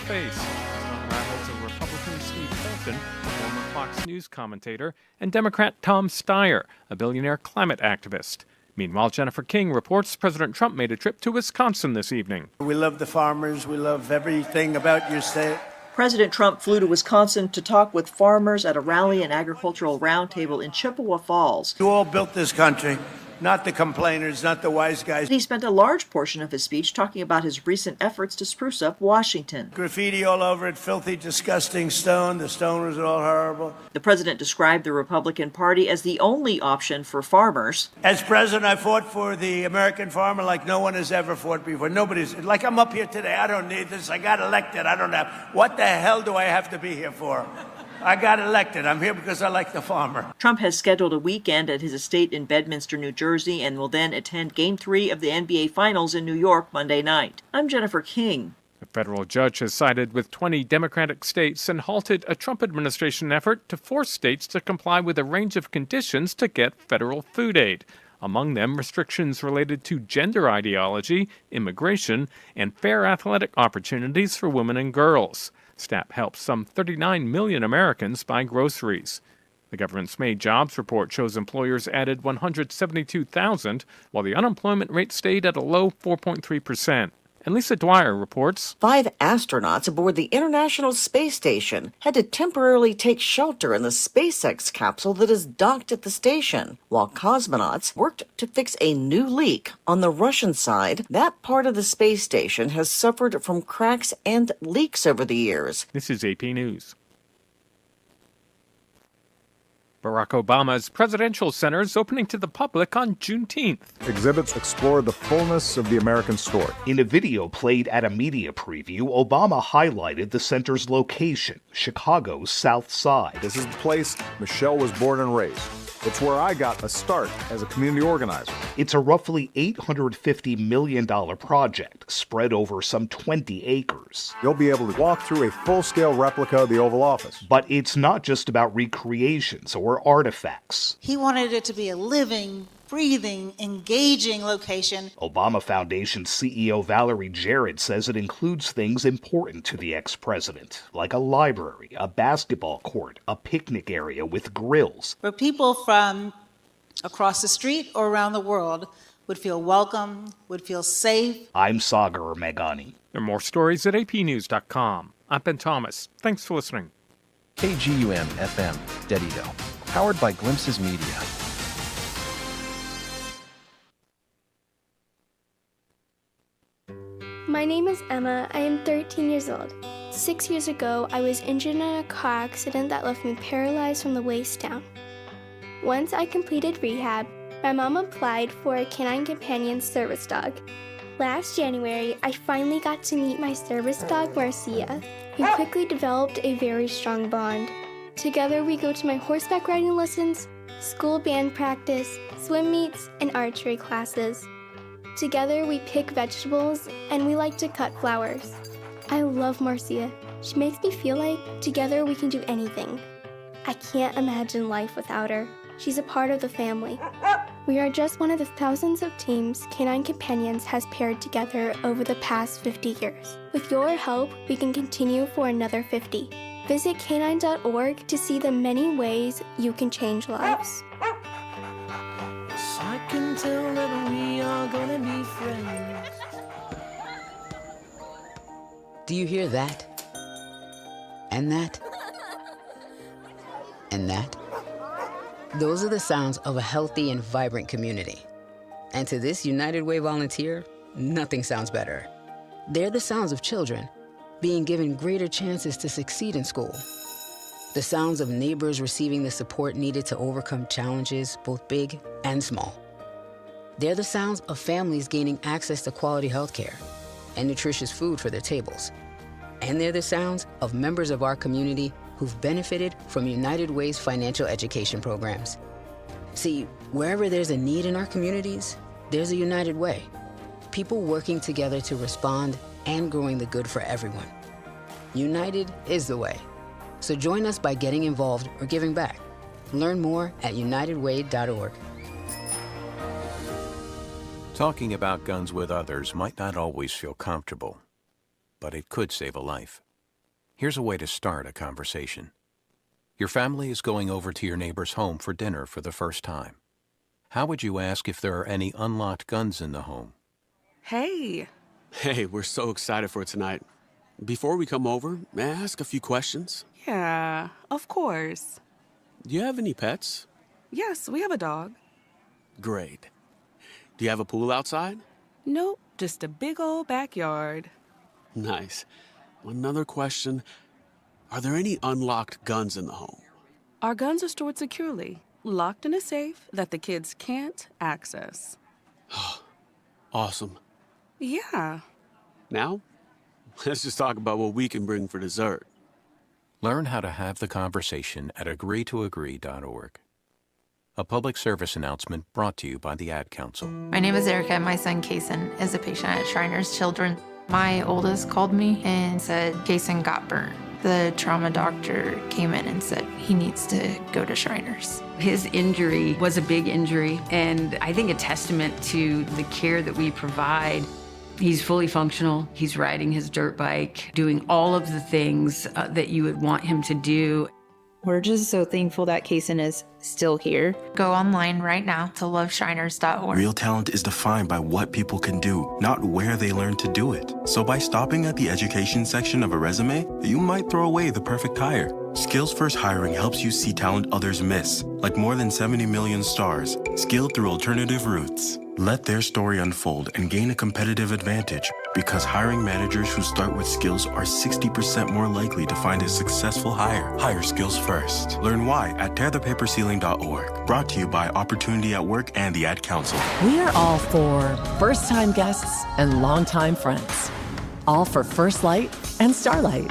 Face. Rivals of Republican Steve Colton, former Fox News commentator, and Democrat Tom Steyer, a billionaire climate activist. Meanwhile, Jennifer King reports President Trump made a trip to Wisconsin this evening. We love the farmers. We love everything about your state. President Trump flew to Wisconsin to talk with farmers at a rally and agricultural roundtable in Chippewa Falls. You all built this country. Not the complainers, not the wise guys. He spent a large portion of his speech talking about his recent efforts to spruce up Washington. Graffiti all over it, filthy, disgusting stone. The stone was all horrible. The president described the Republican Party as the only option for farmers. As president, I fought for the American farmer like no one has ever fought before. Nobody's, like I'm up here today, I don't need this. I got elected, I don't have. What the hell do I have to be here for? I got elected. I'm here because I like the farmer. Trump has scheduled a weekend at his estate in Bedminster, New Jersey, and will then attend Game 3 of the NBA Finals in New York Monday night. I'm Jennifer King. A federal judge has sided with 20 Democratic states and halted a Trump administration effort to force states to comply with a range of conditions to get federal food aid. Among them, restrictions related to gender ideology, immigration, and fair athletic opportunities for women and girls. SNAP helps some 39 million Americans buy groceries. The government's May jobs report shows employers added 172,000, while the unemployment rate stayed at a low 4.3%. And Lisa Dwyer reports. 5 astronauts aboard the International Space Station had to temporarily take shelter in the SpaceX capsule that is docked at the station, while cosmonauts worked to fix a new leak. On the Russian side, that part of the space station has suffered from cracks and leaks over the years. This is AP News. Barack Obama's presidential center is opening to the public on Juneteenth. Exhibits explore the fullness of the American story. In a video played at a media preview, Obama highlighted the center's location, Chicago's South Side. This is the place Michelle was born and raised. It's where I got a start as a community organizer. It's a roughly $850 million project spread over some 20 acres. You'll be able to walk through a full-scale replica of the Oval Office. But it's not just about recreations or artifacts. He wanted it to be a living, breathing, engaging location. Obama Foundation CEO Valerie Jarrett says it includes things important to the ex-president, like a library, a basketball court, a picnic area with grills. Where people from across the street or around the world would feel welcome, would feel safe. I'm Sagar Meghani. There are more stories at apnews.com. I'm Ben Thomas. Thanks for listening. KGUM FM, Dedido. Powered by Glimpses Media. My name is Emma. I am 13 years old. 6 years ago, I was injured in a car accident that left me paralyzed from the waist down. Once I completed rehab, my mom applied for a canine companion service dog. Last January, I finally got to meet my service dog, Marcia. We quickly developed a very strong bond. Together, we go to my horseback riding lessons, school band practice, swim meets, and archery classes. Together, we pick vegetables, and we like to cut flowers. I love Marcia. She makes me feel like together we can do anything. I can't imagine life without her. She's a part of the family. We are just one of the thousands of teams Canine Companions has paired together over the past 50 years. With your help, we can continue for another 50. Visit canine.org to see the many ways you can change lives. I can tell that we are gonna be friends. Do you hear that? And that? And that? Those are the sounds of a healthy and vibrant community. And to this United Way volunteer, nothing sounds better. They're the sounds of children being given greater chances to succeed in school. The sounds of neighbors receiving the support needed to overcome challenges, both big and small. They're the sounds of families gaining access to quality health care and nutritious food for their tables. And they're the sounds of members of our community who've benefited from United Way's financial education programs. See, wherever there's a need in our communities, there's a United Way. People working together to respond and growing the good for everyone. United is the way. So join us by getting involved or giving back. Learn more at unitedway.org. Talking about guns with others might not always feel comfortable, but it could save a life. Here's a way to start a conversation. Your family is going over to your neighbor's home for dinner for the first time. How would you ask if there are any unlocked guns in the home? Hey. Hey, we're so excited for tonight. Before we come over, may I ask a few questions? Yeah, of course. Do you have any pets? Yes, we have a dog. Great. Do you have a pool outside? Nope, just a big old backyard. Nice. Another question. Are there any unlocked guns in the home? Our guns are stored securely, locked in a safe that the kids can't access. Awesome. Yeah. Now, let's just talk about what we can bring for dessert. Learn how to have the conversation at agreetoagree.org. A public service announcement brought to you by the Ad Council. My name is Erica. My son, Kason, is a patient at Shriners Children. My oldest called me and said Kason got burned. The trauma doctor came in and said he needs to go to Shriners. His injury was a big injury, and I think a testament to the care that we provide. He's fully functional. He's riding his dirt bike, doing all of the things that you would want him to do. We're just so thankful that Kason is still here. Go online right now to loveshriners.org. Real talent is defined by what people can do, not where they learn to do it. So by stopping at the education section of a resume, you might throw away the perfect hire. Skills First Hiring helps you see talent others miss, like more than 70 million stars, skilled through alternative routes. Let their story unfold and gain a competitive advantage, because hiring managers who start with skills are 60% more likely to find a successful hire. Hire skills first. Learn why at tearthepaperceiling.org. Brought to you by Opportunity at Work and the Ad Council. We're all for first-time guests and longtime friends. All for First Light and Starlight.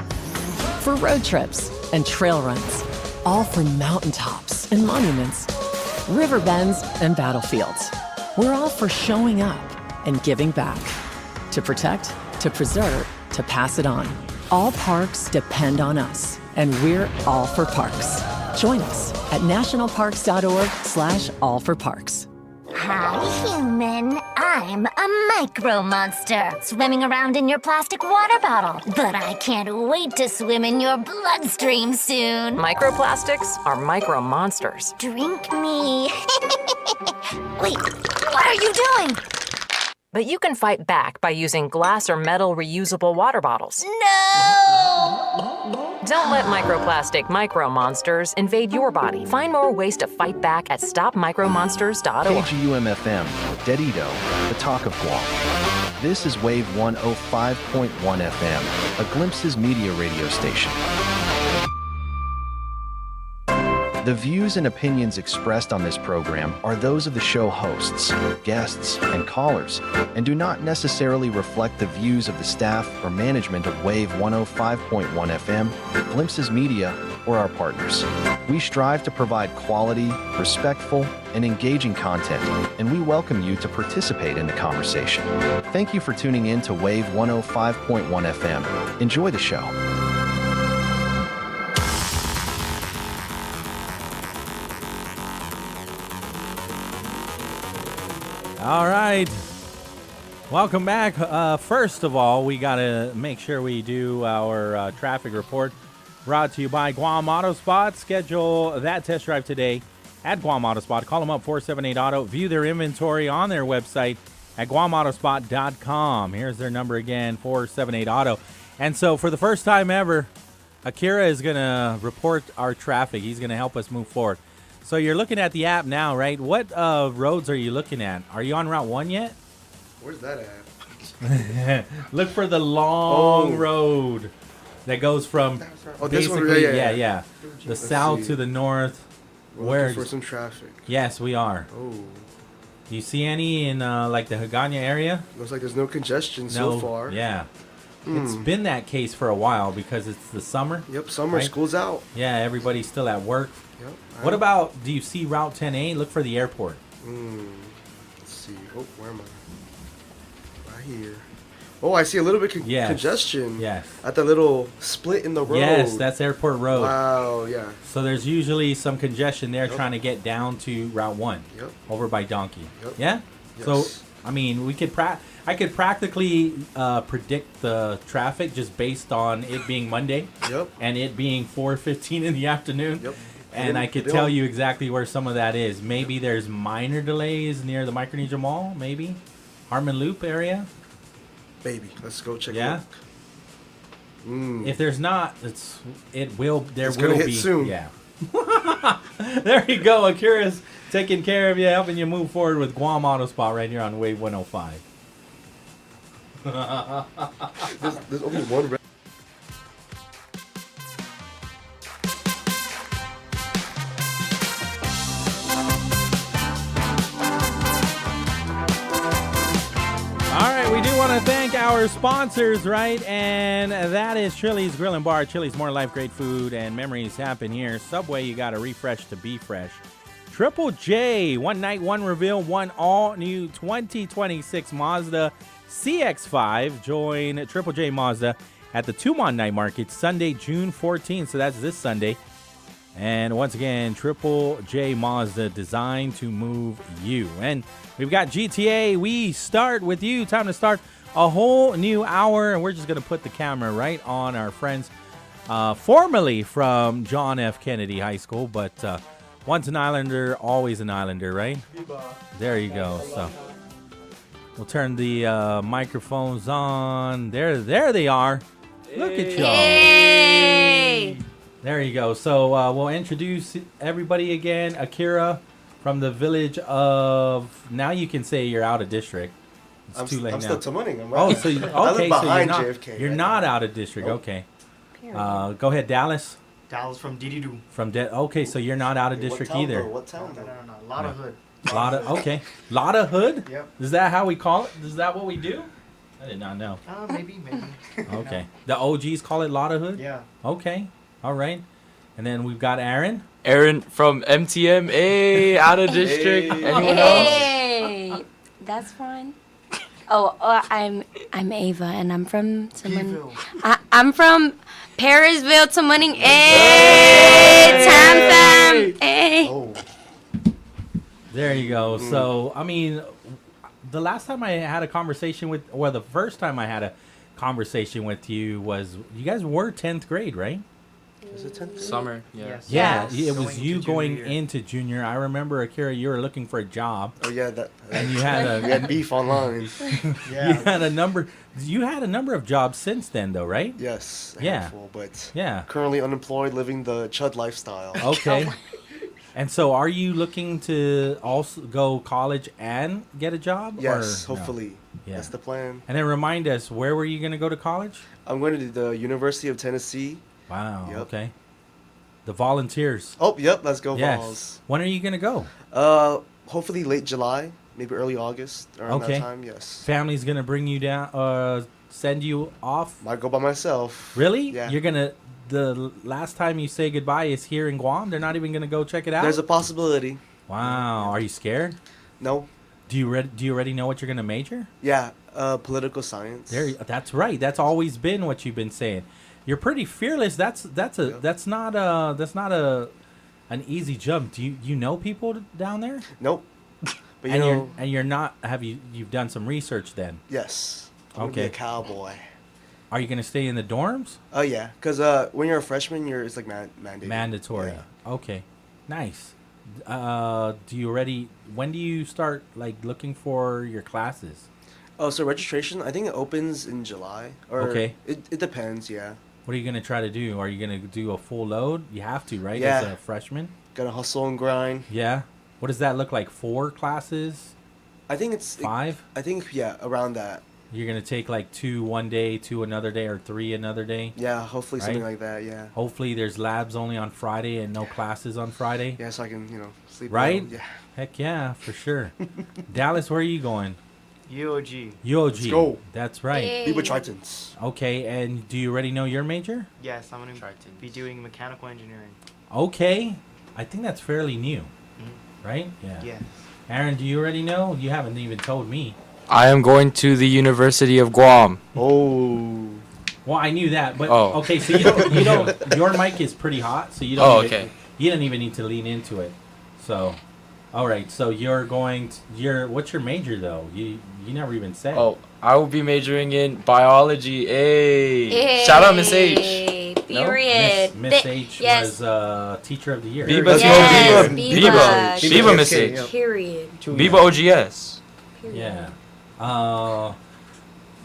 For road trips and trail runs. All for mountaintops and monuments. River bends and battlefields. We're all for showing up and giving back. To protect, to preserve, to pass it on. All parks depend on us, and we're all for parks. Join us at nationalparks.org/allforparks. Hi, human. I'm a micro monster swimming around in your plastic water bottle. But I can't wait to swim in your bloodstream soon. Microplastics are micro monsters. Drink me. Wait, what are you doing? But you can fight back by using glass or metal reusable water bottles. No! Don't let microplastic micro monsters invade your body. Find more ways to fight back at stopmicromonsters.org. KGUM-FM, Dedido, the talk of Guam. This is Wave 105.1 FM, a Glimpses media radio station. The views and opinions expressed on this program are those of the show hosts, guests, and callers, and do not necessarily reflect the views of the staff or management of Wave 105.1 FM, Glimpses Media, or our partners. We strive to provide quality, respectful, and engaging content, and we welcome you to participate in the conversation. Thank you for tuning in to Wave 105.1 FM. Enjoy the show. All right. Welcome back. First of all, we got to make sure we do our traffic report. Brought to you by Guam Auto Spot. Schedule that test drive today at Guam Auto Spot. Call them up, 478-AUTO. View their inventory on their website at guamautospot.com. Here's their number again, 478-AUTO. And so for the first time ever, Akira is going to report our traffic. He's going to help us move forward. So you're looking at the app now, right? What roads are you looking at? Are you on Route 1 yet? Where's that at? Look for the long road that goes from this one, yeah. The south to the north. We're looking for some traffic. Yes, we are. Oh. Do you see any in like the Hagana area? Looks like there's no congestion so far. Yeah. It's been that case for a while because it's the summer. Yep, summer, right? School's out. Yeah, everybody's still at work. Yep. What about, do you see Route 10A? Look for the airport. Let's see. Oh, where am I? Right here. Oh, I see a little bit congestion. Yes. At the little split in the road. Yes, that's Airport Road. Wow, yeah. So there's usually some congestion there trying to get down to Route 1. Yep. Over by Donkey. Yep. Yeah? Yes. So, I mean, I could practically predict the traffic just based on it being Monday. Yep. And it being 4:15 in the afternoon. Yep. And I could tell you exactly where some of that is. Maybe there's minor delays near the Micronesia Mall, maybe. Harmon Loop area. Maybe. Let's go check it out. If there's not, it's will hit be soon. Yeah. There you go. Akira's taking care of you, helping you move forward with Guam Auto Spot right here on Wave 105. There's only one. our sponsors, right? And that is Chili's Grill and Bar. Chili's, more life, great food, and memories happen here. Subway, you got to refresh to be fresh. Triple J, one night, one reveal, one all-new 2026 Mazda CX-5. Join Triple J Mazda at the Tumon Night Market Sunday, June 14th. So that's this Sunday. And once again, Triple J Mazda, designed to move you. And we've got GTA. We start with you. Time to start a whole new hour. And we're just going to put the camera right on our friends, formerly from John F. Kennedy High School. But once an Islander, always an Islander, right? There you go. So we'll turn the microphones on. There they are. Look at y'all. Hey! There you go. So we'll introduce everybody again. Akira from the village of. Now you can say you're out of district. It's too late I'm now. still Tumuning. I'm Oh, right. so I live okay, so behind you're not. JFK, You're right? not out of district. Nope. Okay. Go ahead, Dallas. Dallas from Dee-Doo. Okay, so you're not out of district what town, either. Though? What town? No. A lot of hood. Okay. Lot of hood? Yep. Is that how we call it? Is that what we do? I did not know. Maybe. Okay. The OGs call it lot of hood? Yeah. Okay. All right. And then we've got Aaron. Aaron from MTM. Hey, out of district. Anyone else? Hey, that's fine. Oh, I'm Ava, and I'm from Timoning. I'm from Parisville, Timoning. Hey, time fam. Hey. Oh. There you go. So, I mean, the last time I had a conversation with, or the first time I had a conversation with you was, you guys were 10th grade, right? Was it 10th? Summer, yeah. Yes. Yeah, Yes. it was you going year. into junior. I remember, Akira, you were looking for a job. Oh yeah, that. And you had we had beef online. You had a number. You had a number of jobs since then, though, right? Yes. Yeah. Handful, but Yeah. currently unemployed, living the chud lifestyle. Okay. And so, are you looking to also go college and get a job? Yes, or no? hopefully. Yeah. That's the plan. And then remind us, where were you going to go to college? I'm going to the University of Tennessee. Wow. Yep. Okay. The Volunteers. Oh, yep. Let's go Yes. Vols. When are you going to go? Hopefully late July, maybe early August. Around Okay. that time, yes. Family's going to bring you down, send you off? Might go by myself. Really? Yeah. You're going to, the last time you say goodbye is here in Guam? They're not even going to go check it out? There's a possibility. Wow. Are you scared? No. Do you already know what you're going to major? Yeah, political science. That's right. That's always been what you've been saying. You're pretty fearless. That's not an easy jump. Do you know people down there? Nope. But you're not. You've done some research then? Yes. I'm gonna be a cowboy. Are you gonna stay in the dorms? Oh yeah, because when you're a freshman, it's like mandated. Mandatory. Yeah. Okay. Nice. When do you start like looking for your classes? Oh, so registration, I think it opens in July. Or Okay. It depends, yeah. What are you gonna try to do? Are you gonna do a full load? You have to, right? Yeah. As a freshman. Gotta hustle and grind. Yeah. What does that look like? 4 classes? I think it's 5. I think around that. You're gonna take like 2 one day, 2 another day, or 3 another day. Yeah, hopefully something Right? like that. Yeah. Hopefully there's labs only on Friday and no classes on Friday. Yeah, so I can sleep. Right? well. Yeah. Heck yeah, for sure. Dallas, where are you going? UOG. UOG. Let's go. That's right. Yay. Be with Tritons. Okay, and do you already know your major? Yes, I'm going to be doing mechanical engineering. Okay. I think that's fairly new. Right? Yeah. Yes. Aaron, do you already know? You haven't even told me. I am going to the University of Guam. Oh. Well, I knew that, but Oh. okay, so you don't your mic is pretty hot, so you don't Oh, even, okay. You don't even need to lean into it. So, all right, so what's your major though? You never even said. Oh, I will be majoring in biology. Hey. Hey. Shout out Miss H. Period. Miss H Yes. was teacher of the year. Biba, Yes, Biba Miss H. Period. Biba OGS. Yeah.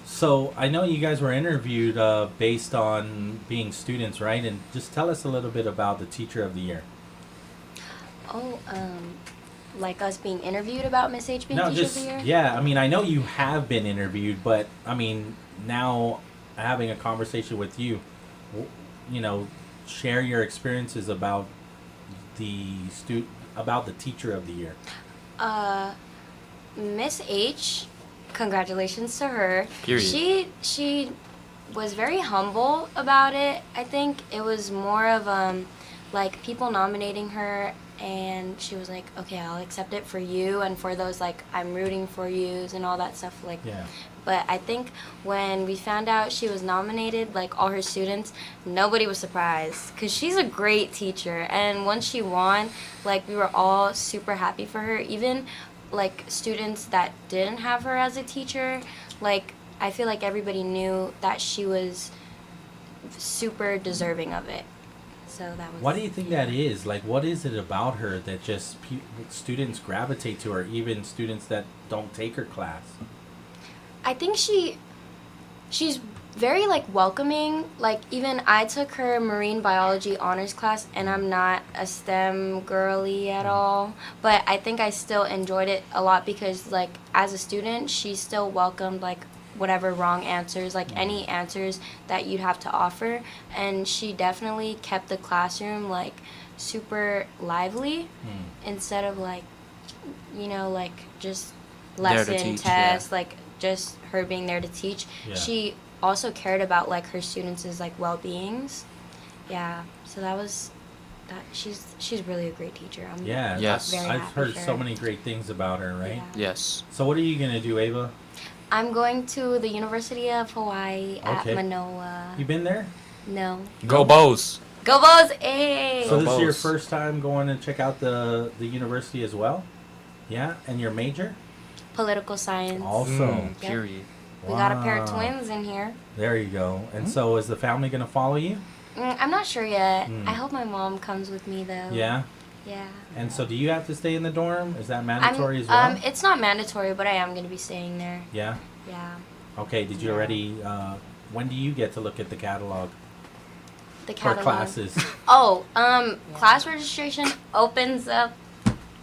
So I know you guys were interviewed based on being students, right? And just tell us a little bit about the teacher of the year. Oh, like us being interviewed about Miss H being No, teacher just of the year? yeah. I mean, I know you have been interviewed, but I mean, now having a conversation with you, share your experiences about the teacher of the year. Miss H congratulations to her. Period. She was very humble about it. I think it was more of like people nominating her, and she was like, okay, I'll accept it for you and for those like I'm rooting for yous and all that stuff. Like, Yeah. but I think when we found out she was nominated, like all her students, nobody was surprised because she's a great teacher. And once she won, like we were all super happy for her. Even like students that didn't have her as a teacher, like I feel like everybody knew that she was super deserving of it. So that was. What do you think that is? Like, what is it about her that just students gravitate to her, even students that don't take her class? I think she's very like welcoming. Like even I took her marine biology honors class, and I'm not a STEM girly at all, but I think I still enjoyed it a lot because like as a student she still welcomed like whatever wrong answers, like any answers that you'd have to offer, and she definitely kept the classroom like super lively instead of like, you know, like just lesson teach, tests, like just her being there to teach. Yeah. She also cared about like her students' like well-beings. Yeah, so that was that. She's really a great teacher. I'm Yes. very I've happy heard for so her. many great things about her, right? Yeah. Yes. So what are you gonna do, Ava? I'm going to the University of Hawaii at Okay. Manoa. You been there? No. Go Bows. Go Bows! Hey! So this is your Bows. first time going to check out the university as well? Yeah? And your major? Political science. Also. Yep. Period. We got a pair of Wow. twins in here. There you go. And so is the family going to follow you? I'm not sure yet. Mm. I hope my mom comes with me though. Yeah? Yeah. And so do you have to stay in the dorm? Is that mandatory as well? It's not mandatory, but I am going to be staying there. Yeah? Yeah. Okay, did you already, when do you get to look at the catalog? The For catalog. classes. Oh, class registration opens up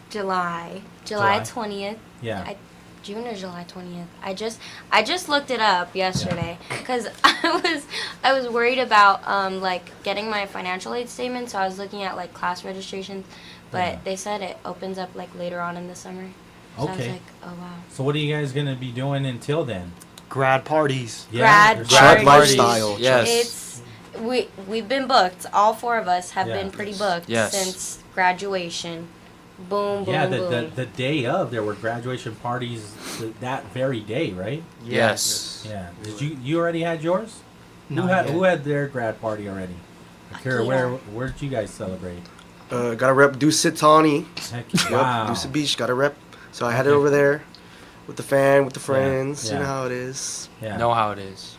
July July? 20th. Yeah. June or July 20th. I just looked it up yesterday because I was worried about like getting my financial aid statement, so I was looking at like class registrations, but Yeah. they said it opens up like later on in the summer. So I was Okay. like, oh wow. So what are you guys going to be doing until then? Grad parties. Grad there's Grad parties. lifestyle. Yes. It's we've been booked. All four of us have Yeah. been pretty booked Yes. since graduation. Boom, boom, Yeah, boom. the day of, there were graduation parties that very day, right? Yes. Yeah. Did you already had yours? Not Who yet. had their grad party already? Akira, where did you guys celebrate? Gotta rep Dusit Tawny. Heck, Yep, wow. Dusit Beach, gotta rep. So I had it Okay. over there with the fam, with the friends. yeah. You know how it is. Yeah. Know how it is.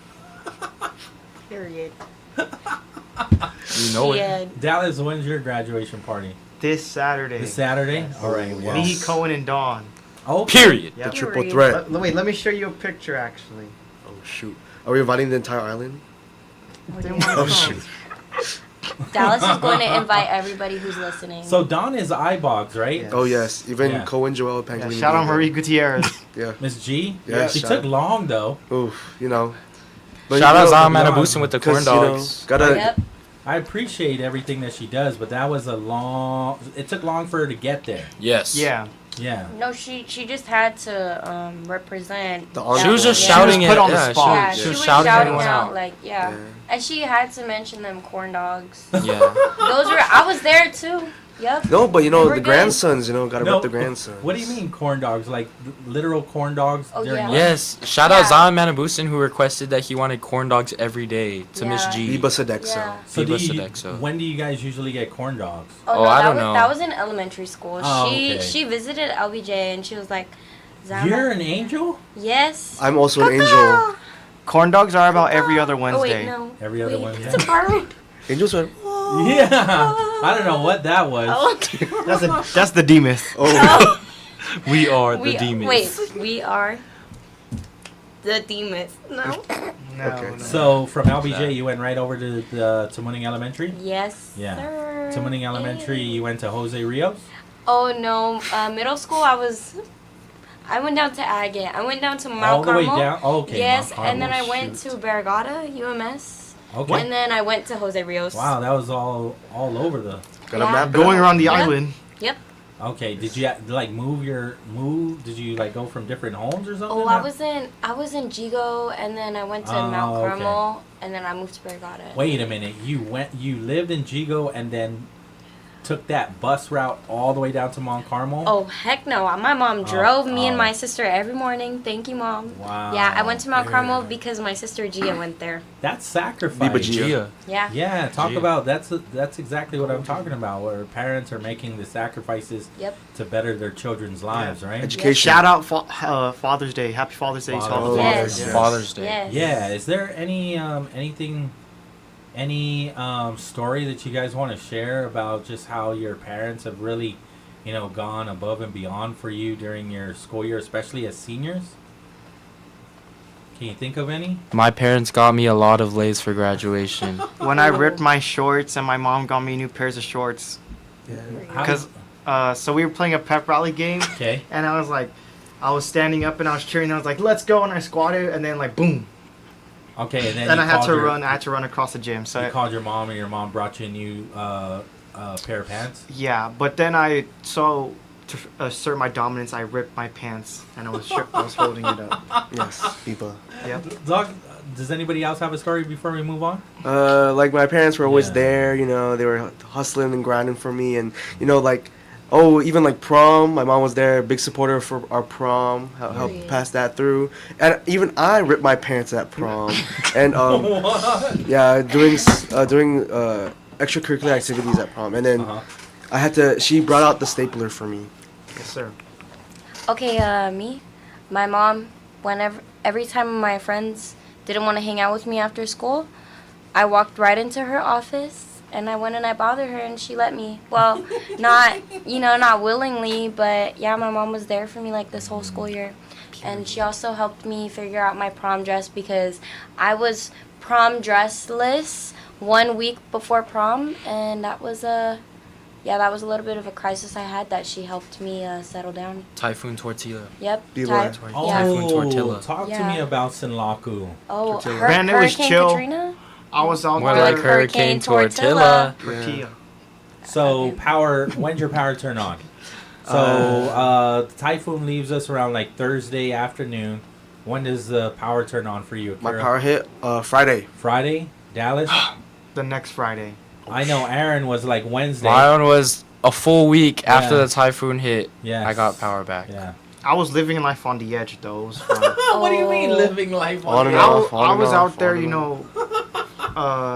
Period. You know it. Yeah. Dallas, when's your graduation party? This Saturday. This Saturday? Yes. All right. Wow. Me, Cohen, and Dawn. Oh, Period. Yep. The triple Period. threat. Wait, let me show you a picture actually. Oh shoot. Are we inviting the entire island? They wanna Oh come. shoot. Dallas is going to invite everybody who's listening. So Dawn is iBogs, right? Yeah. Oh yes. Even Yeah. Cohen, Joel, Yeah, Pangolin. shout out Marie Gutierrez. Yeah. Miss G? Yeah, She shout took out. long, though. Oof. You know. Shout out Zom Zom Manabusin with the corn 'cause, you know, dogs. gotta. Yep. I appreciate everything that she does, but that was it took long for her to get there. Yes. Yeah. Yeah. No, she just had to represent. The that honor- She was just one. shouting She it. was put on the Yeah, spot. Yeah, she was shouting everyone out. like yeah. Yeah. And she had to mention them corn dogs. Yeah. Those were I was there too. Yep. No, but you know They were the good. grandsons. You know, gotta rep the grandsons. What do you mean corn dogs? Like literal corn dogs Oh, during yeah. lunch? Yes. Shout out Yeah. Zom Manabusin who requested that he wanted corn dogs every day to Miss Yeah. G. Biba Sodexo. Yeah. So Biba do you, Sodexo. when do you guys usually get corn dogs? Oh, I don't know. That was in elementary school. Oh, she okay. she visited LBJ and she was like, Zama. You're an angel? Yes. I'm also an angel. Corn dogs are about every other Oh Wednesday. wait, no. Every other Wait, Wednesday? It's a bird. Angels are. Yeah. I don't know what that was. Oh. That's the D-myth. Oh. We are the demons. Wait, we are the demons. No. No, Okay. no. So from LBJ, you went right over to Tamuning Elementary? Yes. Yeah. Sir. Tamuning Elementary, you went to Jose Rios? Oh no, middle school I went down to Agate. I went down to Mount All the way Carmel. down? Oh, okay, Yes, Mount and then I Carmel, went shoot. to Barragata, UMS. Okay. And then I went to Jose Rios. Wow, that was all over the... Gotta Yeah. map it Going out. around the Yep. island. Yep. Okay. Did you like move? Did you like go from different homes or something? Oh, I was in Jigo, and then I went to Mount Carmel, and then I moved to Prairie Garden. Wait a minute. You lived in Jigo and then took that bus route all the way down to Mount Carmel? Oh, heck no. My mom drove me and my sister every morning. Thank you, Mom. Wow. Yeah, I went to Mount Carmel because my sister Gia went there. That's sacrifice. Biba Gia. Yeah. Yeah, talk Gia. about that's exactly what I'm talking about, where parents are making the sacrifices to better their children's lives, right? Education. Shout out Father's Day. Happy Father's Day to all the fathers. Yes. Father's Day. Yes. Yeah, is there any story that you guys want to share about just how your parents have really, gone above and beyond for you during your school year, especially as seniors? Can you think of any? My parents got me a lot of Lays for graduation. When I ripped my shorts and my mom got me new pairs of shorts. Because so we were playing a pep rally game. Okay. And I was standing up and I was cheering. And I was like, let's go. And I squatted and then boom. Okay, and then I had to run. I had to run across the gym. So you called your mom, and your mom brought you a new pair of pants. Yeah, but then to assert my dominance, I ripped my pants and I was holding it up. Yes, Biba. Yep. Doug, does anybody else have a story before we move on? Like my parents were always there. They were hustling and grinding for me, and even like prom, my mom was there, big supporter for our prom, helped pass that through. And even I ripped my pants at prom. And yeah, doing extracurricular activities at prom. And then she brought out the stapler for me. Yes, sir. Okay, my mom, every time my friends didn't want to hang out with me after school, I walked right into her office. And I went and I bothered her, and she let me. Well, not willingly, but yeah, my mom was there for me like this whole school year. And she also helped me figure out my prom dress because I was prom dressless 1 week before prom, and that was a little bit of a crisis I had that she helped me settle down. Typhoon Tortilla. Yep. Typhoon Tortilla. Talk to me about Sinlaku. Oh, Hurricane Katrina? I was out More there. like Hurricane Tortilla. Tortilla. So when's your power turn on? So the typhoon leaves us around like Thursday afternoon. When does the power turn on for you, Akira? My power hit Friday. Friday? Dallas? The next Friday. I know Aaron was like Wednesday. Mine was a full week after the typhoon hit. Yes. I got power back. Yeah. I was living life on the edge, though. It was fun. What do you mean living life on the edge? I was out there,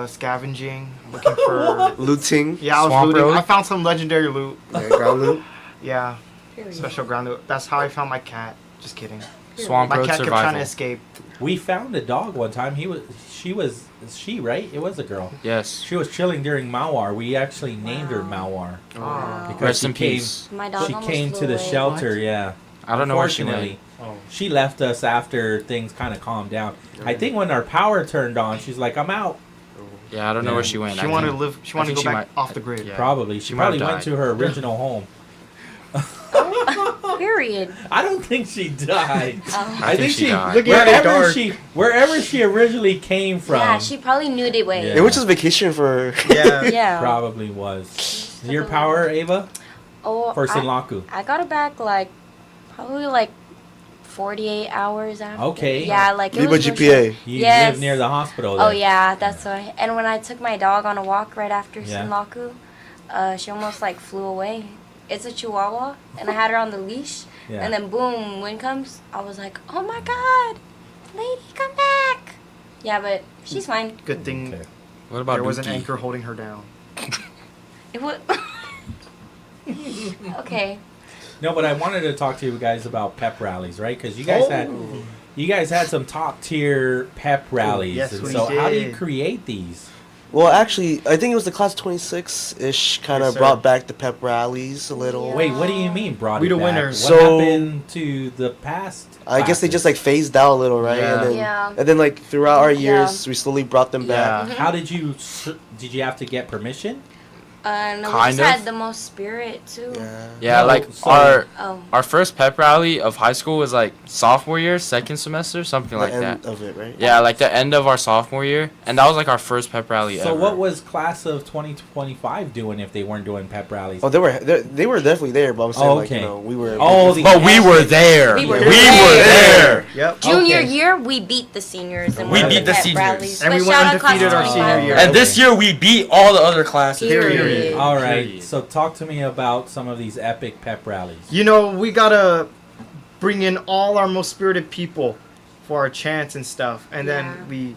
scavenging, looking for looting. Yeah, I was Swamp looting. Road? I found some legendary loot. Yeah, ground loot. Yeah, special ground loot. That's how I found my cat. Just kidding. Swamp my Road cat kept trying survival. to escape. We found a dog one time. She right? It was a girl. Yes. She was chilling during Mawar. We actually named her Mawar. Oh. Rest in peace. My dog She almost came flew to the away. shelter, yeah. I don't know where she went. Unfortunately, she left us after things kind of calmed down. I think when our power turned on, she's like, I'm out. Yeah, I don't know where she went. She wanted to live. She wanted to go back off the grid. Yeah. Probably. She might have probably went died. to her original home. Period. I don't think she died. I think she died. Look at wherever she originally came from. Yeah, she probably knew the way. Yeah. It was just vacation for her. Yeah. Yeah. Probably was. Your power, Ava? Oh, For Sinlaku. I got it back probably 48 hours after. Okay. Yeah, it Biba was GPA. You Yes. live near the hospital. Oh then. yeah, that's why. And when I took my dog on a walk right after Yeah. Sinlaku, she almost flew away. It's a Chihuahua, and I had her on the leash, Yeah. and then boom, wind comes. I was like, oh my god, lady, come back. Yeah, but she's fine. Good thing What about there was an Dookie? anchor holding her down. It was. Okay. No, but I wanted to talk to you guys about pep rallies, right? Because you guys had some top tier pep rallies. Yes, and we so how do you did. create these? Well, actually, I think it was the class 26-ish kind of Yes, sir. brought back the pep rallies a little. Yeah. Wait, what do you mean brought We it the back? winners. What So- happened to the past? I guess they classes? just phased out a little, right? Yeah. And then, Yeah. and then throughout our Yeah. years, we slowly brought them back. Yeah. How did you have to get permission? No, we Kind just of. had the most spirit too. Yeah, Oh, like so- our first pep rally of high school was like sophomore year, second semester, something like end that. of it, right? Yeah, like the end of our sophomore year, and that was like our first pep rally So ever. what was class of 2025 doing if they weren't doing pep rallies? Oh, they were definitely there, but I'm saying like, you Okay. know, we were. Oh, But we were there. We were there. Yep. Junior Okay. year, we beat the seniors. And We won beat the pep seniors. rallies. And But we went shout out class undefeated our 25. senior year. And this year we beat all the other classes. Period. All right. Period. So talk to me about some of these epic pep rallies. You know, we gotta bring in all our most spirited people for our chants and stuff, and then we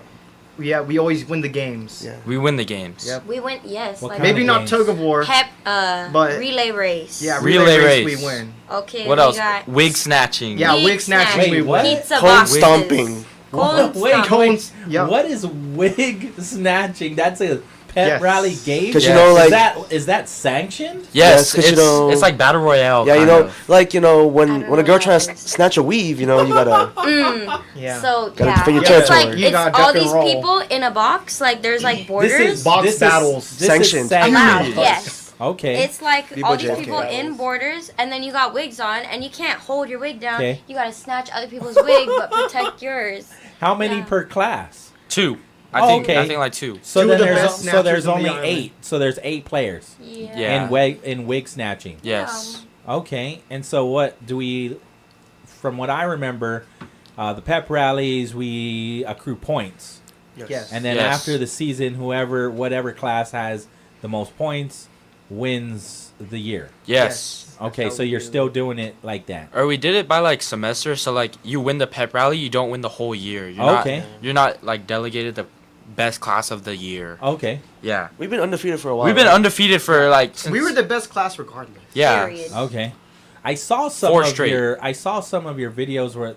always win the games. Yeah. We win the games. Yep. We went, yes. What Like kind Maybe of not games? tug of war, pep, but relay race. yeah, Relay race race. we win. Okay, What we else? got Wig snatching. Yeah, Wig wig snatching snatching. we Wait, what? win. pizza Cone boxes. stomping. Cone Wait, stomp. Cones. Yep. What is wig snatching? That's a pep Yes. rally game? 'Cause you know, is like- that sanctioned? Yes, 'cause, you it's, know- it's like battle royale. Yeah, you kind know, of. like, you know, when don't a know girl what tries to that is. snatch a weave, you know, you gotta. Yeah. So Gotta yeah, defend your it's territory. like You it's gotta all duck and these roll. people in a box. Like there's like borders. box battles. Sanctioned. allowed. Yes. Okay. It's like People all these JFK. people in borders, and then you got wigs on, and you can't hold your wig down. Okay. You gotta snatch other people's wig, but protect yours. How many Yeah. per class? 2. I Oh, think okay. I think like 2. So Two then of the there's best so there's snatchers on only the island. 8. So there's 8 players Yeah. Yeah. in wig snatching. Yes. Okay. And so what do we? From what I remember, the pep rallies we accrue points, Yes. and then Yes. after the season, whatever class has the most points wins the year. Yes. Okay, so you're still doing it like that. Or we did it by like semester, so like you win the pep rally, you don't win the whole year. Okay. You're not like delegated the best class of the year. Okay. Yeah. We've been undefeated for a while. We've been right? undefeated for like since, we were the best class regardless. yeah. Period. Okay. I saw some 4 of straight. your videos where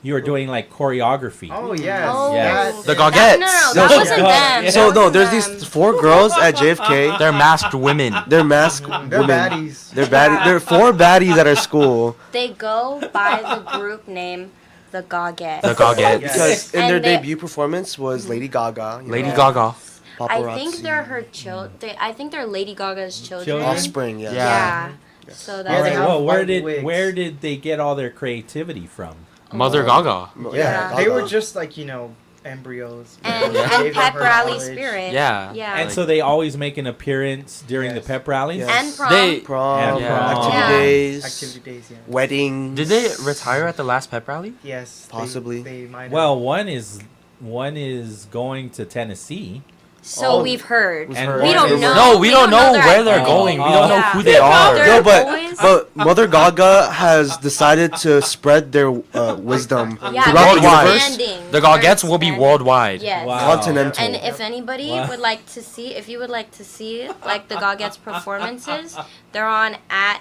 you were doing like choreography. Oh yes. Oh, Yes. The Gogettes. No, that No, wasn't God. them. So That no, wasn't there's them. these 4 girls at JFK. They're masked women. They're masked They're women. baddies. They're baddies. There are 4 baddies at our school They go by the group name, the Gogettes. The Gogettes. Yes. because in And their they- debut performance was Lady Gaga. you Lady know, Gaga. I think paparazzi. they're her children. I think they're Lady Gaga's children. Children? Offspring. Yeah. Yeah. So Yeah, that's All they right. have Well, white wigs. where did they get all their creativity from? Mother Gaga. Yeah. They Gaga. were just like, you know, embryos. and, They and gave them pep her rally knowledge. spirit. Yeah. Yeah. And so they always make an appearance during the pep rallies. Yes. And prom. They Prom, Yeah. activity Yeah. days, Activity days, yeah. weddings. did they retire at the last pep rally? Yes. Possibly. They might have. Well, one is going to Tennessee. So we've heard. And We one don't is- know. No, we don't know their where they're identity. going. We don't know Yeah. who they are. They're No, but always- Mother Gaga has decided to spread their wisdom Yeah, throughout the worldwide. universe. expanding. The They're Gogettes will be expanding. worldwide. Yes. Wow. Continental. And if anybody Wow. would like to see, if you would like to see like the Gogettes performances, they're on at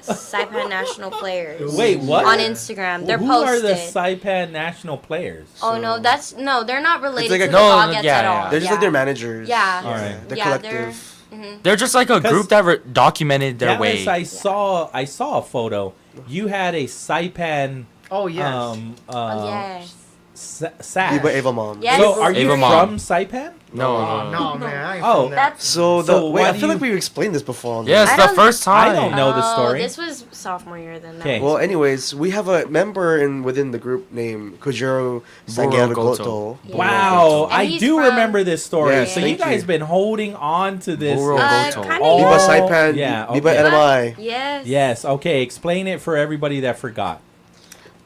Saipan National Players. Wait, what? On Instagram, they're Who posted. are the Saipan national players? Oh no, they're not related like a- to the No, Gogettes yeah, at yeah. all. They're just like their managers. Yeah. All right. They're Yeah, collective. They're just like a group that documented their way. I saw a photo. You had a Saipan. Oh yes. Oh, yes. Sash. Eva Ava mom. Yes. So are you Ava from Mom. Saipan? No. No, man. I ain't Oh, from that. That's So why I do feel like you- we explained this before. On Yeah, it's I the don't- first time. I don't know the story. This was sophomore year then. that Okay. was- Well, anyways, we have a member within the group named Kojiro Sangel Goto. Yeah. Wow, And I he's do from- remember this story. Yes, so you thank guys you. been holding on to this. Buro Goto. kinda, all- Biba Saipan. Yeah, Biba okay. NMI. Yes. Yes. Okay. Explain it for everybody that forgot.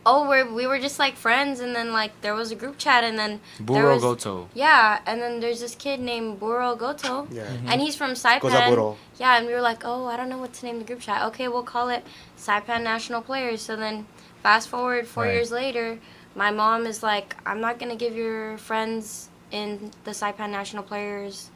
Oh, we were just like friends, and then like there was a group chat, and then there Buro was, Goto. Yeah, and then there's this kid named Buro Goto, Yeah. and he's from Saipan. Kozaburo. Yeah, and we were like, oh, I don't know what to name the group chat. Okay, we'll call it Saipan National Players. So then, fast forward 4 Right. years later, my mom is like, I'm not gonna give your friends in the Saipan National Players.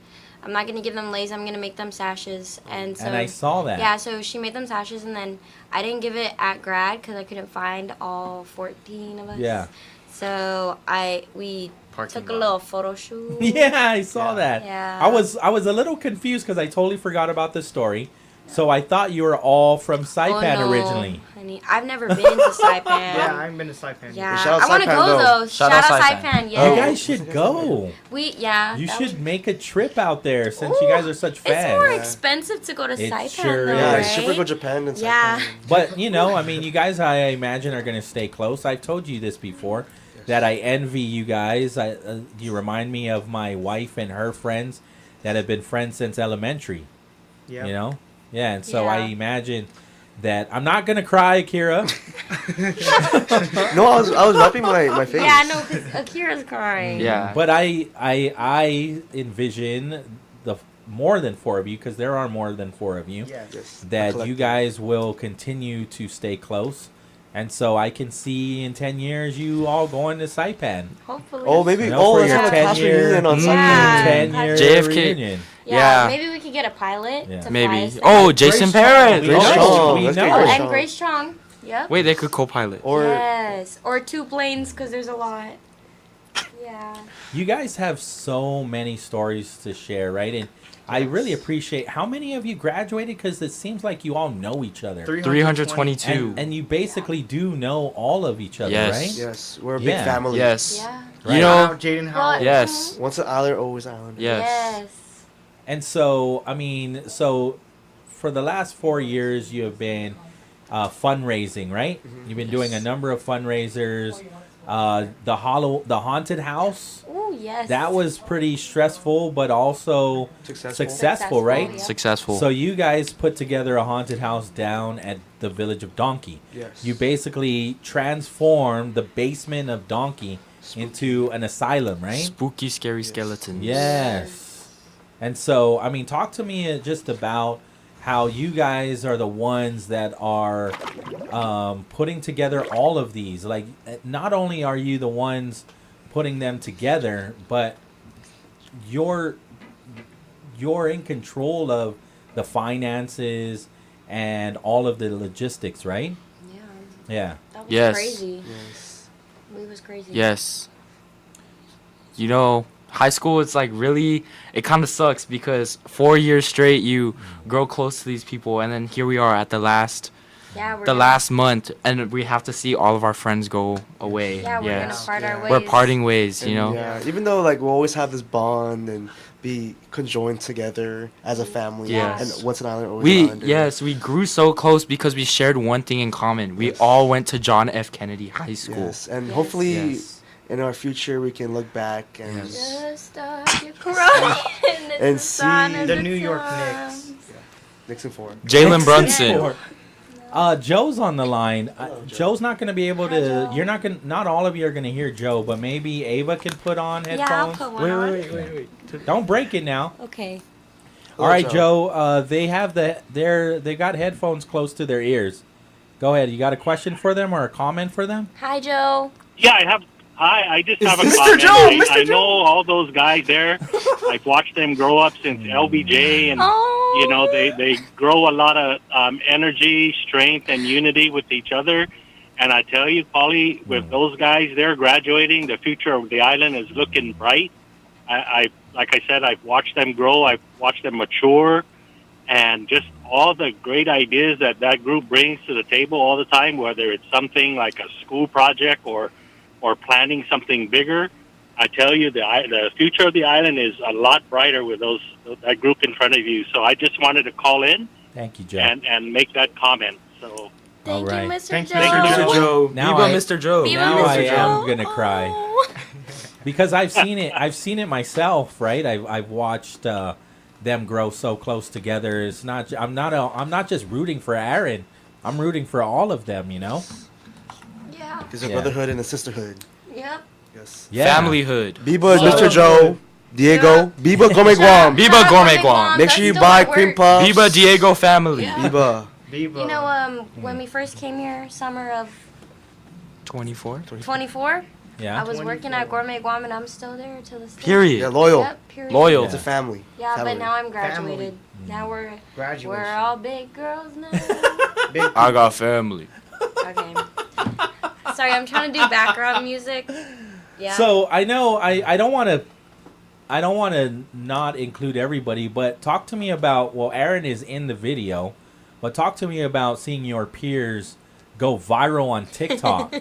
I'm not gonna give them lays. I'm gonna make them sashes. And so And I saw that. Yeah, so she made them sashes, and then I didn't give it at grad because I couldn't find all 14 of us. Yeah. So we Parking took a lot. little photo shoot. Yeah, I saw that. Yeah. I was a little confused because I totally forgot about the story. So I thought you were all from Saipan Oh, no. originally. I've never been to Saipan. Yeah, I haven't been to Saipan. Yeah, Shout out I want to Saipan, go though. though. Shout out Saipan. Yeah. You guys should go. You should make a trip out there since you guys are such fans. It's more expensive to go to It Saipan sure though, is. Yeah, right? it's cheaper to go Japan than Yeah. But, you know, I mean, you guys, I imagine, are going to stay close. I've told you this before, that I envy you guys. You remind me of my wife and her friends that have been friends since elementary. Yeah. You know? Yeah, and so I Yeah. imagine that I'm not going to cry, Akira. No, I was wrapping my face. Yeah, no, because Akira's crying. But I envision the more than 4 of you, because there are more than 4 of you, Yes. that A you collective. guys will continue to stay close. And so I can see in 10 years you all going to Saipan. Hopefully. Oh, maybe. You know, for Let's your have a class 10-year reunion on Saipan. Yeah. 10-year JFK. reunion. Yeah, maybe we could get a pilot to fly Maybe. us there. Oh, Jason Parent. We know. We Let's know. get Oh, Grace and Strong. Grace Strong. Yep. Wait, they could co-pilot. Yes. Or 2 planes, because there's a lot. Yeah. You guys have so many stories to share, right? And I really appreciate how many of you graduated, because it seems like you all know each other. 322. And you basically do know all of each other, Yes. right? Yes, we're a big family. Yes. Yeah. You Right. know. Jaden Howard. Yes. Once an island, always an island. Yes. And so, I mean, so for the last 4 years, you have been fundraising, right? You've been doing a number of fundraisers. The haunted house. Oh, yes. That was pretty stressful, but also successful, right? yeah. Successful. So you guys put together a haunted house down at the village of Donkey. Yes. You basically transformed the basement of Donkey into an asylum, right? Spooky, scary skeletons. Yes. And so, I mean, talk to me just about how you guys are the ones that are putting together all of these. Like, not only are you the ones putting them together, but you're in control of the finances and all of the logistics, right? Yeah. Yeah. That was Yes. crazy. It was crazy. Yes. You know, high school, it's like really, it kind of sucks because 4 years straight you grow close to these people, and then here we are at the last month, and we have to see all of our friends go away. Yeah, we're gonna part our ways. We're parting ways, you And, know. Yeah, even though like we'll always have this bond and be conjoined together as a family. Yes. And once an island, always an islander. We grew so close because we shared one thing in common. We all went to John F. Kennedy High School. Yes, and hopefully Yes. in our future we can look back and Just stop your crying. and see the New York Knicks. Nixon 4. Jalen Brunson. Joe's on the line. Joe's not going to be able to. You're not going. Not all of you are going to hear Joe, but maybe Ava can put on headphones. Yeah, I'll put one on. Wait. Don't break it now. Okay. All right, Joe. They have they got headphones close to their ears. Go ahead. You got a question for them or a comment for them? Hi, Joe. Yeah, I have. I just have a Mr. comment. Joe, I Mr. know all those guys there. I've watched them grow up since LBJ, and you know they grow a lot of energy, strength, and unity with each other. And I tell you, Pauly, with those guys there graduating, the future of the island is looking bright. I like I said, I've watched them grow. I've watched them mature, and just all the great ideas that group brings to the table all the time, whether it's something like a school project or planning something bigger. I tell you, the future of the island is a lot brighter with that group in front of you. So I just wanted to call in. Thank you, Joe. And make that comment. So All right. you, Mr. Thank you, Joe. Mr. Joe. Now Viva I- Mr. Joe. Viva Now Mr. I Joe. am gonna cry because I've seen it. I've seen it myself. Right. I've watched them grow so close together. It's not. I'm not just rooting for Aaron. I'm rooting for all of them. You know. Yeah. There's a Yeah. brotherhood and a sisterhood. Yep. Yes. Yeah. Familyhood. Biba is Yeah. Mr. Joe. Diego. Biba Gourmet Guam. Biba Gourmet Guam. Make sure you buy cream puffs. Biba Diego family. Biba. You know, when we first came here, summer of 24. 24, Yeah. I was working at Gourmet Guam, and I'm still there till this day. Period. Yeah, loyal. Yep, period. Loyal. It's a family. Yeah, family. but now I'm graduated. Now we're Graduation. all big girls now. I got family. Okay. Sorry, I'm trying to do background music. Yeah. So I know I don't want to not include everybody, but talk to me about, well, Aaron is in the video, but talk to me about seeing your peers go viral on TikTok.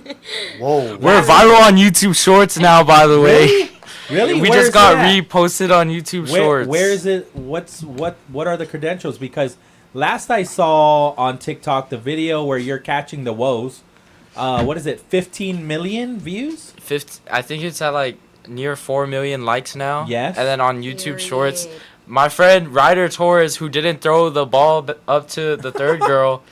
Whoa. We're viral on YouTube Shorts now, by the way. Really? Really? We Where just is got it at? reposted on YouTube Shorts. Where is it? What are the credentials? Because last I saw on TikTok the video where you're catching the woes. What is it? 15 million views? I think it's at like near 4 million likes now. Yes. And then on YouTube Shorts, my friend Ryder Torres, who didn't throw the ball up to the third girl,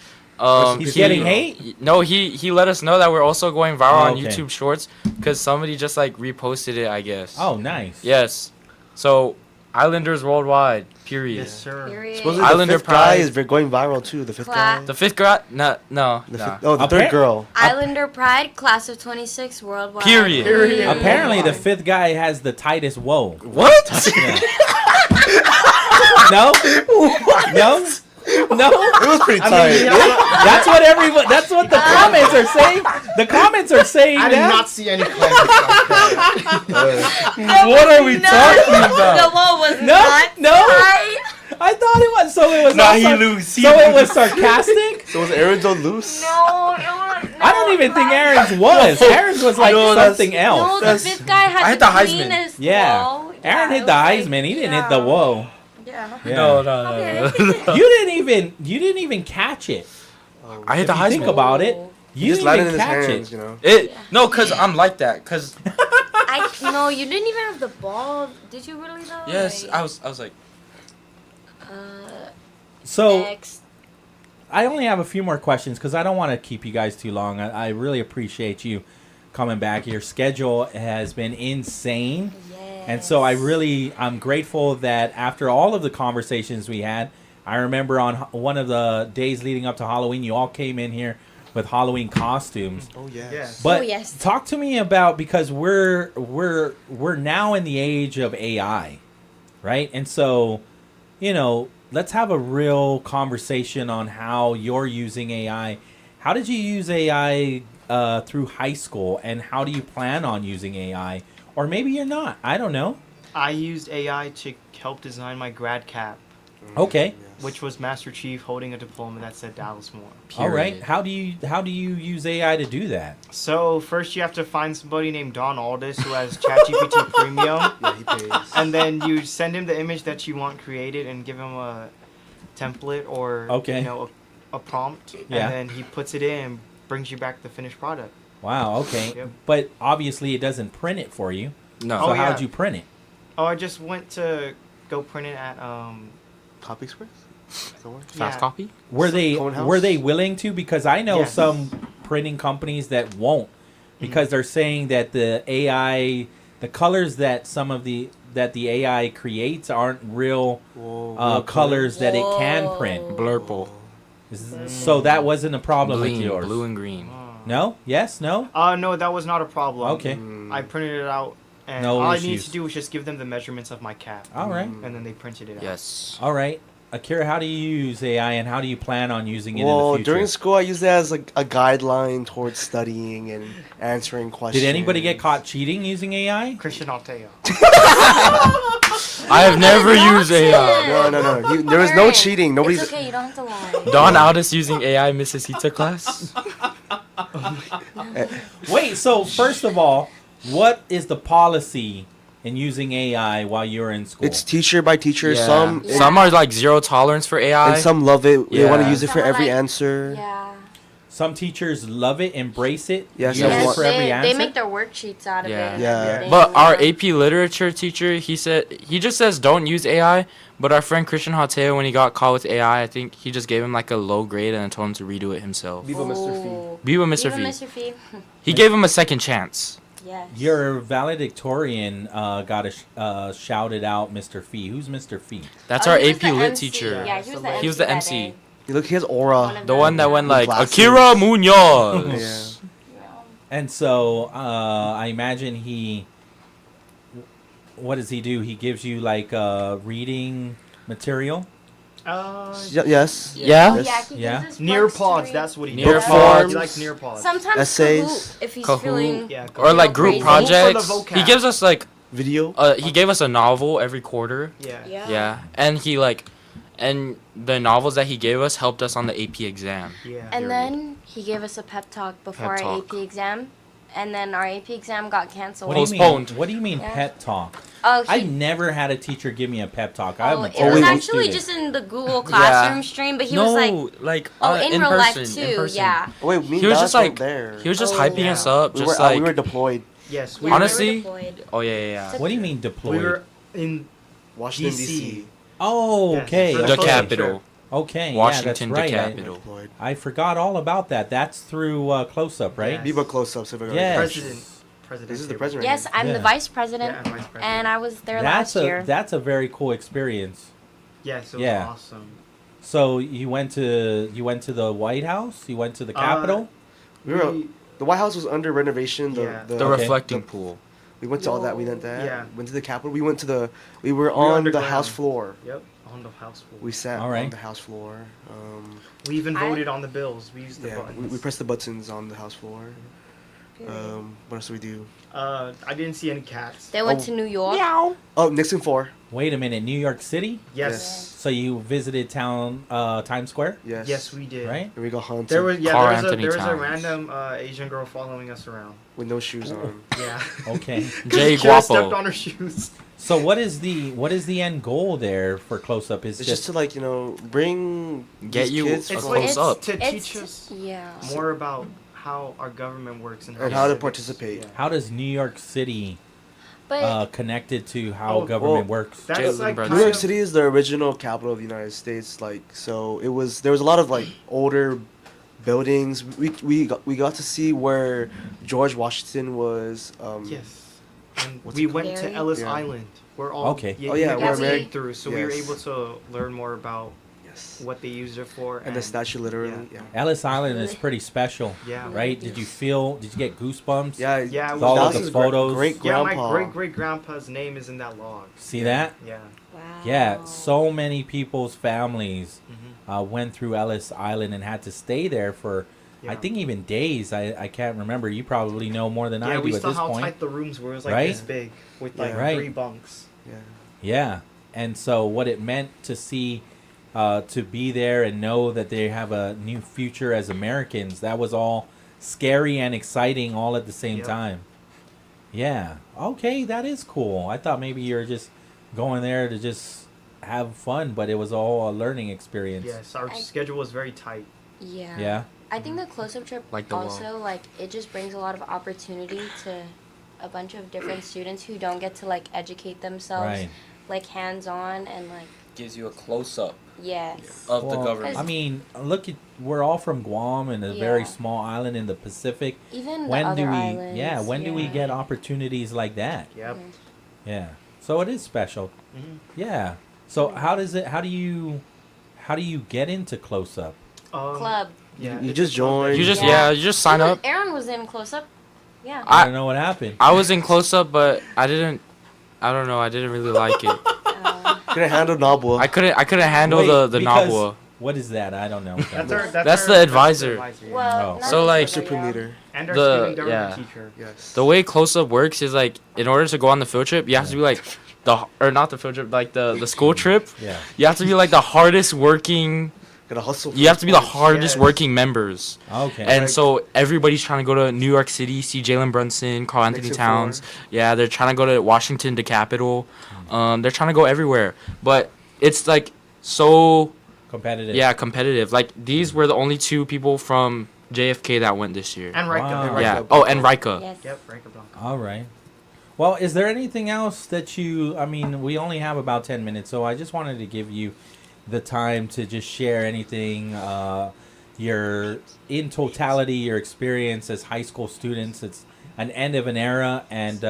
He's getting hate? No, he let us know that we're also going viral on okay. YouTube Shorts because somebody just like reposted it, I guess. Oh, nice. Yes. So Islanders worldwide. Period. Yes, sir. Supposedly Islander the fifth guy pride. is going viral too. The fifth guy. The fifth guy? No. The third girl. Islander Pride, class of 26, worldwide. Period. Apparently, the fifth guy has the tightest woe. What? No? No? No, it was pretty tight. That's what everyone. That's what the comments are saying. The comments are saying I that. did not see any claims. What are we talking about? The wall was No, not no. tight. I thought it was. So it was. Nah, all he loose. So it was sarcastic. So was Aaron's on loose? No, it was. I don't even think Aaron's was. Aaron's was like something else. No, the fifth guy had I hit the the Heisman. cleanest Yeah. wall. Aaron Yeah, hit it the was Heisman. He didn't hit the whoa. Yeah. Yeah. No. You didn't even catch it. I hit If the you Heisman. think about it, you just didn't landed even in his catch hands, it. you know. No, cause I'm like that. Cause No, you didn't even have the ball. Did you really though? yes, Like, I was like. So next. I only have a few more questions because I don't want to keep you guys too long. I really appreciate you coming back. Your schedule has been insane. And so I'm grateful that after all of the conversations we had, I remember on one of the days leading up to Halloween, you all came in here with Halloween costumes. Oh yes. But talk to me about, because we're now in the age of AI, right? And so, let's have a real conversation on how you're using AI. How did you use AI through high school, and how do you plan on using AI? Or maybe you're not. I don't know. I used AI to help design my grad cap. Okay. Which was Master Chief holding a diploma that said Dallas Moore. All right. How do you use AI to do that? So first you have to find somebody named Don Aldis who has ChatGPT Premium. Yeah, he pays. And then you send him the image that you want created and give him a template or a prompt. Yeah. And then he puts it in and brings you back the finished product. Wow, okay. Yep. But obviously it doesn't print it for you. No. So how'd you print it? Oh, I just went to go print it at Copy Express? Fast copy? Were they willing to? Because I know Yes. some printing companies that won't, because they're saying that the AI, the colors that the AI creates aren't real colors that it can print. Blurple. So that wasn't a problem with yours. Blue and green. No? Yes? No? No, that was not a problem. Okay. I printed it out, and No all I needed issues. to do was just give them the measurements of my cap. All right. And then they printed it out. Yes. All right. Akira, how do you use AI, and how do you plan on using it in Well, the future? during school, I used it as like a guideline towards studying and answering questions. Did anybody get caught cheating using AI? Christian Alteo. I have never used AI. No. There was no cheating. Nobody's. It's okay, you don't have to lie. Don Aldis using AI Mrs. Hita class. Wait, so first of all, what is the policy in using AI while you're in school? It's teacher by teacher. Yeah. Some are like zero tolerance for AI. and some love it. They want to use it for Some are every like- answer. Yeah. Some teachers love it, embrace it, Yes, use it for every answer. They make their worksheets out of it. Yeah. But our AP literature teacher, he just says don't use AI. But our friend Christian Hateo, when he got caught with AI, I think he just gave him like a low grade and told him to redo it himself. Viva Mr. Fee. Viva Mr. Viva Fee. Mr. Fee. He gave him a second chance. Yes. Your valedictorian got shouted out Mr. Fee. Who's Mr. Fee? That's Oh, our he was AP the lit MC. teacher. Yeah, he was the He was the that MC. day. Look, he has aura. The one that went With like glasses. Akira Munoz. And so I imagine what does he do? He gives you like reading material? Yes. Yeah? Yes. Yeah. Nearpods, that's what he Near does. pods. He likes nearpods. Sometimes Essays. Kahoot, if he's Kahoot. feeling Or like group crazy. projects. For the He vocab. gives us like Video. he gave us a novel every quarter. Yeah. Yeah. Yeah. And he like and the novels that he gave us helped us on the AP exam. Yeah. And then he gave us a pep talk before Pep our talk. AP exam, and then our AP exam got canceled. What do you Postponed. mean? What do you mean Yeah. pep talk? Oh, I he, never had a teacher give me a pep talk. I'm a it was terrible actually student. just in the Google Classroom stream, but he was like, in real life too, yeah. Oh, wait, me He was and just Dallas like weren't there. he was just hyping us up, We just were, like we were deployed. Yes. Yeah, we were honestly. deployed. Oh yeah. What do you mean deployed? We were in Washington, DC. D.C. Oh, Yes, okay. for The closing capital. trip. Okay, Washington, yeah, that's the right. capital. I forgot all about that. That's through Close Up, right? Yes. Viva close-ups. If I got it. Yes. President. This is the president. Yes, I'm Yeah. the vice president, Yeah, I'm vice president. and I was there That's last year. that's a very cool experience. Yes, it was Yeah. awesome. So you went to the White House. You went to the Capitol. The White House was under renovation. Yeah. The reflecting pool. We went to all that. We did that. Yeah. Went to the Capitol. We went to the. We were We were on the underground. House floor. Yep, on the House floor. We sat All right. on the House floor. We even voted on the bills. We used the Yeah, buttons. we pressed the buttons on the House floor. What else did we do? I didn't see any cats. They went to New York. Oh, Nixon 4. Wait a minute, New York City. Yes. So you visited Times Square, Yes. Yes, we did. right? And we got haunted. There was Carl there was Anthony a Towns. random Asian girl following us around. with no shoes on. Yeah. Okay. Jay She just stepped Guapo. on her shoes. So what is the end goal there for Close Up? Is It's just to bring Get these you kids a It's from- like close up. to It's- teach us Yeah. more about how our government works and And how to civics- participate. yeah. how does New York City But connected to how Oh, government well, works? That's Jalen like Brunson. New York City is the original capital of the United States. So there was a lot of older buildings. We got to see where George Washington was. Yes. And What's we it went to Buried? Ellis Yeah. We're all Okay. Oh, yeah, we're we're American. through, so we were Yes. able to learn more about Yes. what they used it for And the statue, literally. Yeah. Ellis Island is pretty special, Yeah. right? Did you get goosebumps? Yeah. Yeah, it With all of Dallas's the photos. Great Yeah, grandpa. my great grandpa's name is in that log. See that? Yeah. wow. Yeah, so many people's families Mm-hmm. went through Ellis Island and had to stay there for, I Yeah. think even days. I can't remember. You probably know more than I Yeah, we do at saw this how point. tight the rooms were. It was like Right? this big with like Yeah. Right. 3 bunks. Yeah. Yeah, and so what it meant to see, to be there and know that they have a new future as Americans, that was all scary and exciting all at the same Yep. time. Yeah. Okay, that is cool. I thought maybe you were just going there to just have fun, but it was all a learning experience. Yes, our schedule was very tight. Yeah. Yeah. I think the close-up trip Like the wall. also it just brings a lot of opportunity to a bunch of different students who don't get to educate themselves Right. hands-on and Gives you a close up yes. of the Well, government. I mean, look at we're all from Guam and a very Yeah. small island in the Pacific. Even the When do other we? islands, Yeah. When do we yeah. get opportunities like that? Yep. Yeah. So it is special. Mhm. Yeah. So how do you get into Close Up? Club. Yeah. You it's just a club. join. You just sign up. Aaron was in close-up. Yeah. I don't know what happened. I was in close up, but I don't know. I didn't really like it. Couldn't handle Nabwa. I couldn't handle Wait, the because- Nabwa. What is that? I don't know. That's the advisor. Yeah. Well, not So, like, necessarily, Supreme yeah. leader. And our the- student government yeah. teacher. Yes. The way close up works is in order to go on the field trip, you have to be not the field trip, the school trip. Yeah. You have to be the hardest working. Gotta hustle. You have to be the hardest Yes. working members. Okay. And so everybody's trying to go to New York City, see Jalen Brunson, Carl Anthony Nixon Towns. Yeah, they're trying to go to Washington, the capital. They're trying to go everywhere. But it's so competitive. yeah, competitive. These were the only 2 people from JFK that went this year. And Rika. Wow. Yeah. Oh, and Rika. Yes. Yep, Rika Blanca. All right. Well, is there anything else that I mean, we only have about 10 minutes, so I just wanted to give you the time to just share anything, in totality, your experience as high school students. It's an end of an era, and,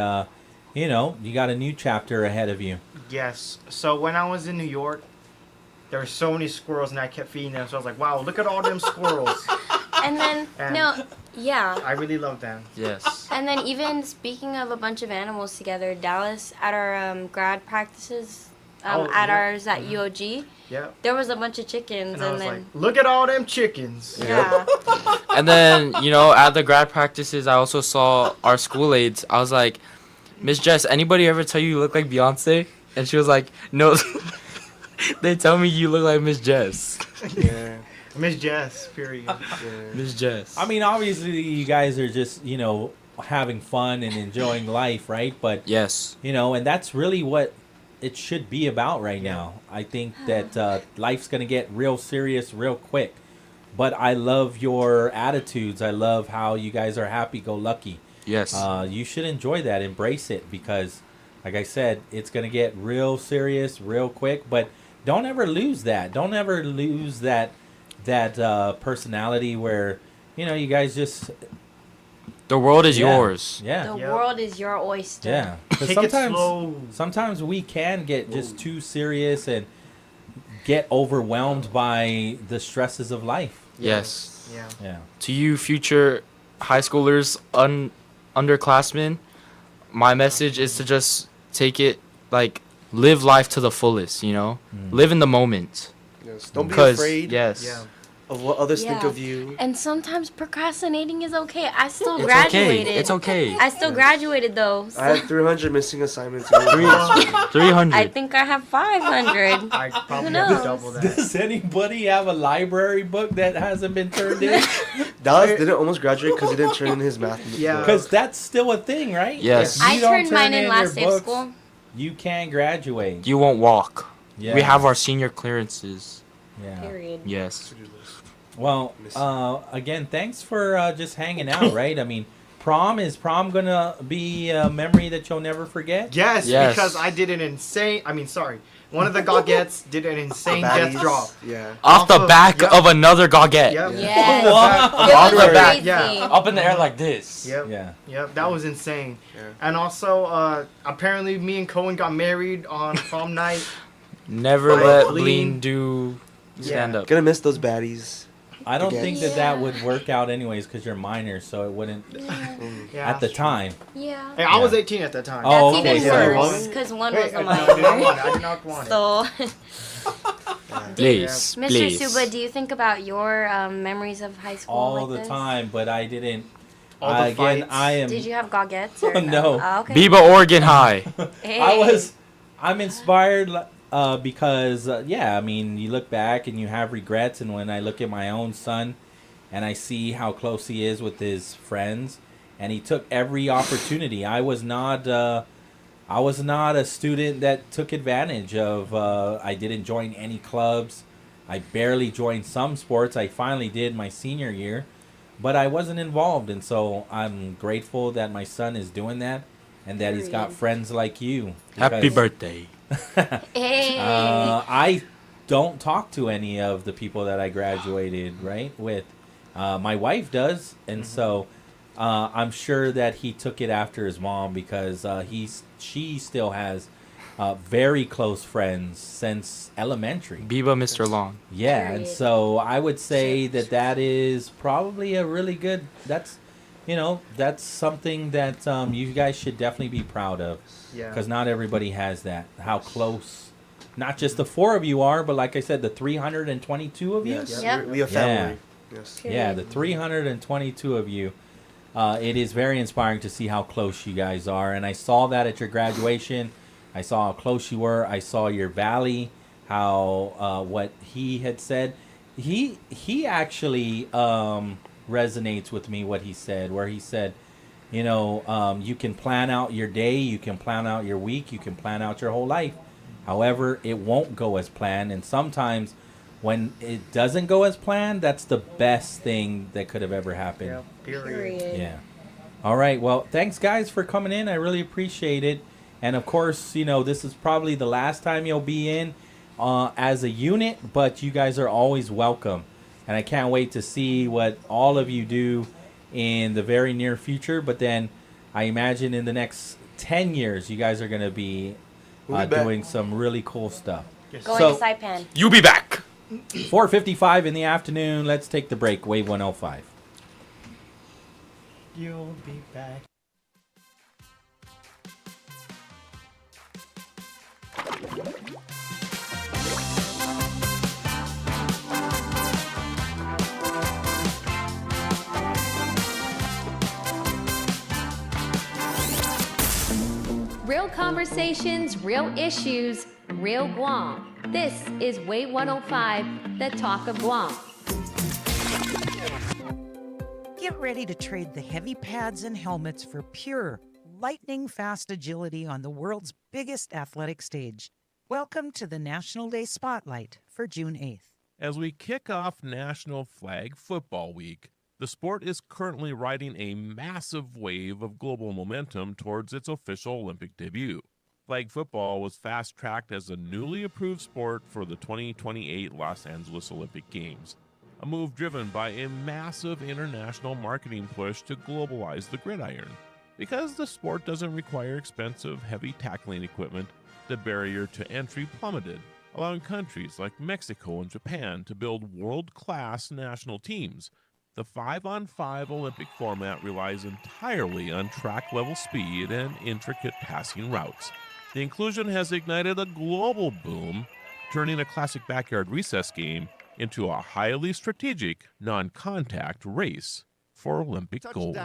you got a new chapter ahead of you. Yes. So when I was in New York, there were so many squirrels, and I kept feeding them. So I was like, "Wow, look at all them squirrels!" And then And- yeah. I really love them. Yes. And then even speaking of a bunch of animals together, Dallas at our grad practices, Oh, at yeah. ours at UOG, Yep. there was a bunch of chickens, And I was then like, "Look at all them chickens!" yeah. And then, at the grad practices, I also saw our school aides. I was like, Miss Jess, anybody ever tell you look like Beyonce? And she was like, no. They tell me you look like Miss Jess. Yeah. Miss Jess, period. Miss Jess. I mean, obviously, you guys are just, having fun and enjoying life, right? But, yes. And that's really what it should be about right now. I think that life's going to get real serious real quick. But I love your attitudes. I love how you guys are happy-go-lucky. Yes. You should enjoy that. Embrace it because, like I said, it's going to get real serious real quick. But don't ever lose that. Don't ever lose that personality where, you guys just... The world is yours. Yeah. The world is your oyster. Yeah. Because sometimes we can get just too serious and get overwhelmed by the stresses of life. Yes. Yeah. To you future high schoolers, underclassmen, my message is to just take it, live life to the fullest, Live in the moment. Yes. Don't be afraid. Yes. Yeah. Of what others think of you. And sometimes procrastinating is okay. I still It's graduated. okay. It's okay. I still graduated though. So. I had 300 missing assignments. 300. I think I have 500. I probably Who knows? have double that. Does anybody have a library book that hasn't been turned in? Dallas didn't almost graduate because he didn't turn in his math. Yeah. Because that's still a thing, right? Yes. I You don't turned mine turn in last your day of books, school. You can't graduate. You won't walk. Yeah. We have our senior clearances. Yeah. Period. Yes. Well, again, thanks for just hanging out, right? I mean, is prom going to be a memory that you'll never forget? Yes, because I did an insane... one of the Gogettes did an insane death drop. Yeah. Off the back of another Gogette. Yep. Yes. Off the back. Yeah. Up in the air like this. Yep. Yeah. Yep. That was insane. Yeah. And also, apparently, me and Cohen got married on prom night. Never let Lean do stand up. Gonna miss those baddies. I don't again. think that would work out anyways because you're minor, so it wouldn't at the time. Yeah. Hey, I was 18 at the time. Oh, That's okay. even So worse because one was a I minor. did not want it. So, Please, Mr. please. Suba, do you think about your memories of high school all like the this? time, but I didn't. All the Again, fights. I am. Did you have Gogettes or No. Oh, okay. Biba Oregon High. Hey. I'm inspired because, I mean, you look back and you have regrets. And when I look at my own son and I see how close he is with his friends, and he took every opportunity. I was not a student that took advantage of. I didn't join any clubs. I barely joined some sports. I finally did my senior year, but I wasn't involved. And so I'm grateful that my son is doing that and that he's got friends like you. Happy birthday. Hey. I don't talk to any of the people that I graduated with. My wife does, and so I'm sure that he took it after his mom because she still has very close friends since elementary. Biba Mr. Long. Yeah, and so I would say that is probably a really good. That's something that you guys should definitely be proud of. Yeah. Because not everybody has that. How close, not just the 4 of you are, but like I said, the 322 of you. Yes. Yep. We are family. Yes. Yeah, the 322 of you. It is very inspiring to see how close you guys are. And I saw that at your graduation. I saw how close you were. I saw your valley, how what he had said. He actually resonates with me what he said, where he said, you can plan out your day, you can plan out your week, you can plan out your whole life. However, it won't go as planned. And sometimes when it doesn't go as planned, that's the best thing that could have ever happened. Yeah, period. Yeah. All right. Well, thanks, guys, for coming in. I really appreciate it. And, of course, this is probably the last time you'll be in as a unit, but you guys are always welcome. And I can't wait to see what all of you do in the very near future. But then I imagine in the next 10 years, you guys are going to be doing some really cool stuff. Yes. Going to Saipan. You be back. 4:55 in the afternoon. Let's take the break. Wave 105. You'll be back. Real Real conversations, real issues, real Guam. This is Wave 105, the talk of Guam. Get ready to trade the heavy pads and helmets for pure, lightning-fast agility on the world's biggest athletic stage. Welcome to the National Day Spotlight for June 8th. As we kick off National Flag Football Week, the sport is currently riding a massive wave of global momentum towards its official Olympic debut. Flag football was fast-tracked as a newly approved sport for the 2028 Los Angeles Olympic Games, a move driven by a massive international marketing push to globalize the gridiron. Because the sport doesn't require expensive, heavy tackling equipment, the barrier to entry plummeted, allowing countries like Mexico and Japan to build world-class national teams. The 5-on-5 Olympic format relies entirely on track-level speed and intricate passing routes. The inclusion has ignited a global boom, turning a classic backyard recess game into a highly strategic, non-contact race for Olympic gold.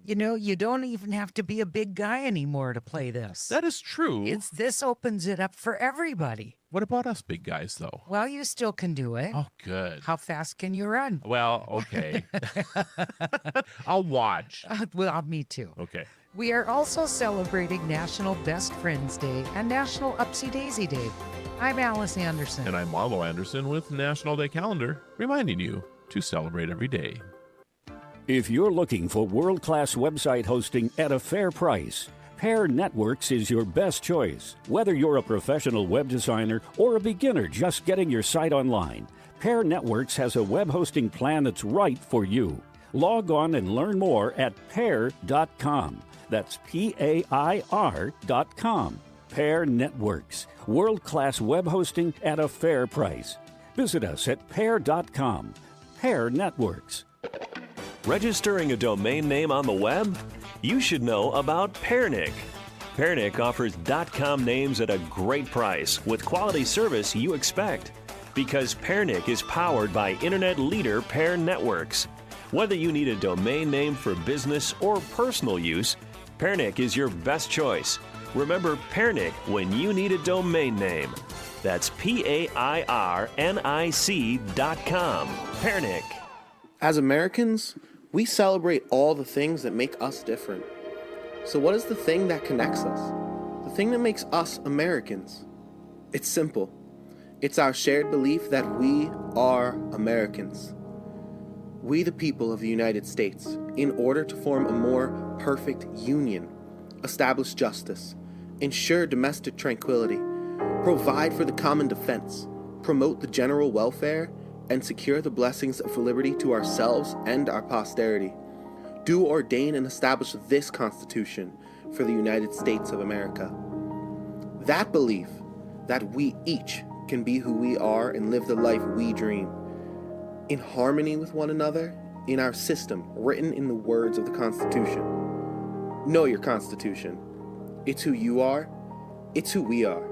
You know, you don't even have to be a big guy anymore to play this. That is true. This opens it up for everybody. What about us big guys, though? Well, you still can do it. Oh, good. How fast can you run? Well, okay. I'll watch. Well, me too. Okay. We are also celebrating National Best Friends Day and National Upsy Daisy Day. I'm Alice Anderson. And I'm Marlo Anderson with National Day Calendar, reminding you to celebrate every day. If you're looking for world-class website hosting at a fair price, Pair Networks is your best choice. Whether you're a professional web designer or a beginner just getting your site online, Pair Networks has a web hosting plan that's right for you. Log on and learn more at pair.com. That's PAIR.com. Pair Networks, world-class web hosting at a fair price. Visit us at pair.com. Pair Networks. Registering a domain name on the web? You should know about Pairnick. Pairnick offers .com names at a great price with quality service you expect. Because Pairnick is powered by internet leader Pair Networks. Whether you need a domain name for business or personal use, Pairnick is your best choice. Remember Pairnick when you need a domain name. That's PAIRNIC.com. Pairnick. As Americans, we celebrate all the things that make us different. So what is the thing that connects us? The thing that makes us Americans? It's simple. It's our shared belief that we are Americans. We, the people of the United States, in order to form a more perfect union, establish justice, ensure domestic tranquility, provide for the common defense, promote the general welfare, and secure the blessings of liberty to ourselves and our posterity, do ordain and establish this Constitution for the United States of America. That belief that we each can be who we are and live the life we dream, in harmony with one another, in our system written in the words of the Constitution. Know your Constitution. It's who you are. It's who we are.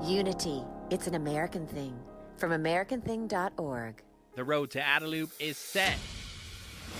Unity. It's an American thing. From AmericanThing.org. The road to Adelup is set.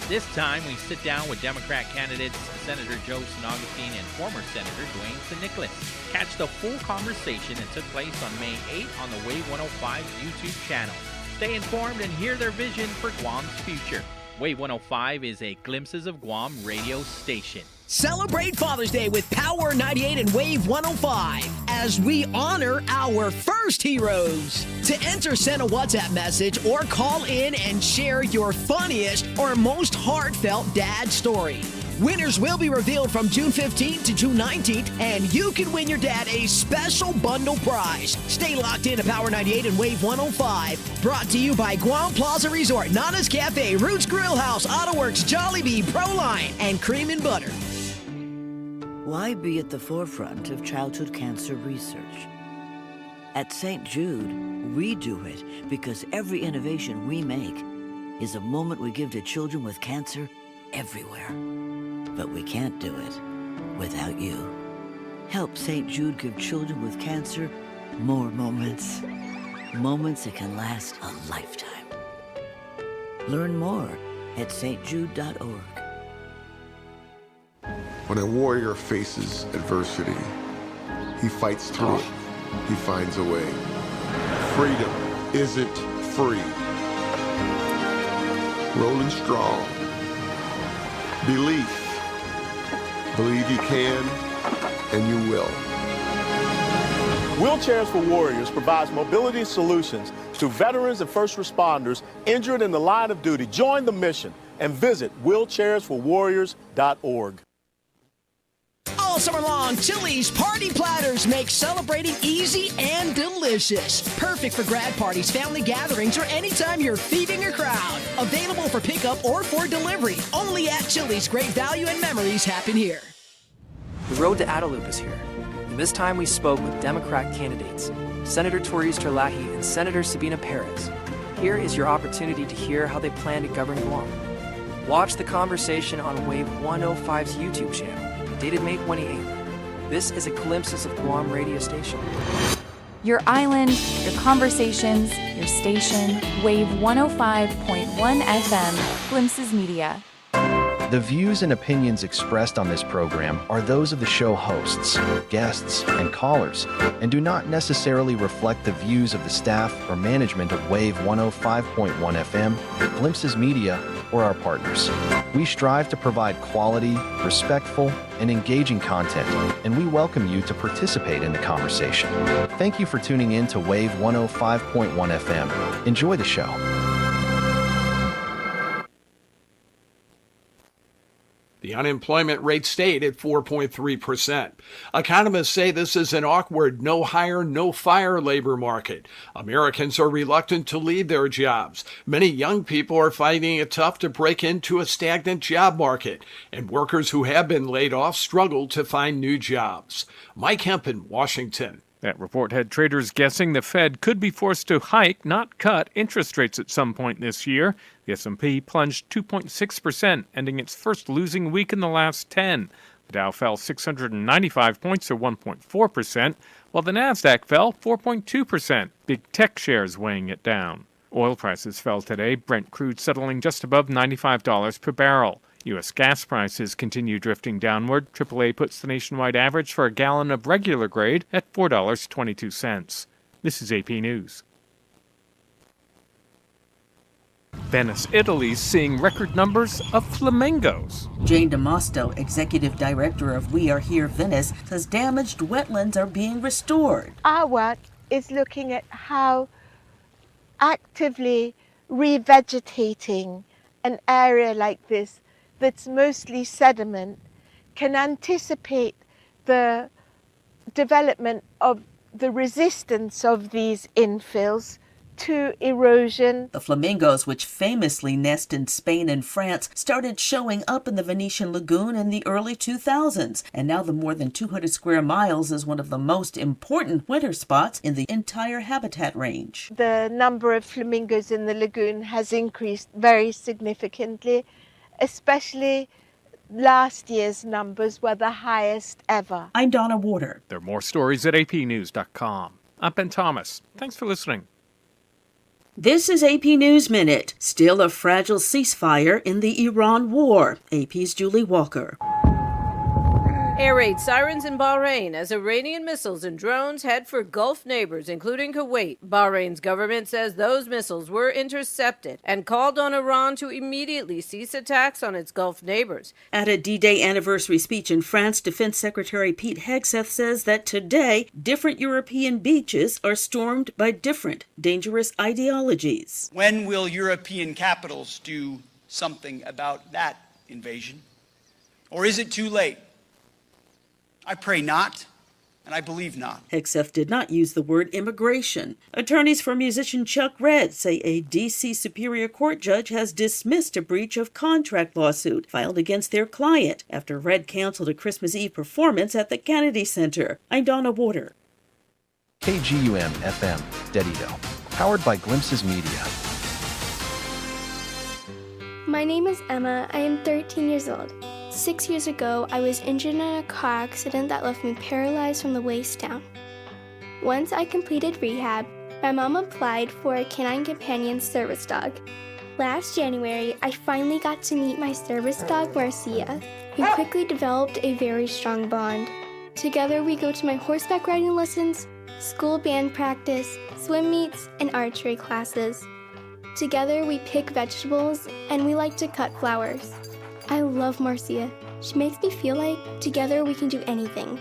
This time, we sit down with Democrat candidates Senator Joe St. Augustine and former Senator Dwayne St. Nicholas. Catch the full conversation that took place on May 8th on the Wave 105 YouTube channel. Stay informed and hear their vision for Guam's future. Wave 105 is a Glimpses of Guam radio station. Celebrate Father's Day with Power 98 and Wave 105 as we honor our first heroes. To enter, send a WhatsApp message or call in and share your funniest or most heartfelt dad story. Winners will be revealed from June 15th to June 19th, and you can win your dad a special bundle prize. Stay locked in to Power 98 and Wave 105. Brought to you by Guam Plaza Resort, Nana's Cafe, Roots Grill House, AutoWorks, Jollibee, Proline, and Cream and Butter. Why be at the forefront of childhood cancer research? At St. Jude, we do it because every innovation we make is a moment we give to children with cancer everywhere. But we can't do it without you. Help St. Jude give children with cancer more moments. Moments that can last a lifetime. Learn more at stjude.org. When a warrior faces adversity, he fights through it. He finds a way. Freedom isn't free. Rolling strong. Belief. Believe you can, and you will. Wheelchairs for Warriors provides mobility solutions to veterans and first responders injured in the line of duty. Join the mission and visit wheelchairsforwarriors.org. All summer long, Chili's Party Platters make celebrating easy and delicious. Perfect for grad parties, family gatherings, or anytime you're feeding a crowd. Available for pickup or for delivery. Only at Chili's. Great value and memories happen here. The road to Adelup is here. And this time we spoke with Democrat candidates, Senator Torius Terlahi and Senator Sabina Perez. Here is your opportunity to hear how they plan to govern Guam. Watch the conversation on Wave 105's YouTube channel, dated May 28th. This is a Glimpses of Guam radio station. Your island, your conversations, your station, Wave 105.1 FM, Glimpses Media. The views and opinions expressed on this program are those of the show hosts, guests, and callers, and do not necessarily reflect the views of the staff or management of Wave 105.1 FM, Glimpses Media, or our partners. We strive to provide quality, respectful, and engaging content, and we welcome you to participate in the conversation. Thank you for tuning in to Wave 105.1 FM. Enjoy the show. The unemployment rate stayed at 4.3%. Economists say this is an awkward, no hire, no fire labor market. Americans are reluctant to leave their jobs. Many young people are finding it tough to break into a stagnant job market, and workers who have been laid off struggle to find new jobs. Mike Hemp in Washington. That report had traders guessing the Fed could be forced to hike, not cut, interest rates at some point this year. The S&P plunged 2.6%, ending its first losing week in the last 10. The Dow fell 695 points, or 1.4%, while the Nasdaq fell 4.2%, big tech shares weighing it down. Oil prices fell today, Brent crude settling just above $95 per barrel. U.S. gas prices continue drifting downward. AAA puts the nationwide average for a gallon of regular grade at $4.22. This is AP News. Venice, Italy's seeing record numbers of flamingos. Jane DeMosto, executive director of We Are Here Venice, says damaged wetlands are being restored. Our work is looking at how actively revegetating an area like this that's mostly sediment can anticipate the development of the resistance of these infills to erosion. The flamingos, which famously nest in Spain and France, started showing up in the Venetian lagoon in the early 2000s, and now the more than 200 square miles is one of the most important winter spots in the entire habitat range. The number of flamingos in the lagoon has increased very significantly, especially last year's numbers were the highest ever. I'm Donna Warder. There are more stories at apnews.com. I'm Ben Thomas. Thanks for listening. This is AP News Minute. Still a fragile ceasefire in the Iran war. AP's Julie Walker. Air raid sirens in Bahrain as Iranian missiles and drones head for Gulf neighbors, including Kuwait. Bahrain's government says those missiles were intercepted and called on Iran to immediately cease attacks on its Gulf neighbors. At a D-Day anniversary speech in France, Defense Secretary Pete Hegseth says that today, different European beaches are stormed by different dangerous ideologies. When will European capitals do something about that invasion? Or is it too late? I pray not, and I believe not. Hegseth did not use the word immigration. Attorneys for musician Chuck Redd say a D.C. Superior Court judge has dismissed a breach of contract lawsuit filed against their client after Redd canceled a Christmas Eve performance at the Kennedy Center. I'm Donna Warder. KGUM-FM, Dedido. Powered by Glimpses Media. My name is Emma. I am 13 years old. 6 years ago, I was injured in a car accident that left me paralyzed from the waist down. Once I completed rehab, my mom applied for a canine companion service dog. Last January, I finally got to meet my service dog, Marcia. We quickly developed a very strong bond. Together, we go to my horseback riding lessons, school band practice, swim meets, and archery classes. Together, we pick vegetables, and we like to cut flowers. I love Marcia. She makes me feel like together we can do anything.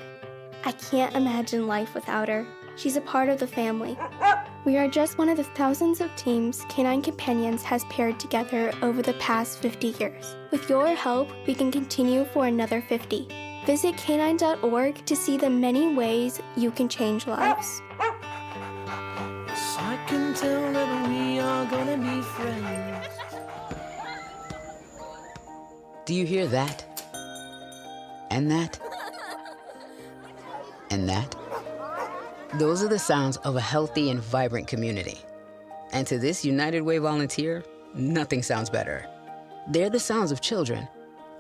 I can't imagine life without her. She's a part of the family. We are just one of the thousands of teams Canine Companions has paired together over the past 50 years. With your help, we can continue for another 50. Visit canine.org to see the many ways you can change lives. I can tell that we are gonna be friends. Do you hear that? And that? And that? Those are the sounds of a healthy and vibrant community. And to this United Way volunteer, nothing sounds better. They're the sounds of children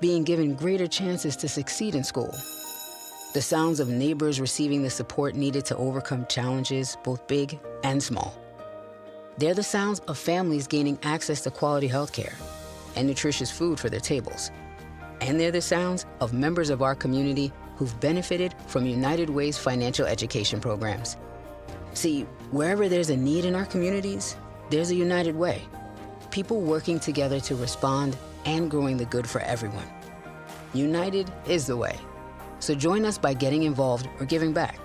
being given greater chances to succeed in school. The sounds of neighbors receiving the support needed to overcome challenges, both big and small. They're the sounds of families gaining access to quality health care and nutritious food for their tables. And they're the sounds of members of our community who've benefited from United Way's financial education programs. See, wherever there's a need in our communities, there's a United Way. People working together to respond and growing the good for everyone. United is the way. So join us by getting involved or giving back.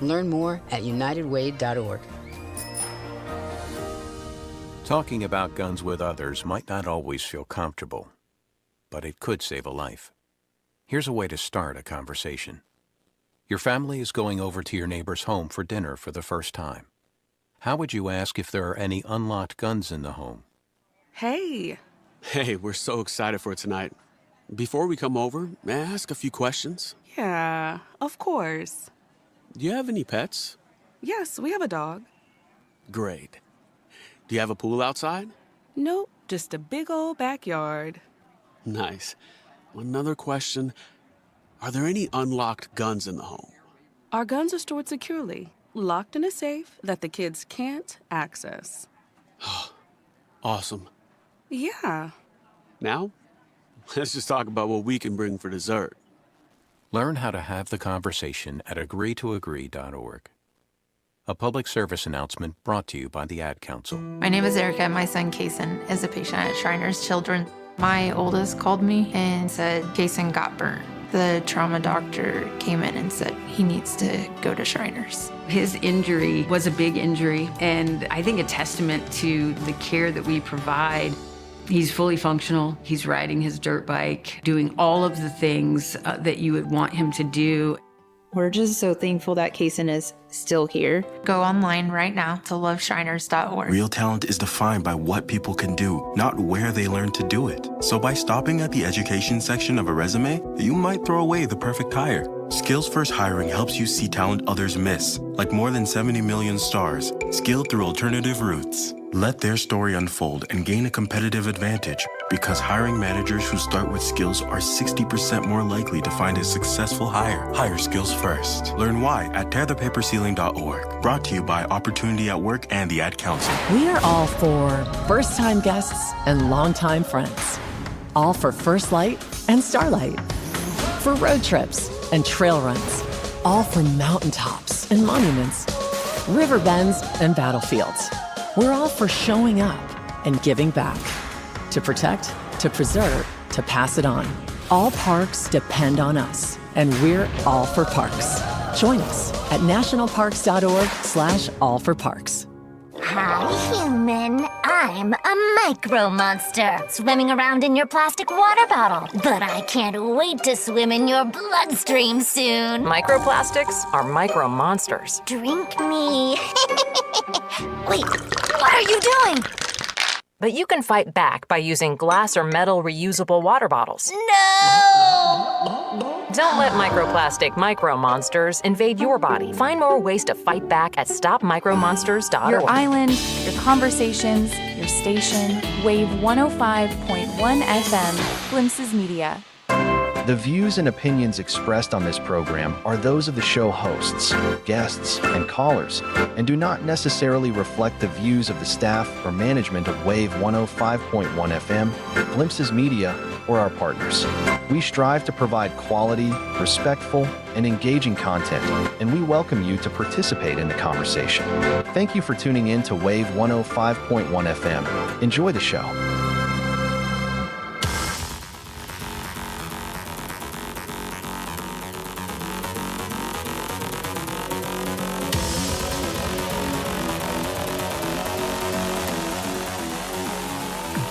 Learn more at unitedway.org. Talking about guns with others might not always feel comfortable, but it could save a life. Here's a way to start a conversation. Your family is going over to your neighbor's home for dinner for the first time. How would you ask if there are any unlocked guns in the home? Hey, we're so excited for tonight. Before we come over, may I ask a few questions? Yeah, of course. Do you have any pets? Yes, we have a dog. Great. Do you have a pool outside? Nope, just a big old backyard. Nice. Another question. Are there any unlocked guns in the home? Our guns are stored securely, locked in a safe that the kids can't access. Awesome. Yeah. Now, let's just talk about what we can bring for dessert. Learn how to have the conversation at agreetoagree.org. A public service announcement brought to you by the Ad Council. My name is Erica, and my son Kason is a patient at Shriners Children. My oldest called me and said Kason got burnt. The trauma doctor came in and said he needs to go to Shriners. His injury was a big injury, and I think a testament to the care that we provide. He's fully functional. He's riding his dirt bike, doing all of the things that you would want him to do. We're just so thankful that Kason is still here. Go online right now to loveshriners.org. Real talent is defined by what people can do, not where they learn to do it. So by stopping at the education section of a resume, you might throw away the perfect hire. Skills First Hiring helps you see talent others miss, like more than 70 million stars, skilled through alternative routes. Let their story unfold and gain a competitive advantage, because hiring managers who start with skills are 60% more likely to find a successful hire. Hire skills first. Learn why at tearthepaperceiling.org. Brought to you by Opportunity at Work and the Ad Council. We are all for first-time guests and longtime friends. All for First Light and Starlight. For road trips and trail runs. All for mountaintops and monuments. River bends and battlefields. We're all for showing up and giving back. To protect, to preserve, to pass it on. All parks depend on us, and we're all for parks. Join us at nationalparks.org/allforparks. Hi, human. I'm a micro monster swimming around in your plastic water bottle. But I can't wait to swim in your bloodstream soon. Microplastics are micro monsters. Drink me. Wait, what are you doing? But you can fight back by using glass or metal reusable water bottles. No! Don't let microplastic micro monsters invade your body. Find more ways to fight back at stopmicromonsters.org. Your island, your conversations, your station, Wave 105.1 FM, Glimpses Media. The views and opinions expressed on this program are those of the show hosts, guests, and callers, and do not necessarily reflect the views of the staff or management of Wave 105.1 FM, Glimpses Media, or our partners. We strive to provide quality, respectful, and engaging content, and we welcome you to participate in the conversation. Thank you for tuning in to Wave 105.1 FM. Enjoy the show.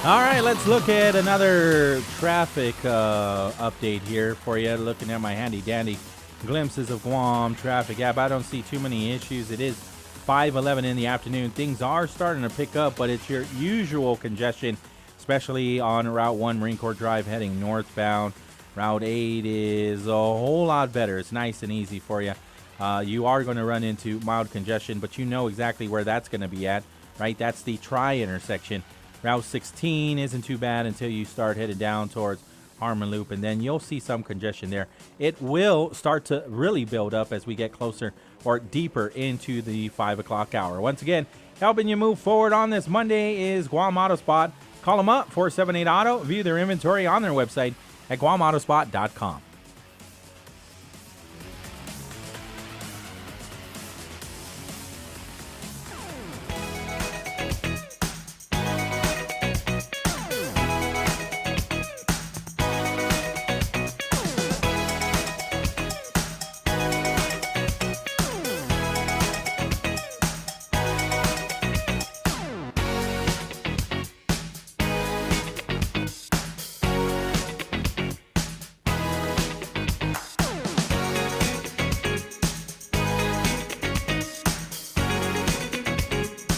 All right, let's look at another traffic update here for you. Looking at my handy-dandy Glimpses of Guam traffic app. I don't see too many issues. It is 5:11 in the afternoon. Things are starting to pick up, but it's your usual congestion, especially on Route 1 Marine Corps Drive heading northbound. Route 8 is a whole lot better. It's nice and easy for you. You are going to run into mild congestion, but you know exactly where that's going to be at, right? That's the tri-intersection. Route 16 isn't too bad until you start headed down towards Harmon Loop, and then you'll see some congestion there. It will start to really build up as we get closer or deeper into the 5 o'clock hour. Once again, helping you move forward on this Monday is Guam Auto Spot. Call them up, 478-AUTO. View their inventory on their website at guamautospot.com.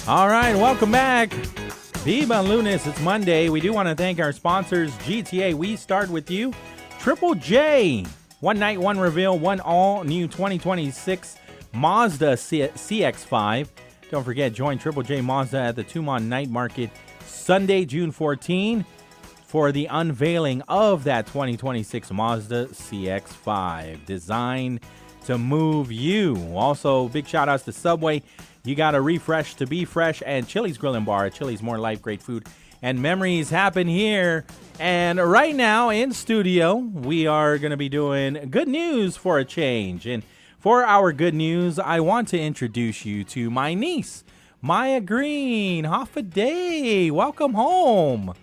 All right, welcome back. Viva Lunes, it's Monday. We do want to thank our sponsors, GTA. We start with you. Triple J, one night, one reveal, one all-new 2026 Mazda CX-5. Don't forget, join Triple J Mazda at the Tumon Night Market Sunday, June 14 for the unveiling of that 2026 Mazda CX-5, designed to move you. Also, big shout-outs to Subway. You got to refresh to be fresh, and Chili's Grill and Bar. Chili's, more life, great food, and memories happen here. And right now in studio, we are going to be doing good news for a change. And for our good news, I want to introduce you to my niece, Maya Green. Half a day. Welcome home.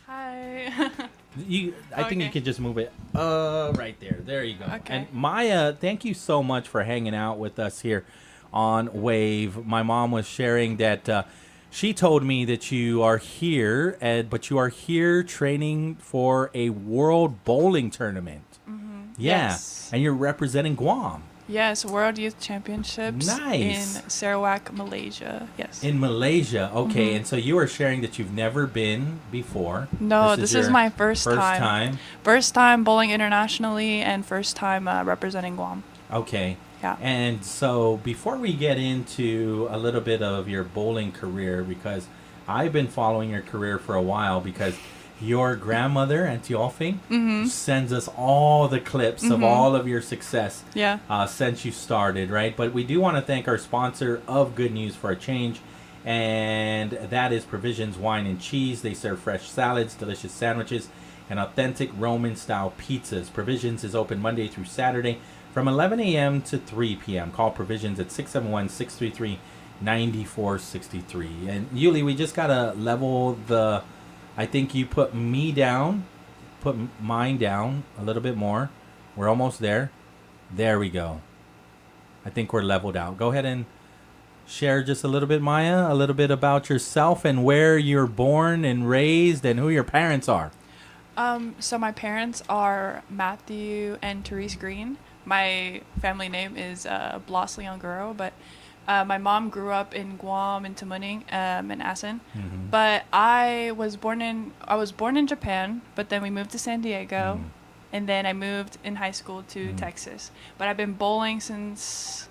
Hi. I think you can just move it right there. There you go. Okay. And Maya, thank you so much for hanging out with us here on Wave. My mom was sharing that she told me that you are here, but you are here training for a world bowling tournament. Mm-hmm. Yeah. Yes. And you're representing Guam. Yes, World Youth Championships. Nice. In Sarawak, Malaysia. Yes. In Malaysia. Okay. Mm-hmm. And so you are sharing that you've never been before. No, this is my first time. First time bowling internationally and first time representing Guam. Okay. Yeah. And so before we get into a little bit of your bowling career, because I've been following your career for a while, because your grandmother, Auntie Olfing, sends us all the clips of all of your success since you started, right? But we do want to thank our sponsor of Good News for a Change, and that is Provisions Wine and Cheese. They serve fresh salads, delicious sandwiches, and authentic Roman-style pizzas. Provisions is open Monday through Saturday from 11 a.m. to 3 p.m. Call Provisions at 671-633-9463. And Yuli, we just got to level the... I think you put me down, put mine down a little bit more. We're almost there. There we go. I think we're leveled out. Go ahead and share just a little bit, Maya, a little bit about yourself and where you're born and raised and who your parents are. So my parents are Matthew and Therese Green. My family name is Blas Leonguro, but my mom grew up in Guam, in Tamuning, in Asin. Mm-hmm. But I was born in Japan, but then we moved to San Diego, and then I moved in high school to Texas. But I've been bowling since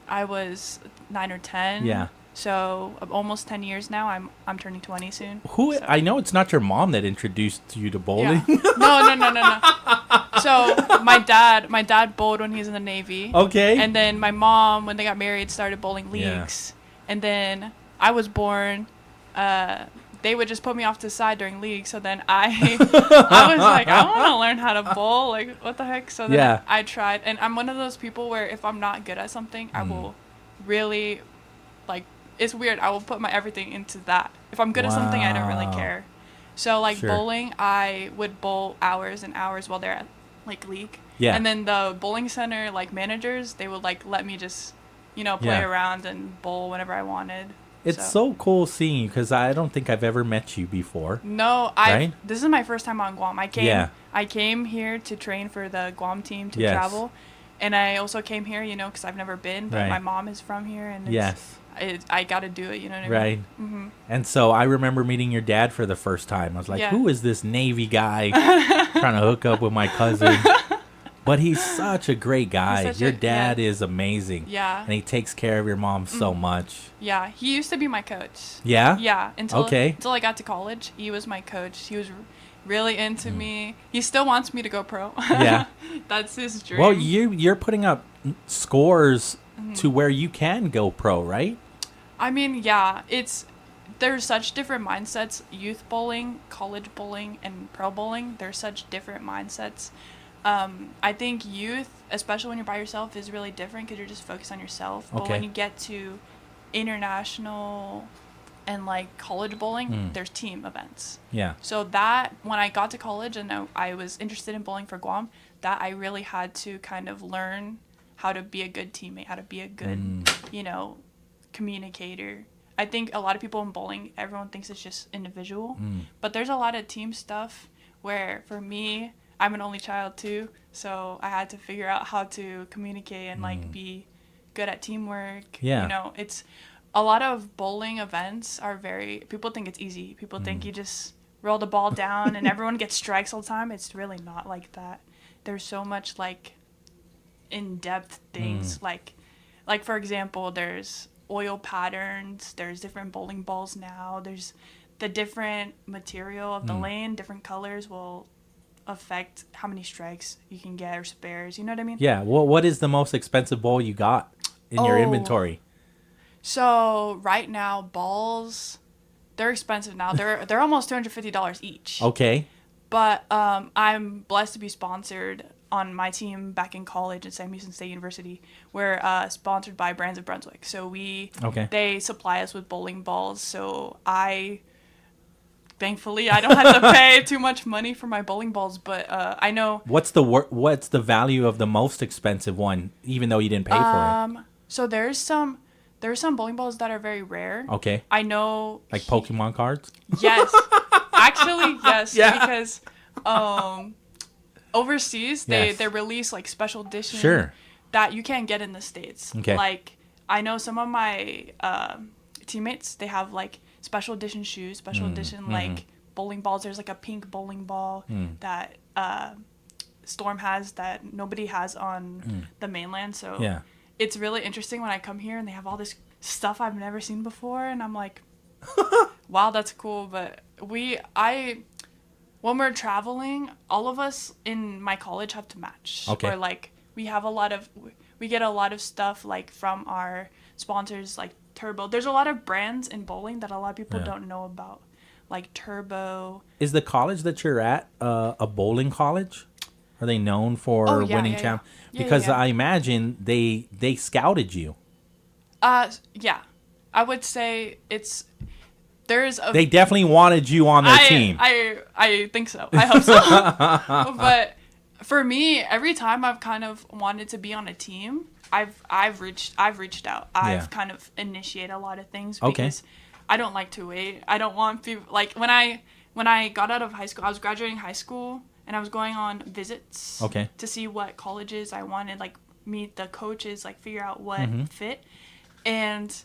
I was 9 or 10. Yeah. So almost 10 years now. I'm turning 20 soon. Who? So. I know it's not your mom that introduced you to bowling. Yeah. No. So my dad bowled when he was in the Navy. Okay. And then my mom, when they got married, started bowling leagues. And then I was born. They would just put me off to the side during league. So then I was like, I want to learn how to bowl. Like, what the heck? So then I tried. And I'm one of those people where if I'm not good at something, I will really, like, it's weird. I will put my everything into that. If I'm good at something, I don't really care. So, like, bowling, I would bowl hours and hours while they're at, like, league. Yeah. And then the bowling center, like, managers, they would, like, let me just, you know, play around and bowl whenever I wanted. It's so cool seeing you because I don't think I've ever met you before. No, this is my first time on Guam. I came here to train for the Guam team to travel. And I also came here, you know, because I've never been, but my mom is from here. And I got to do it, you know what I mean? Right. Mm-hmm. And so I remember meeting your dad for the first time. I was like, who is this Navy guy trying to hook up with my cousin? But he's such a great guy. Your dad is amazing. Yeah. And he takes care of your mom so much. Yeah. He used to be my coach. Yeah? Yeah. Until I got to college, he was my coach. He was really into me. He still wants me to go pro. Yeah. That's his dream. Well, you're putting up scores to where you can go pro, right? I mean, yeah. There's such different mindsets. Youth bowling, college bowling, and pro bowling. There's such different mindsets. I think youth, especially when you're by yourself, is really different because you're just focused on yourself. But when you get to international and like college bowling, there's team events. Yeah. So that when I got to college and I was interested in bowling for Guam, that I really had to kind of learn how to be a good teammate, how to be a good, you know, communicator. I think a lot of people in bowling, everyone thinks it's just individual, but there's a lot of team stuff where for me, I'm an only child too, so I had to figure out how to communicate and like be good at teamwork. Yeah. You know, it's a lot of bowling events are people think it's easy. People think you just roll the ball down and everyone gets strikes all the time. It's really not like that. There's so much like in-depth things like for example, there's oil patterns, there's different bowling balls now, there's the different material of the lane, different colors will affect how many strikes you can get or spares, you know what I mean? Yeah. Well, what is the most expensive ball you got in your inventory? So right now, balls, they're expensive now. They're almost $250 each. Okay. But I'm blessed to be sponsored on my team back in college at Sam Houston State University. We're sponsored by Brands of Brunswick. So they supply us with bowling balls. So thankfully, I don't have to pay too much money for my bowling balls, but I know. What's the value of the most expensive one, even though you didn't pay for it? So there's some bowling balls that are very rare. Okay. I know. Like Pokemon cards? Yes. Actually, yes. Yeah. Because overseas, they release like special edition that you can't get in the States. Okay. Like, I know some of my teammates, they have like special edition shoes, special edition like bowling balls. There's like a pink bowling ball that Storm has that nobody has on the mainland. So it's really interesting when I come here and they have all this stuff I've never seen before, and I'm like, wow, that's cool. But when we're traveling, all of us in my college have to match. Okay. Or like we get a lot of stuff like from our sponsors, like Turbo. There's a lot of brands in bowling that a lot of people don't know about, like Turbo. Is the college that you're at a bowling college? Are they known for winning champ? Because I imagine they scouted you. Yeah, I would say they definitely wanted you on their team. I think so. I hope so. But for me, every time I've kind of wanted to be on a team, I've reached out. I've kind of initiated a lot of things because I don't like to wait. I don't want people like when I got out of high school, I was graduating high school and I was going on visits to see what colleges I wanted, like meet the coaches, like figure out what fit. And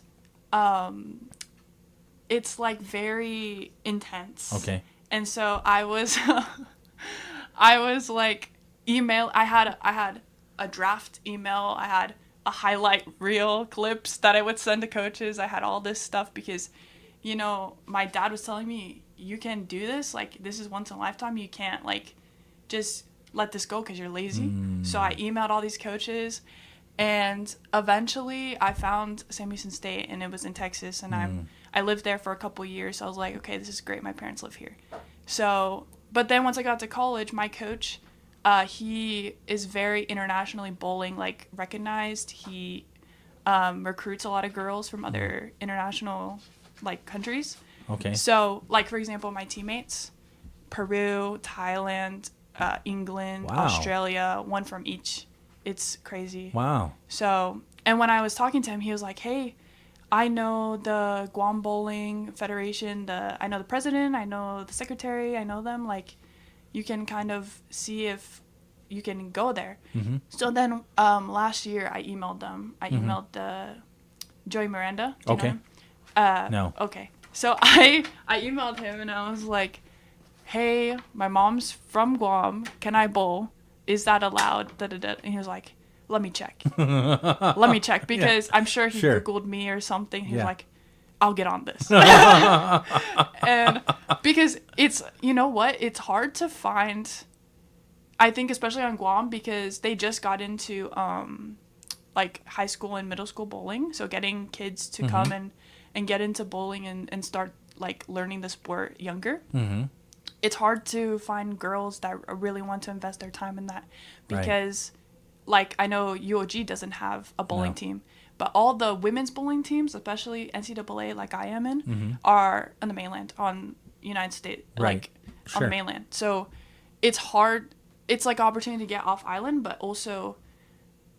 it's like very intense. Okay. And so I was like I had a draft email. I had a highlight reel clips that I would send to coaches. I had all this stuff because, you know, my dad was telling me, you can do this. Like, this is once in a lifetime. You can't, like, just let this go because you're lazy. So I emailed all these coaches. And eventually I found Sam Houston State, and it was in Texas. And I lived there for a couple years. So I was like, okay, this is great. My parents live here. So, but then once I got to college, my coach, he is very internationally bowling, like, recognized. He recruits a lot of girls from other international, like, countries. Okay. So, like, for example, my teammates, Peru, Thailand, England, Wow. Australia, one from each. It's crazy. Wow. So, and when I was talking to him, he was like, hey, I know the Guam Bowling Federation, I know the president, I know the secretary, I know them. Like, you can kind of see if you can go there. So then last year I emailed them. I emailed Joey Miranda. Do you know him? No. Okay. So I emailed him and I was like, hey, my mom's from Guam. Can I bowl? Is that allowed? Da-da-da. And he was like, let me check. Let me check. Because I'm sure he Googled me or something. He was like, I'll get on this. And because it's, you know what? It's hard to find, I think, especially on Guam, because they just got into like high school and middle school bowling. So getting kids to come and get into bowling and start like learning the sport younger. It's hard to find girls that really want to invest their time in that, because like I know UOG doesn't have a bowling team, but all the women's bowling teams, especially NCAA, like I am in, are on the mainland, on United States, like on the mainland. So it's hard. It's like an opportunity to get off island, but also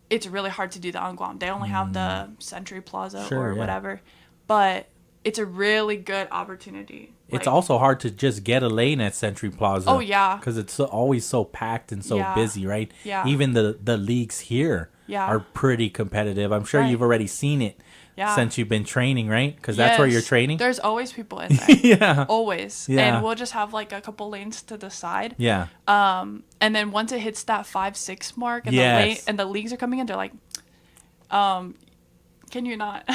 it's really hard to do that on Guam. They only have the Century Plaza or whatever, but it's a really good opportunity. It's also hard to just get a lane at Century Plaza. Oh, yeah. Because it's always so packed and so busy, right? Yeah. Even the leagues here are pretty competitive. I'm sure you've already seen it since you've been training, right? Because that's where you're training. There's always people in there. Always. Yeah. And we'll just have like a couple lanes to the side. Yeah. And then once it hits that 5-6 mark and the leagues are coming in, they're like, can you not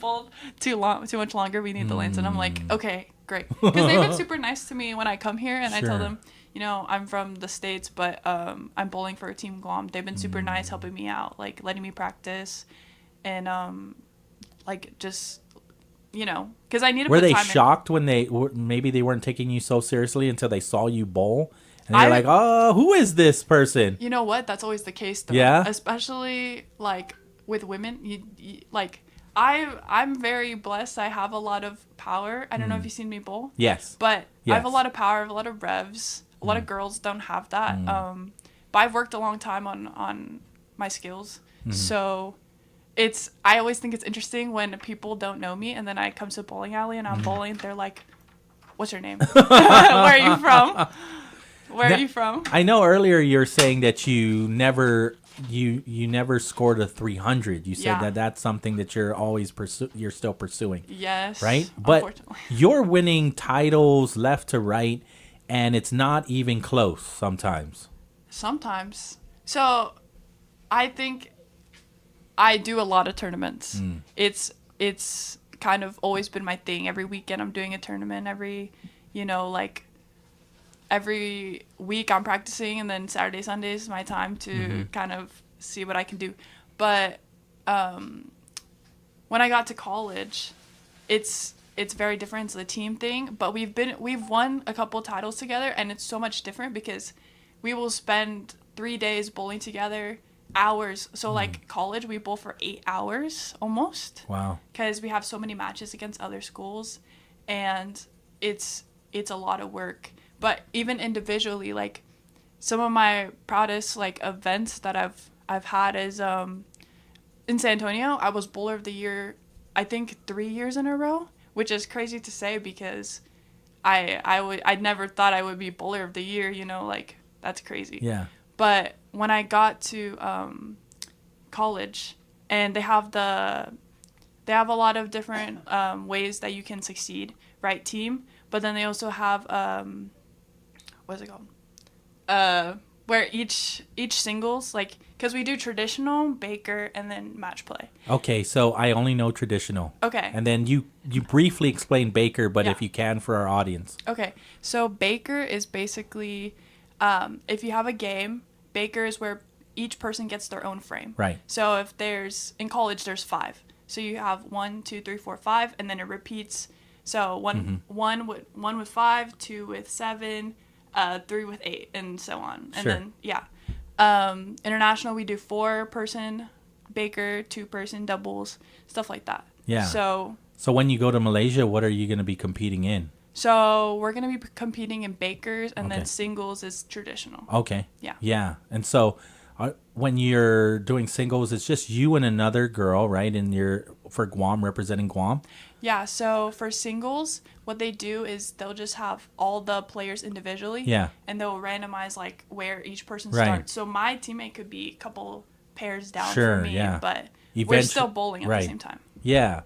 bowl too much longer? We need the lanes. And I'm like, okay, great. Because they've been super nice to me when I come here, and I tell them, you know, I'm from the States, but I'm bowling for Team Guam. They've been super nice, helping me out, like letting me practice, and like just, you know, because I need to. Were put they time shocked when maybe they weren't taking you so seriously until they saw you bowl? And they're like, oh, who is this person? You know what? That's always the case, though. Yeah. Especially like with women, you like. I'm very blessed. I have a lot of power. I don't know if you've seen me bowl. Yes. But I have a lot of power. I have a lot of revs. A lot of girls don't have that. But I've worked a long time on my skills. So I always think it's interesting when people don't know me, and then I come to a bowling alley and I'm bowling. They're like, what's your name? Where are you from? Where are you from? I know earlier you're saying that you never scored a 300. You said that's something that you're always you're still pursuing. Yes. Right? But you're winning titles left to right, and it's not even close sometimes. Sometimes. So I think I do a lot of tournaments. It's kind of always been my thing. Every weekend I'm doing a tournament. Every week I'm practicing, and then Saturday, Sundays is my time to kind of see what I can do. But when I got to college, it's very different. It's the team thing, but we've won a couple titles together, and it's so much different because we will spend 3 days bowling together, hours. So like college, we bowl for 8 hours almost. Wow. Because we have so many matches against other schools, and it's a lot of work. But even individually, like some of my proudest like events that I've had is in San Antonio. I was bowler of the year, I think 3 years in a row, which is crazy to say because I never thought I would be bowler of the year. You know, like that's crazy. Yeah. But when I got to college, and they have a lot of different ways that you can succeed, right? Team, but then they also have what's it called? where each singles, like, because we do traditional, Baker, and then match play. Okay, so I only know traditional. Okay. And then you briefly explain Baker, but Yeah. if you can for our audience. Okay, so Baker is basically, if you have a game, Baker is where each person gets their own frame. Right. So if in college, there's 5. So you have 1, 2, 3, 4, 5, and then it repeats. So one with 5, 2 with 7, 3 with 8, and so on. And Sure. then, yeah. International, we do 4-person Baker, 2-person doubles, stuff like that. Yeah. So when you go to Malaysia, what are you going to be competing in? So we're going to be competing in Bakers, and Okay. then singles is traditional. Okay. Yeah. Yeah. And so when you're doing singles, it's just you and another girl, right? And you're for Guam, representing Guam. Yeah, so for singles, what they do is they'll just have all the players individually. Yeah. And they'll randomize like where each person Right. starts. So my teammate could be a couple pairs down Sure, for me, yeah. but we're still bowling at the same time. Yeah.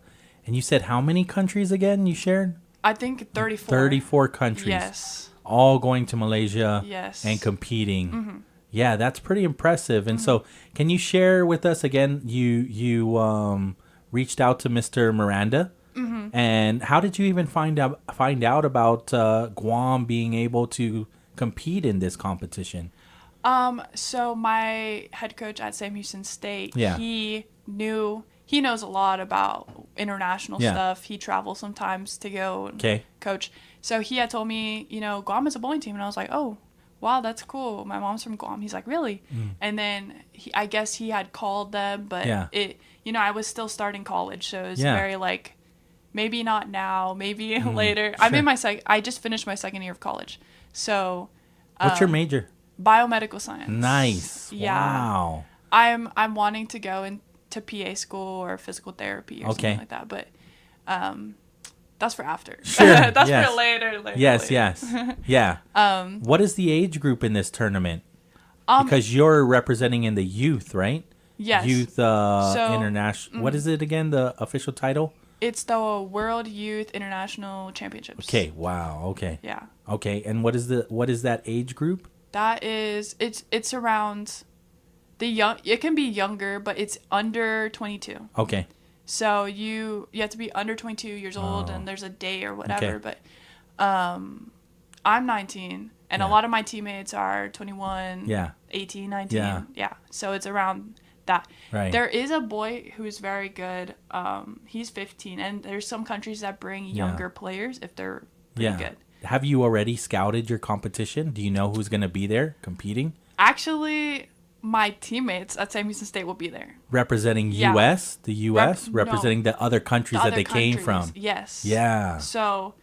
And you said how many countries again you shared? I think 34. 34 countries. Yes. All going to Malaysia. Yes. And competing. Mm-hmm. Yeah, that's pretty impressive. And so, can you share with us again? You reached out to Mr. Miranda, and how did you even find out about Guam being able to compete in this competition? So my head coach at Sam Houston State, Yeah. he knows a lot about international Yeah. stuff. He travels sometimes to go and Okay. coach. So he had told me, Guam is a bowling team, and I was like, oh, wow, that's cool. My mom's from Guam. He's like, really? And then I guess he had called them, but Yeah. I was still starting college, so it was Yeah. very like, maybe not now, maybe later. Sure. I just finished my second year of college, so. What's your major? Biomedical science. Nice. Yeah. Wow. I'm wanting to go into PA school or physical therapy or something like that, but that's for after. Sure. That's yes. for later. Yes. Yeah. What is the age group in this tournament? Because you're representing in the youth, right? Yes. Youth international. What is it again? The official title? It's the World Youth International Championships. Okay. Wow. Okay. Yeah. Okay. And what is that age group? That is it's around the young. It can be younger, but it's under 22. Okay. So you have to be under 22 years old, and there's a day or whatever. Okay. But I'm 19, and a lot of my teammates are 21, 18, 19. Yeah. So it's around that. Right. There is a boy who's very good. He's 15, and there's some countries that bring younger players if they're pretty good. Have you already scouted your competition? Do you know who's going to be there competing? Actually, my teammates at Sam Houston State will be there. Representing U.S.? The U.S.? Representing the other countries that they came from? Yes. Yeah. So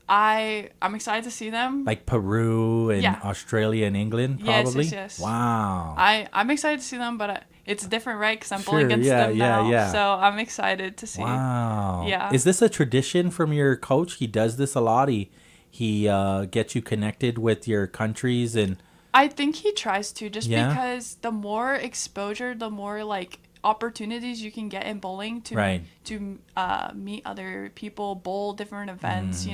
I'm excited to see them. Like Peru and Australia and England, probably? Yes. Wow. I'm excited to see them, but it's different, right? Because I'm bowling against them now. Yeah. So I'm excited to see. Wow. Yeah. Is this a tradition from your coach? He does this a lot. He gets you connected with your countries and... I think he tries to, just because the more exposure, the more like opportunities you can get in bowling to meet other people, bowl different events,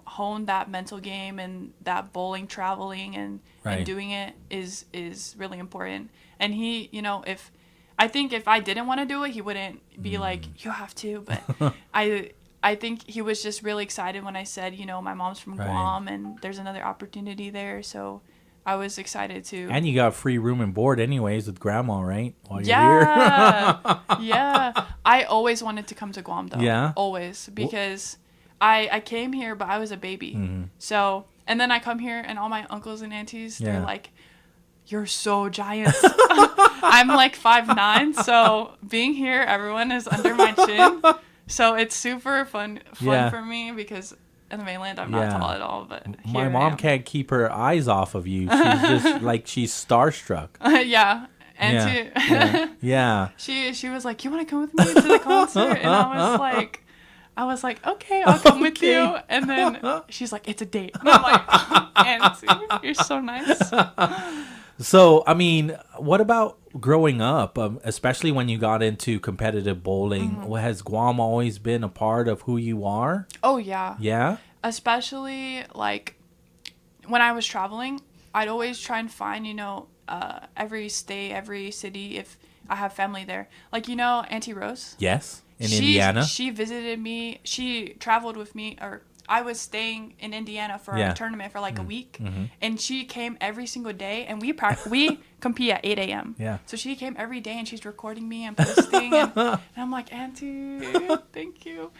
hone that mental game, and that bowling, traveling and doing it is really important. And he, I think if I didn't want to do it, he wouldn't be like, you have to, but I think he was just really excited when I said, my mom's from Guam and there's another opportunity there. So I was excited too. And you got free room and board anyways with grandma, right? While you're here. Yeah. I always wanted to come to Guam though. Yeah. Always. Because I came here, but I was a baby. Mm-hmm. So, and then I come here and all my uncles and aunties, they're like, you're so giant. I'm like 5'9", so being here, everyone is under my chin. So it's super fun for me because in the mainland I'm not tall at all. But my mom can't keep her eyes off of you. She's just like she's starstruck. Yeah. And she was like, you want to come with me to the concert? And I was like, okay, I'll come with you. And then she's like, it's a date. And I'm like, Auntie, you're so nice. So, I mean, what about growing up, especially when you got into competitive bowling? Mm-hmm. Has Guam always been a part of who you are? Oh, yeah. Yeah? Especially, like, when I was traveling, I'd always try and find, every state, every city, if I have family there. Like, Auntie Rose? Yes, in Indiana. She visited me. She traveled with me, or I was staying in Indiana for a tournament for like a week. And she came every single day, and we compete at 8 a.m. Yeah. So she came every day, and she's recording me and posting. and I'm like, Auntie, thank you.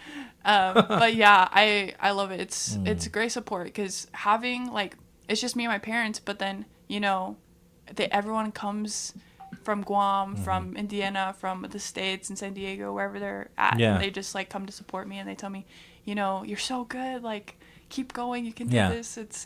But yeah, I love it. It's great support, because having, like, it's just me and my parents, but then, everyone comes from Guam, from Indiana, from the States, and San Diego, wherever they're at. Yeah. And they just, like, come to support me, and they tell me, you're so good, like, keep going, you can do this. It's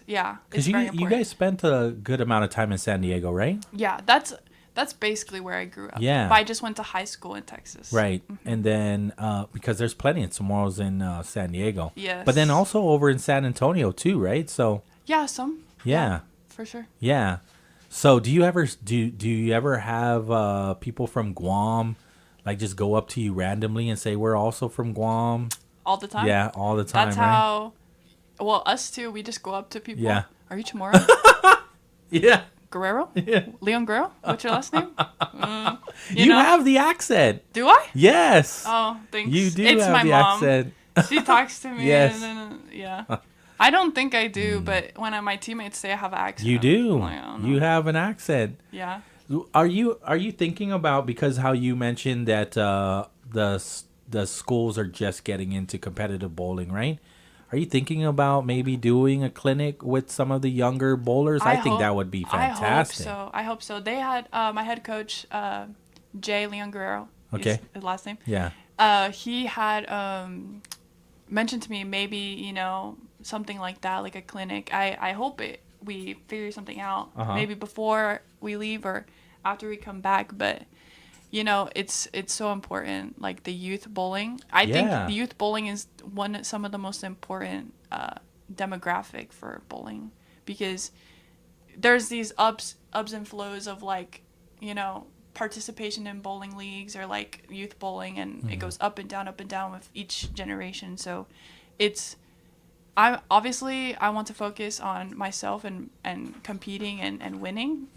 very important. You guys spent a good amount of time in San Diego, right? Yeah, that's basically where I grew up. Yeah. But I just went to high school in Texas. Right. And then, because there's plenty of Tomorrows in San Diego. Yes. But then also over in San Antonio too, right? So. Yeah, some. Yeah. For sure. Yeah. So do you ever have people from Guam, like, just go up to you randomly and say, we're also from Guam? All the time? Yeah, all the time, That's right? how, well, us too, we just go up to people. Yeah. Are you Chamorro? Yeah. Guerrero? Yeah. Leon Guerrero? What's your last name? You have the accent. Do I? Yes. Oh, thanks. You do it's have my the mom. accent. She talks to me. Yes. And then, yeah. I don't think I do, but when my teammates say I have an accent. You do. Like, I don't know. You have an accent. Yeah. Are you thinking about, because how you mentioned that the schools are just getting into competitive bowling, right? Are you thinking about maybe doing a clinic with some of the younger bowlers? I think that would be fantastic. I hope so. They had my head coach, Jay Leon Guerrero. Okay. His last name. Yeah. He had mentioned to me maybe, something like that, like a clinic. I hope we figure something out, maybe before we leave or after we come back. But it's so important, like the youth bowling. I think the youth bowling is some of the most important demographic for bowling, because there's these ups and flows of, like, participation in bowling leagues or like youth bowling, and it goes up and down with each generation. So I want to focus on myself and competing and winning.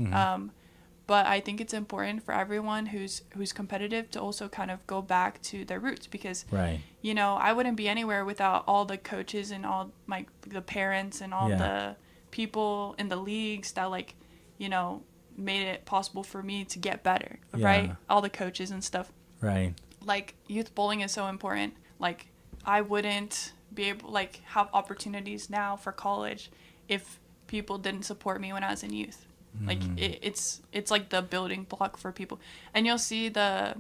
But I think it's important for everyone who's competitive to also kind of go back to their roots, because I wouldn't be anywhere without all the coaches and all the parents and all the people in the leagues that, like, made it possible for me to get better, right? All the coaches and stuff. Right. Like, youth bowling is so important. Like, I wouldn't be able, like, have opportunities now for college if people didn't support me when I was in youth. Like, it's like the building block for people. And you'll see the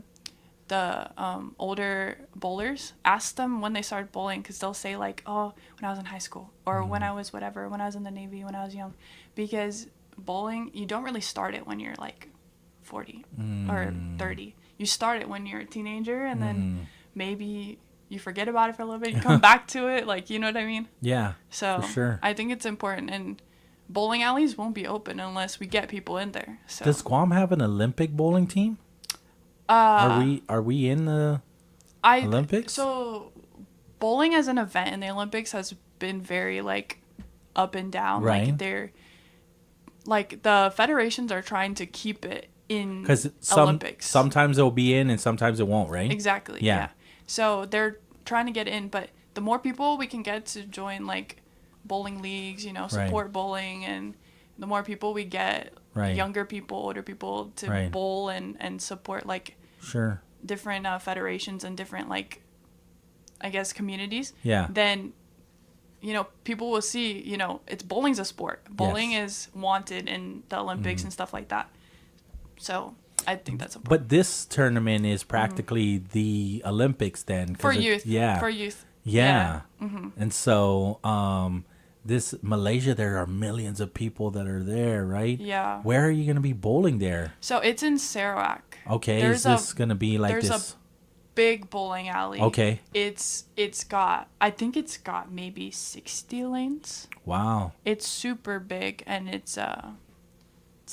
older bowlers, ask them when they started bowling, because they'll say, like, oh, when I was in high school, or when I was whatever, when I was in the Navy, when I was young. Because bowling, you don't really start it when you're like 40 or 30. You start it when you're a teenager, and then maybe you forget about it for a little bit, you come back to it, like, you know what I mean? Yeah. So for sure. I think it's important, and bowling alleys won't be open unless we get people in there. So does Guam have an Olympic bowling team? Are we in the Olympics? So bowling as an event in the Olympics has been very, like, up and down. Right. Like, they're, like, the federations are trying to keep it in Olympics. Sometimes it'll be in and sometimes it won't, right? Exactly. Yeah. So they're trying to get in, but the more people we can get to join, like, bowling leagues, support bowling, and the more people we get, younger people, older people, to bowl and support, like, different federations and different, like, I guess, communities. Yeah. Then, people will see, it's bowling's a sport. Bowling is wanted in the Olympics and stuff like that. So I think that's important. But this tournament is practically the Olympics then. For youth. Yeah. For youth. Yeah. And so this Malaysia, there are millions of people that are there, right? Yeah. Where are you going to be bowling there? So it's in Sarawak. Okay. Is this going to be like there's this? A big bowling alley. Okay. I think it's got maybe 60 lanes. Wow. It's super big, and it's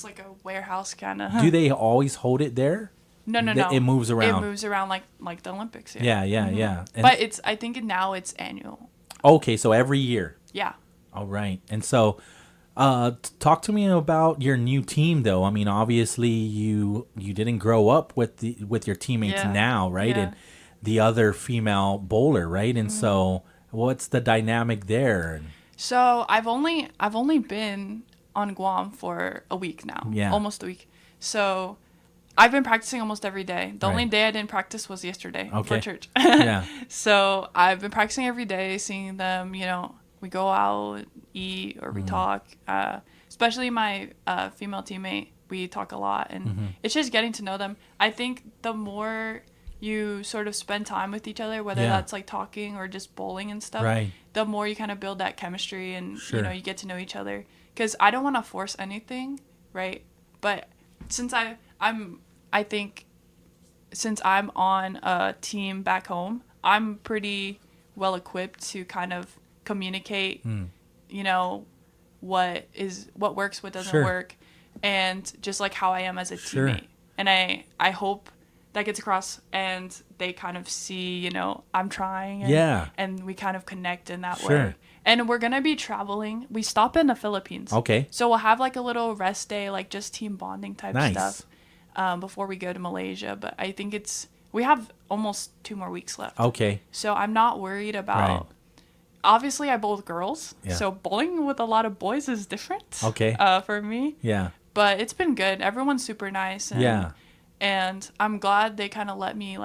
like a warehouse kind of. Do they always hold it there? No. It moves around. It moves around like the Olympics. Yeah. But I think now it's annual. Okay, so every year. Yeah. All right. And so Talk to me about your new team, though. I mean, obviously you didn't grow up with your teammates now, right? Yeah. And the other female bowler, right? And so, what's the dynamic there? So I've only been on Guam for a week now. Yeah. Almost a week. So I've been practicing almost every day. The only Right. day I didn't practice was yesterday for Okay. church. Yeah. So I've been practicing every day, seeing them, we go out, eat, or we talk. Especially my female teammate, we talk a lot, and it's just getting to know them. I think the more you sort of spend time with each other, whether that's like talking or just bowling and stuff, Right. the more you kind of build that chemistry and, Sure. you get to know each other. Because I don't want to force anything, right? But since I think since I'm on a team back home, I'm pretty well equipped to kind of communicate, what works, what doesn't Sure. work, and just like how I am as a Sure. teammate. And I hope that gets across, and they kind of see, I'm trying, and we kind of connect in that Sure. way. And we're gonna be traveling. We stop in the Philippines. Okay. So we'll have like a little rest day, like just team bonding type Nice. stuff, before we go to Malaysia. But I think we have almost 2 more weeks left. Okay. So I'm not worried about. Right. Obviously, I bowl with girls, Yeah. so bowling with a lot of boys is different. Okay. For me. Yeah. But it's been good. Everyone's super nice. And, Yeah. And I'm glad they kind of let me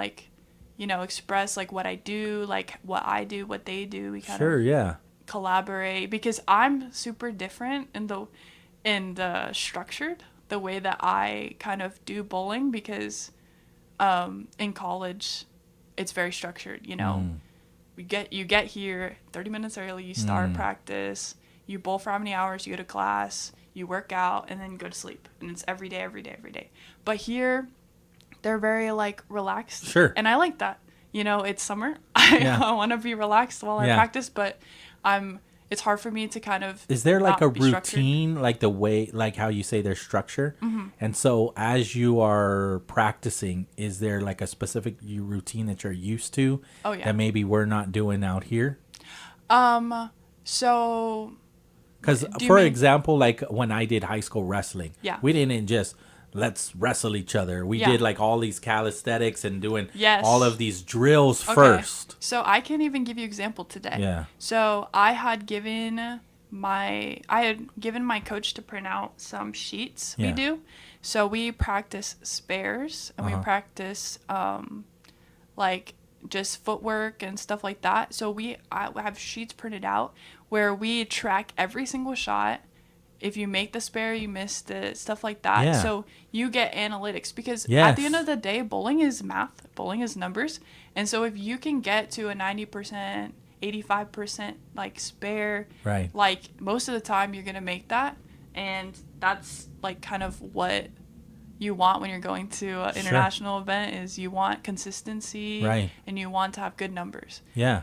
express like what I do, like what I do, what they do. We kind Sure. of Yeah. collaborate, because I'm super different in the structured the way that I kind of do bowling, because in college it's very structured. You get here 30 minutes early, you start practice, you bowl for how many hours, you go to class, you work out, and then go to sleep, and it's every day. But here they're very like relaxed. Sure. And I like that. It's summer. Yeah. I want to be relaxed while I Yeah. practice, but it's hard for me to kind of. Is there like not a be structured. routine, like the way, like how you say there's structure? Mm-hmm. And so as you are practicing, is there like a specific routine that you're used to Oh, yeah. that maybe we're not doing out here? So. Because, Do you for mean- example, like when I did high school wrestling, Yeah. we didn't just let's wrestle each other. We Yeah. did like all these calisthenics and doing Yes. all of these drills Okay. first. So I can even give you example today. Yeah. So I had given my coach to print out some sheets we Yeah. do. So we practice spares, and we Uh-huh. practice like just footwork and stuff like that. So I have sheets printed out where we track every single shot. If you make the spare, you miss the stuff like that. Yeah. So you get analytics, because at Yes. the end of the day, bowling is math, bowling is numbers. And so if you can get to a 90%, 85% like spare, Right. like most of the time you're going to make that. And that's like kind of what you want when you're going to an Sure. international event, is you want consistency, Right. and you want to have good numbers. Yeah.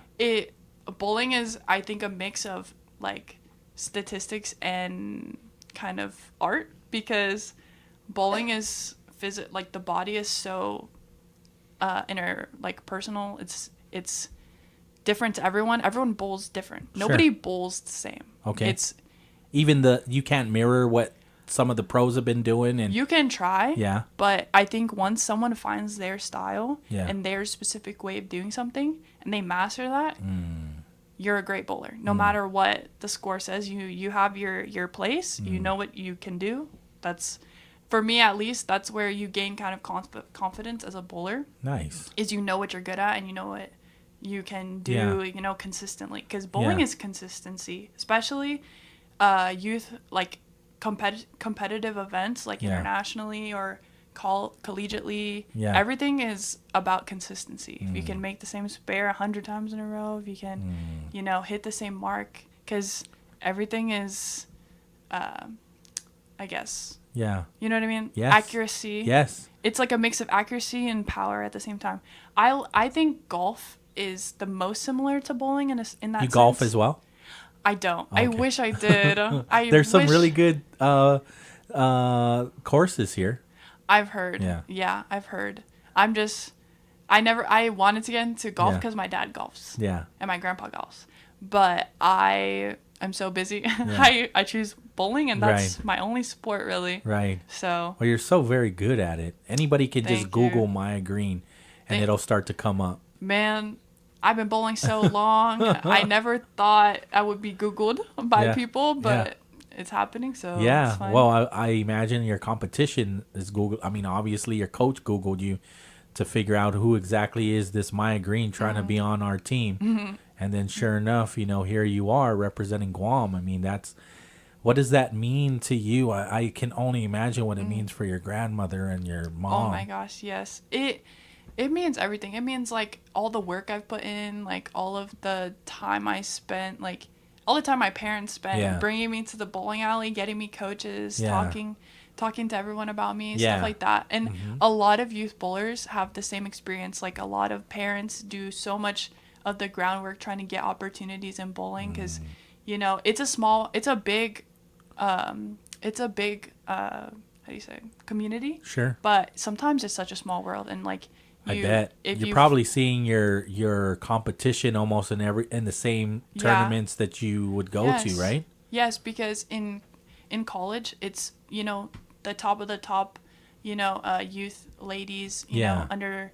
Bowling is, I think, a mix of like statistics and kind of art, because bowling is like the body is so personal. It's different to everyone. Everyone bowls different. Sure. Nobody bowls the same. Okay. It's Even you can't mirror what some of the pros have been doing, and you can try. Yeah. But I think once someone finds their style Yeah. and their specific way of doing something, and they master that, Mm. you're a great bowler. No matter what the score says, you have your place. You know what you can do. That's, for me at least, that's where you gain kind of confidence as a bowler. Nice. Is you know what you're good at, and you know what you can do, Yeah. Consistently. Because bowling Yeah. is consistency, especially youth, like competitive events, like Yeah. internationally or collegiately. Yeah. Everything is about consistency. If you can make the same spare 100 times in a row, if you can, hit the same mark, because everything is, I guess. Yeah. You know what I mean? Yes. Accuracy. Yes. It's like a mix of accuracy and power at the same time. I think golf is the most similar to bowling in that sense. You golf as well? I don't. Okay. I wish I did. There's some really good courses here. I've heard. Yeah. I've heard. I wanted to get into golf Yeah. because my dad golfs. Yeah. And my grandpa golfs. But I I'm so busy. Yeah. I choose bowling, and that's Right. my only sport really. Right. So Well, you're so very good at it. Anybody can just Thank you. Google Maya Green, and Thank- it'll start to come up. man, I've been bowling so long. I never thought I would be Googled by Yeah. people, but Yeah. it's happening. So Yeah. it's fine. Well, I imagine your competition is Google. I mean, obviously your coach Googled you to figure out who exactly is this Maya Green trying to be on our team. Mhm. And then sure enough, here you are representing Guam. I mean, what does that mean to you? I can only imagine what it means for your grandmother and your mom. Oh my gosh, yes. It means everything. It means like all the work I've put in, like all of the time I spent, like all the time my parents spent bringing me to the bowling alley, getting me coaches, talking to everyone about me, stuff like that. And a lot of youth bowlers have the same experience. Like a lot of parents do so much of the groundwork trying to get opportunities in bowling because it's a big how do you say, community? Sure. But sometimes it's such a small world, and like I bet if you're probably seeing your competition almost in the same tournaments that you would go to, right? Yes, because in college it's the top of the top, youth ladies, know, under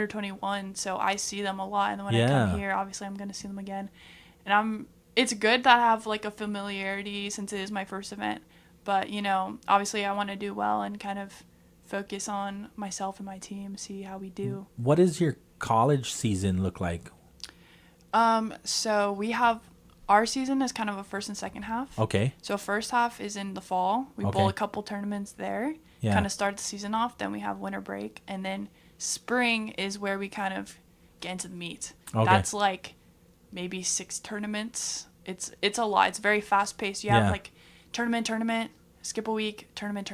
21. So I see them a lot, and then when I come here, obviously I'm gonna see them again, and it's good that I have like a familiarity since it is my first event. But, obviously I want to do well and kind of focus on myself and my team, see how we do. What does your college season look like? So we have, our season is kind of a first and second half. Okay. So first half is in the fall. We bowl a couple tournaments there. Yeah. Kind of start the season off. Then we have winter break. And then spring is where we kind of get into the meat. Okay. That's like maybe 6 tournaments. It's a lot. It's very fast paced. You have like tournament, skip a week, tournament,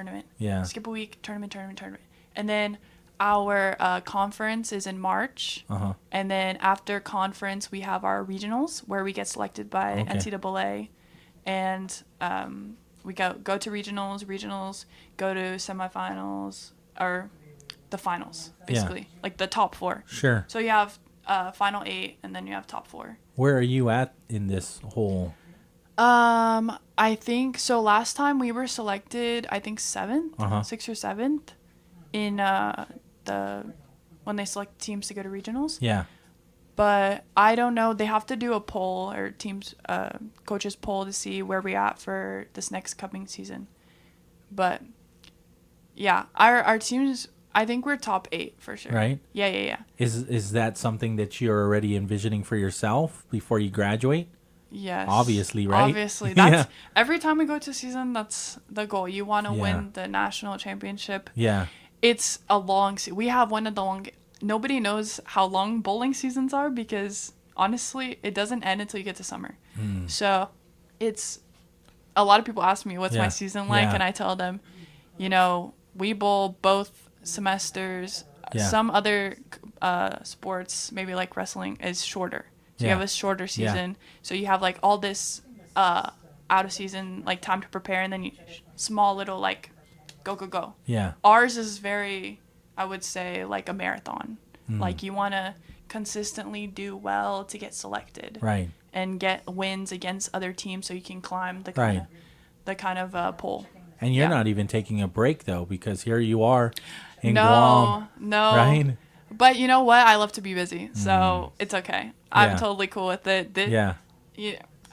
skip a week, tournament. And then our conference is in March. And then after conference, we have our regionals where we get selected by NCAA. And we go to regionals, go to semifinals, or the finals, basically. Like the top 4. Sure. So you have final 8, and then you have top 4. Where are you at in this whole... I think so. Last time we were selected, I think 7th, 6th or 7th, in when they select teams to go to regionals. Yeah. But I don't know. They have to do a poll, or teams, coaches poll, to see where we're at for this next coming season. But yeah, our teams, I think we're top 8 for sure. Right. Yeah. Is that something that you're already envisioning for yourself before you graduate? Yes. Obviously, right? Obviously. That's every time we go to season, that's the goal. You want to win the national championship. Yeah. It's a long we have one of the long nobody knows how long bowling seasons are because honestly, it doesn't end until you get to summer. So, it's a lot of people ask me what's my season like and I tell them, we bowl both semesters. Some other sports, maybe like wrestling, is shorter. So you have a shorter season. So you have like all this out of season like time to prepare, and then you small little like go. Yeah. Ours is very, I would say, like a marathon. Like you want to consistently do well to get selected. Right. And get wins against other teams so you can climb the kind of pole. And you're not even taking a break though, because here you are in Guam. No. Right? But you know what? I love to be busy, so it's okay. I'm totally cool with it. Yeah,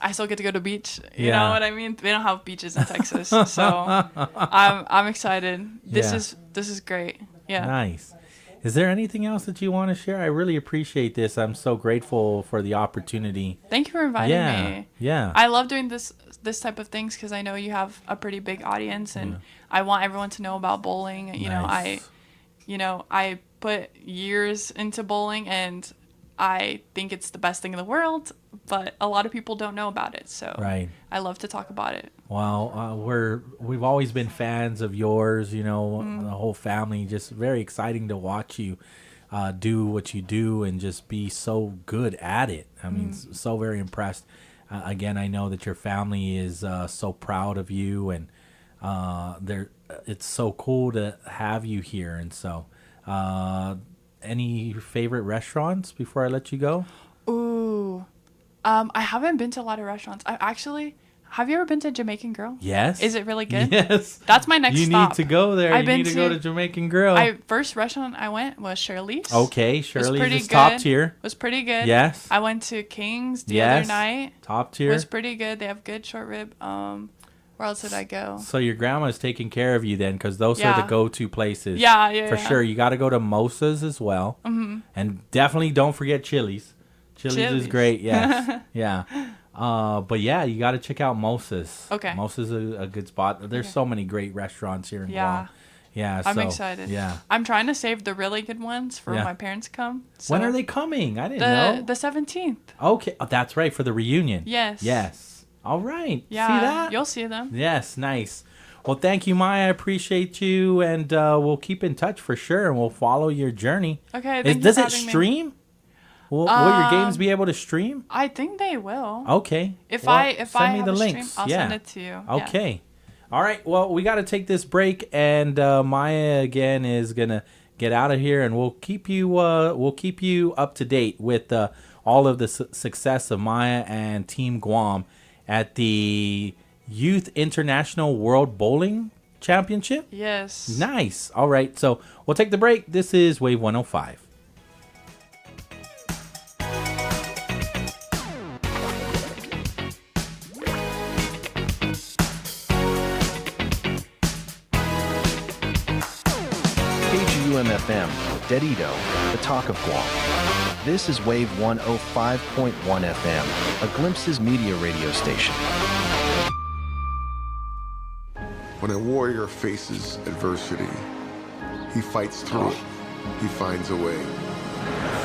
I still get to go to the beach. You know what I mean? They don't have beaches in Texas, so I'm excited. This is great. Yeah. Nice. Is there anything else that you want to share? I really appreciate this. I'm so grateful for the opportunity. Thank you for inviting me. Yeah. I love doing this type of things because I know you have a pretty big audience, and I want everyone to know about bowling. I put years into bowling, and I think it's the best thing in the world, but a lot of people don't know about it. So I love to talk about it. Well, we've always been fans of yours, the whole family. Just very exciting to watch you do what you do and just be so good at it. I mean, so very impressed. Again, I know that your family is so proud of you, and it's so cool to have you here. And so, any favorite restaurants before I let you go? Ooh, I haven't been to a lot of restaurants. Have you ever been to Jamaican Grill? Yes. Is it really good? Yes. That's my next you stop. need to go there. I've you need been to go to Jamaican Grill. First restaurant I went was Shirley's. Okay, Shirley's pretty is top good. tier. Was pretty good. Yes. I went to King's the Yes. other night. Top tier. Was pretty good. They have good short rib. Where else did I go? So your grandma's taking care of you then, because those are Yeah. the go-to places. Yeah. For sure. You got to go to Mosa's as well. Mm-hmm. And definitely don't forget Chili's. Chili's is great, yes. Yeah. But yeah, you got to check out Mosa's. Okay. Mosa's a good spot. There's so many great restaurants here in Guam. Yeah, I'm excited. Yeah. I'm trying to save the really good ones for when my parents come. So when are they coming? I didn't know. The 17th. Okay. Oh, that's right, for the reunion. Yes. Yes. All right. Yeah. See that? You'll see them. Yes, nice. Well, thank you, Maya. I appreciate you, and we'll keep in touch for sure, and we'll follow your journey. Okay. Does it stream? Will your games be able to stream? I think they will. Okay. If Well, I send me have the a links. stream, I'll send it to you. Okay. Yeah. All right. Well, we got to take this break, and Maya again is gonna get out of here, and we'll keep you up to date with all of the success of Maya and Team Guam at the Youth International World Bowling Championship. Yes. Nice. All right. So we'll take the break. This is Wave 105. KGUM-FM, Dedido, the talk of Guam. This is Wave 105.1 FM, a Glimpses media radio station. When a warrior faces adversity, he fights through it. He finds a way.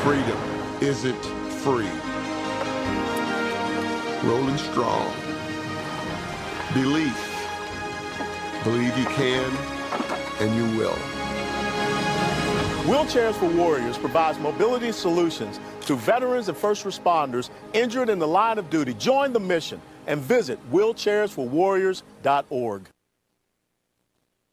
Freedom isn't free. Rolling strong. Belief. Believe you can, and you will. Wheelchairs for Warriors provides mobility solutions to veterans and first responders injured in the line of duty. Join the mission and visit wheelchairsforwarriors.org.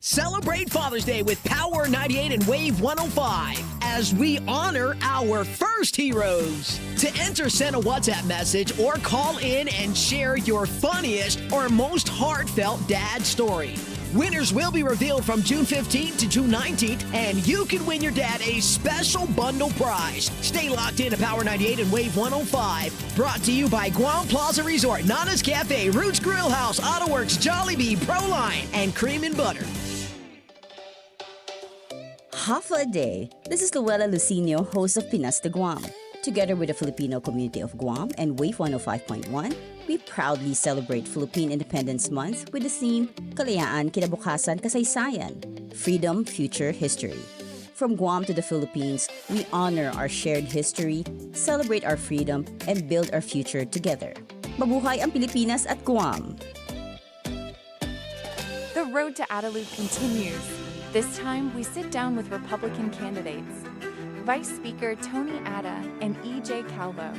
Celebrate Father's Day with Power 98 and Wave 105 as we honor our first heroes. To enter, send a WhatsApp message or call in and share your funniest or most heartfelt dad story. Winners will be revealed from June 15th to June 19th, and you can win your dad a special bundle prize. Stay locked in to Power 98 and Wave 105. Brought to you by Guam Plaza Resort, Nana's Cafe, Roots Grill House, AutoWorks, Jollibee, Proline, and Cream and Butter. Half a day. This is Luella Lucinio, host of Pinas de Guam. Together with the Filipino community of Guam and Wave 105.1, we proudly celebrate Philippine Independence Month with the theme Kalayaan, Kinabukasan, Kasaysayan, Freedom, Future, History. From Guam to the Philippines, we honor our shared history, celebrate our freedom, and build our future together. Mabuhay ang Pilipinas at Guam! The road to Adelup continues. This time, we sit down with Republican candidates. Vice Speaker Tony Atta and E.J. Calvo.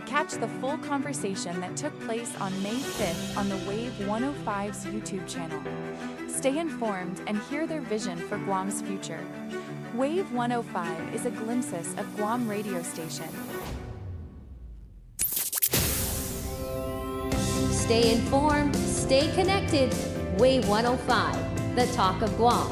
Catch the full conversation that took place on May 5th on the Wave 105's YouTube channel. Stay informed and hear their vision for Guam's future. Wave 105 is a glimpses of Guam radio station. Stay informed, stay connected. Wave 105, the talk of Guam.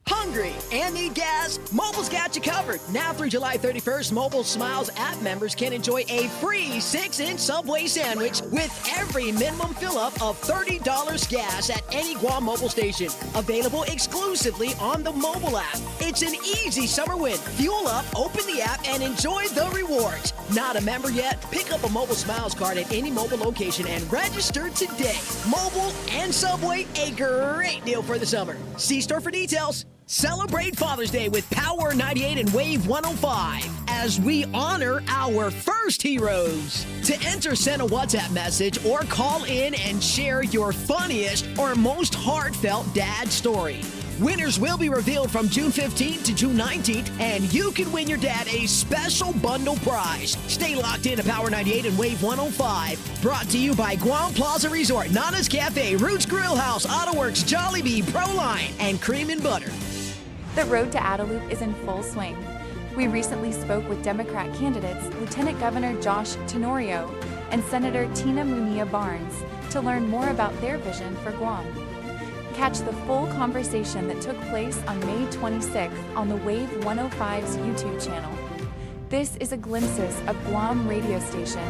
Hungry and need gas? Mobile's got you covered. Now through July 31st, Mobile Smiles app members can enjoy a free 6-inch Subway sandwich with every minimum fill-up of $30 gas at any Guam mobile station. Available exclusively on the mobile app. It's an easy summer win. Fuel up, open the app, and enjoy the rewards. Not a member yet? Pick up a Mobile Smiles card at any mobile location and register today. Mobile and Subway, a great deal for the summer. See store for details. Celebrate Father's Day with Power 98 and Wave 105 as we honor our first heroes. To enter, send a WhatsApp message or call in and share your funniest or most heartfelt dad story. Winners will be revealed from June 15th to June 19th, and you can win your dad a special bundle prize. Stay locked in to Power 98 and Wave 105. Brought to you by Guam Plaza Resort, Nana's Cafe, Roots Grill House, AutoWorks, Jollibee, Proline, and Cream and Butter. The road to Adelup is in full swing. We recently spoke with Democrat candidates Lieutenant Governor Josh Tenorio and Senator Tina Munilla Barnes to learn more about their vision for Guam. Catch the full conversation that took place on May 26th on the Wave 105's YouTube channel. This is a glimpses of Guam radio station.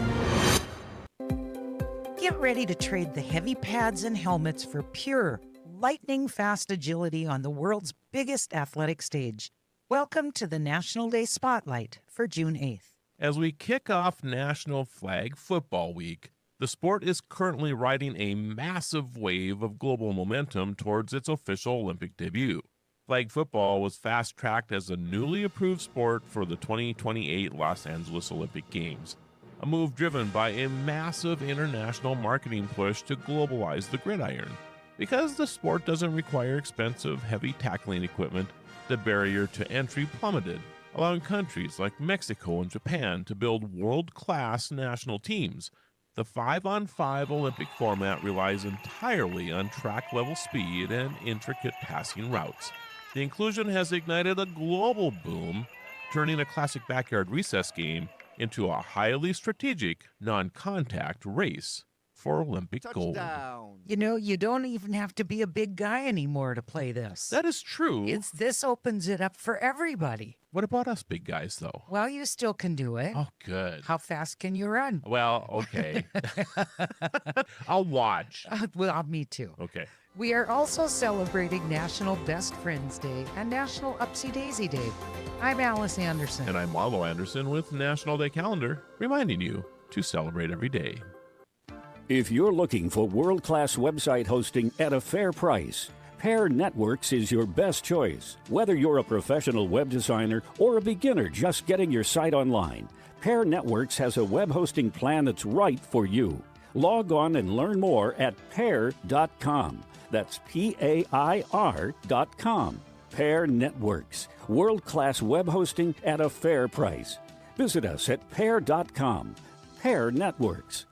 Get ready to trade the heavy pads and helmets for pure, lightning-fast agility on the world's biggest athletic stage. Welcome to the National Day Spotlight for June 8th. As we kick off National Flag Football Week, the sport is currently riding a massive wave of global momentum towards its official Olympic debut. Flag football was fast-tracked as a newly approved sport for the 2028 Los Angeles Olympic Games, a move driven by a massive international marketing push to globalize the gridiron. Because the sport doesn't require expensive, heavy tackling equipment, the barrier to entry plummeted, allowing countries like Mexico and Japan to build world-class national teams. The 5-on-5 Olympic format relies entirely on track-level speed and intricate passing routes. The inclusion has ignited a global boom, turning a classic backyard recess game into a highly strategic, non-contact race for Olympic gold. You know, you don't even have to be a big guy anymore to play this. That is true. This opens it up for everybody. What about us big guys, though? Well, you still can do it. Oh, good. How fast can you run? Well, okay. I'll watch. Well, me too. Okay. We are also celebrating National Best Friends Day and National Upsy Daisy Day. I'm Alice Anderson. And I'm Marlo Anderson with National Day Calendar, reminding you to celebrate every day. If you're looking for world-class website hosting at a fair price, Pair Networks is your best choice. Whether you're a professional web designer or a beginner just getting your site online, Pair Networks has a web hosting plan that's right for you. Log on and learn more at pair.com. That's PAIR.com. Pair Networks, world-class web hosting at a fair price. Visit us at pair.com. Pair Networks.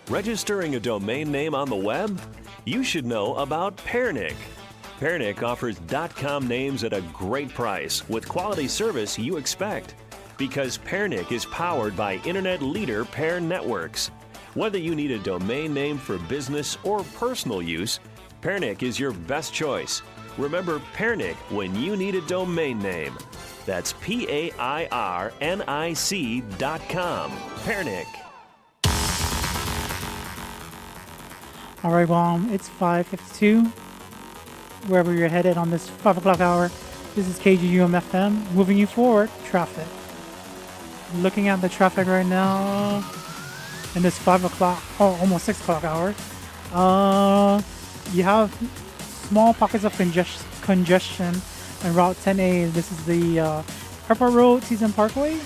Registering a domain name on the web? You should know about Pairnick. Pairnick offers .com names at a great price with quality service you expect. Because Pairnick is powered by internet leader Pair Networks. Whether you need a domain name for business or personal use, Pairnick is your best choice. Remember Pairnick when you need a domain name. That's PAIRNIC.com. Pairnick. All right, it's 5:52. Wherever you're headed on this 5 o'clock hour, this is KGUM-FM, moving you forward, traffic. Looking at the traffic right now in this 5 o'clock, almost 6 o'clock hour. You have small pockets of congestion on Route 10A. This is the Airport Road, Season Parkway.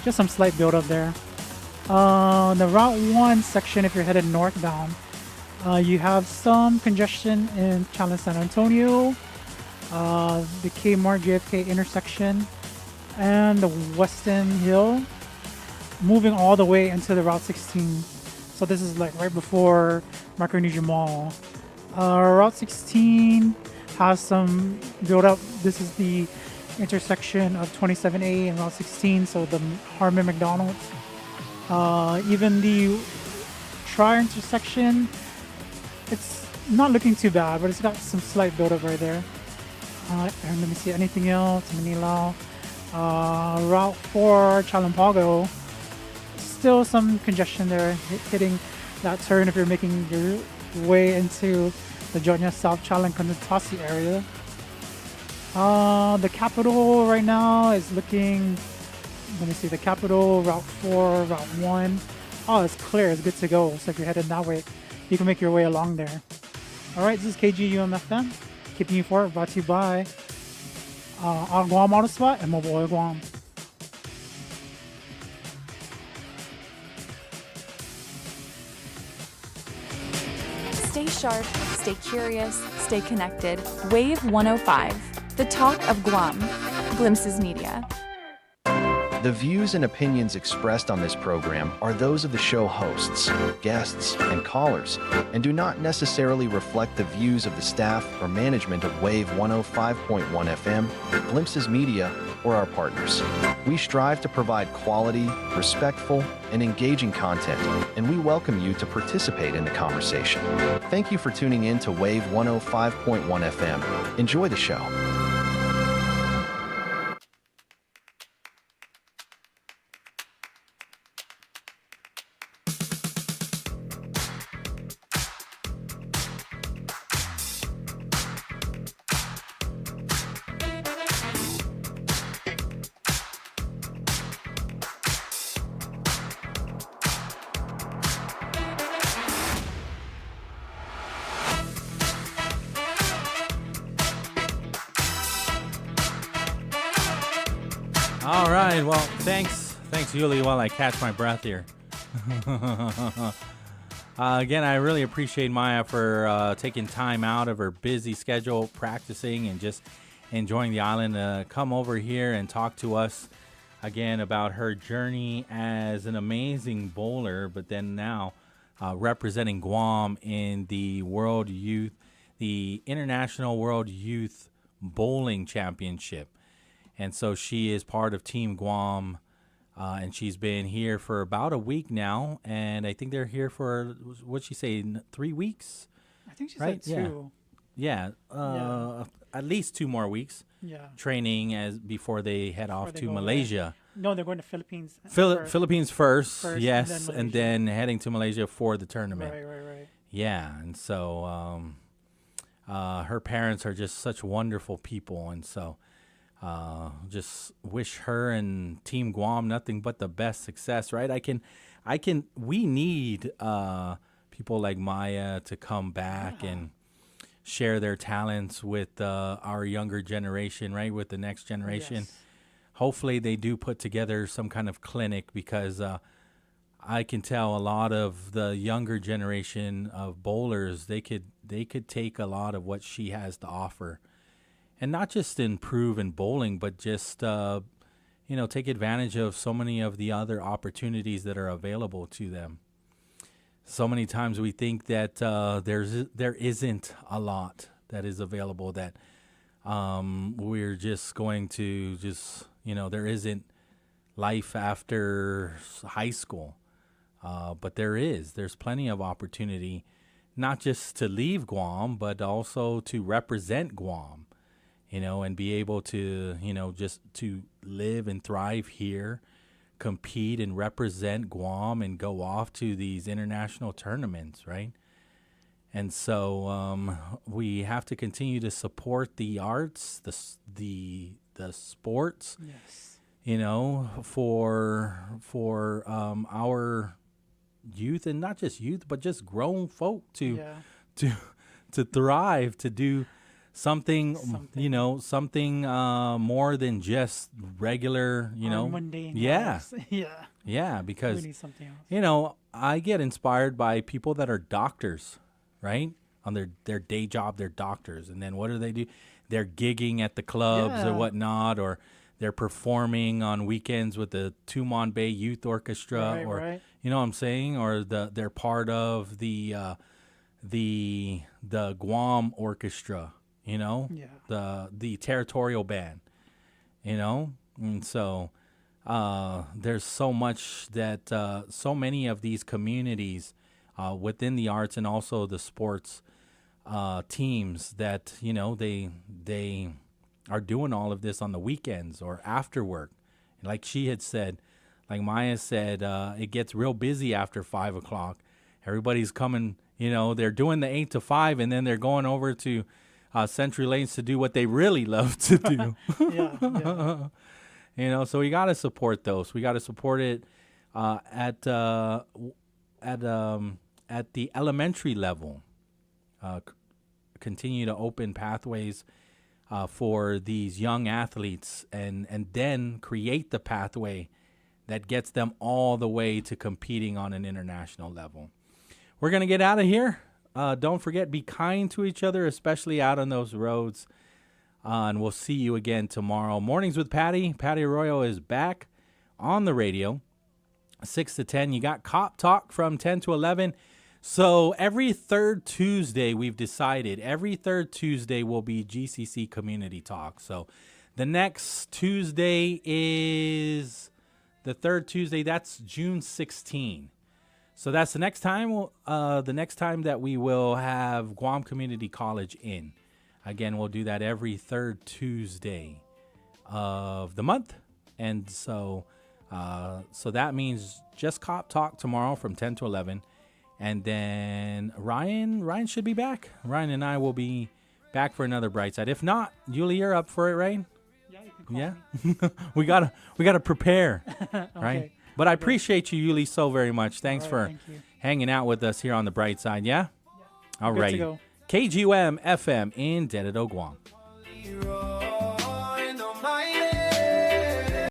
Just some slight build-up there. The Route 1 section, if you're headed northbound, you have some congestion in Chandler San Antonio, the Kmart JFK intersection, and the Weston Hill, moving all the way into the Route 16. So this is like right before Micronesia Mall. Route 16 has some build up. This is the intersection of 27A and Route 16, so the Harmon McDonald's. Even the Tri intersection, it's not looking too bad, but it's got some slight buildup right there. And let me see anything else. Manila, Route 4, Chalampago, still some congestion there, hitting that turn if you're making your way into the Jonya South Chalankantasi area. The Capitol right now is looking. Let me see, the Capitol, Route 4, Route 1. Oh, it's clear, it's good to go. So if you're headed that way, you can make your way along there. Alright, this is KGUM-FM, keeping you forward, brought to you by Guam Auto Spot and Mobile Oil Guam. Stay sharp, stay curious, stay connected. Wave 105, the talk of Guam. Glimpses Media. The views and opinions expressed on this program are those of the show hosts, guests, and callers, and do not necessarily reflect the views of the staff or management of Wave 105.1 FM, Glimpses Media, or or our partners. We strive to provide quality, respectful, and engaging content, and we welcome you to participate in the conversation. Thank you for tuning in to Wave 105.1 FM. Enjoy the show. All right. Well, thanks, Yuli, while I catch my breath here. Again, I really appreciate Maya for taking time out of her busy schedule, practicing and just enjoying the island to come over here and talk to us again about her journey as an amazing bowler, but then now representing Guam in the International World Youth Bowling Championship. And so she is part of Team Guam, and she's been here for about a week now. And I think they're here for, what'd she say, 3 weeks? I think she right? said 2. Yeah. At least 2 more weeks. Yeah. Training before they head off to Malaysia. No, they're going to Philippines. Philippines first, yes, and then heading to Malaysia for the tournament. Right. Yeah, and so her parents are just such wonderful people, and so just wish her and Team Guam nothing but the best success, right? We need people like Maya to come back and share their talents with our younger generation, right? With the next generation. Yes. Hopefully they do put together some kind of clinic, because I can tell a lot of the younger generation of bowlers, they could take a lot of what she has to offer. And not just improve in bowling, but just, take advantage of so many of the other opportunities that are available to them. So many times we think that there isn't a lot that is available, that we're just going to there isn't life after high school. But there's plenty of opportunity, not just to leave Guam, but also to represent Guam. And be able to, just to live and thrive here, compete and represent Guam and go off to these international tournaments, right? And so we have to continue to support the arts, the sports, yes, for our youth, and not just youth, but just grown folk to thrive, to do something more than just regular, mundane lives. Yeah. Yeah, because we need something else. I get inspired by people that are doctors, right? On their day job, they're doctors, and then what do? They're gigging at the clubs or whatnot, or they're performing on weekends with the Tumon Bay Youth Orchestra, right. You know what I'm saying, or they're part of the Guam Orchestra. The territorial band, and so there's so much that so many of these communities within the arts and also the sports teams that they are doing all of this on the weekends or after work. Like she had said, like Maya said, it gets real busy after 5 o'clock. Everybody's coming, they're doing the 8 to 5, and then they're going over to Century Lanes to do what they really love to do. So we got to support those. We got to support it at the elementary level. Continue to open pathways for these young athletes, and then create the pathway that gets them all the way to competing on an international level. We're going to get out of here. Don't forget, be kind to each other, especially out on those roads. And we'll see you again tomorrow. Mornings with Patty. Patty Arroyo is back on the radio, 6 to 10. You got Cop Talk from 10 to 11. So every third Tuesday, we've decided, every third Tuesday will be GCC Community Talk. So The next Tuesday is the third Tuesday. That's June 16. So that's the next time. The next time that we will have Guam Community College in. Again, we'll do that every third Tuesday of the month, and so that means just Cop Talk tomorrow from 10 to 11, and then Ryan should be back. Ryan and I will be back for another Brightside. If not, Yuli, you're up for it, right? Yeah, you can call me. we gotta prepare, Okay. right? But I appreciate you, Yuli, so very much. Thanks All for right, thank you. hanging out with us here on the Brightside. Yeah. All Good to right. go. KGUM FM in Dededo, Guam.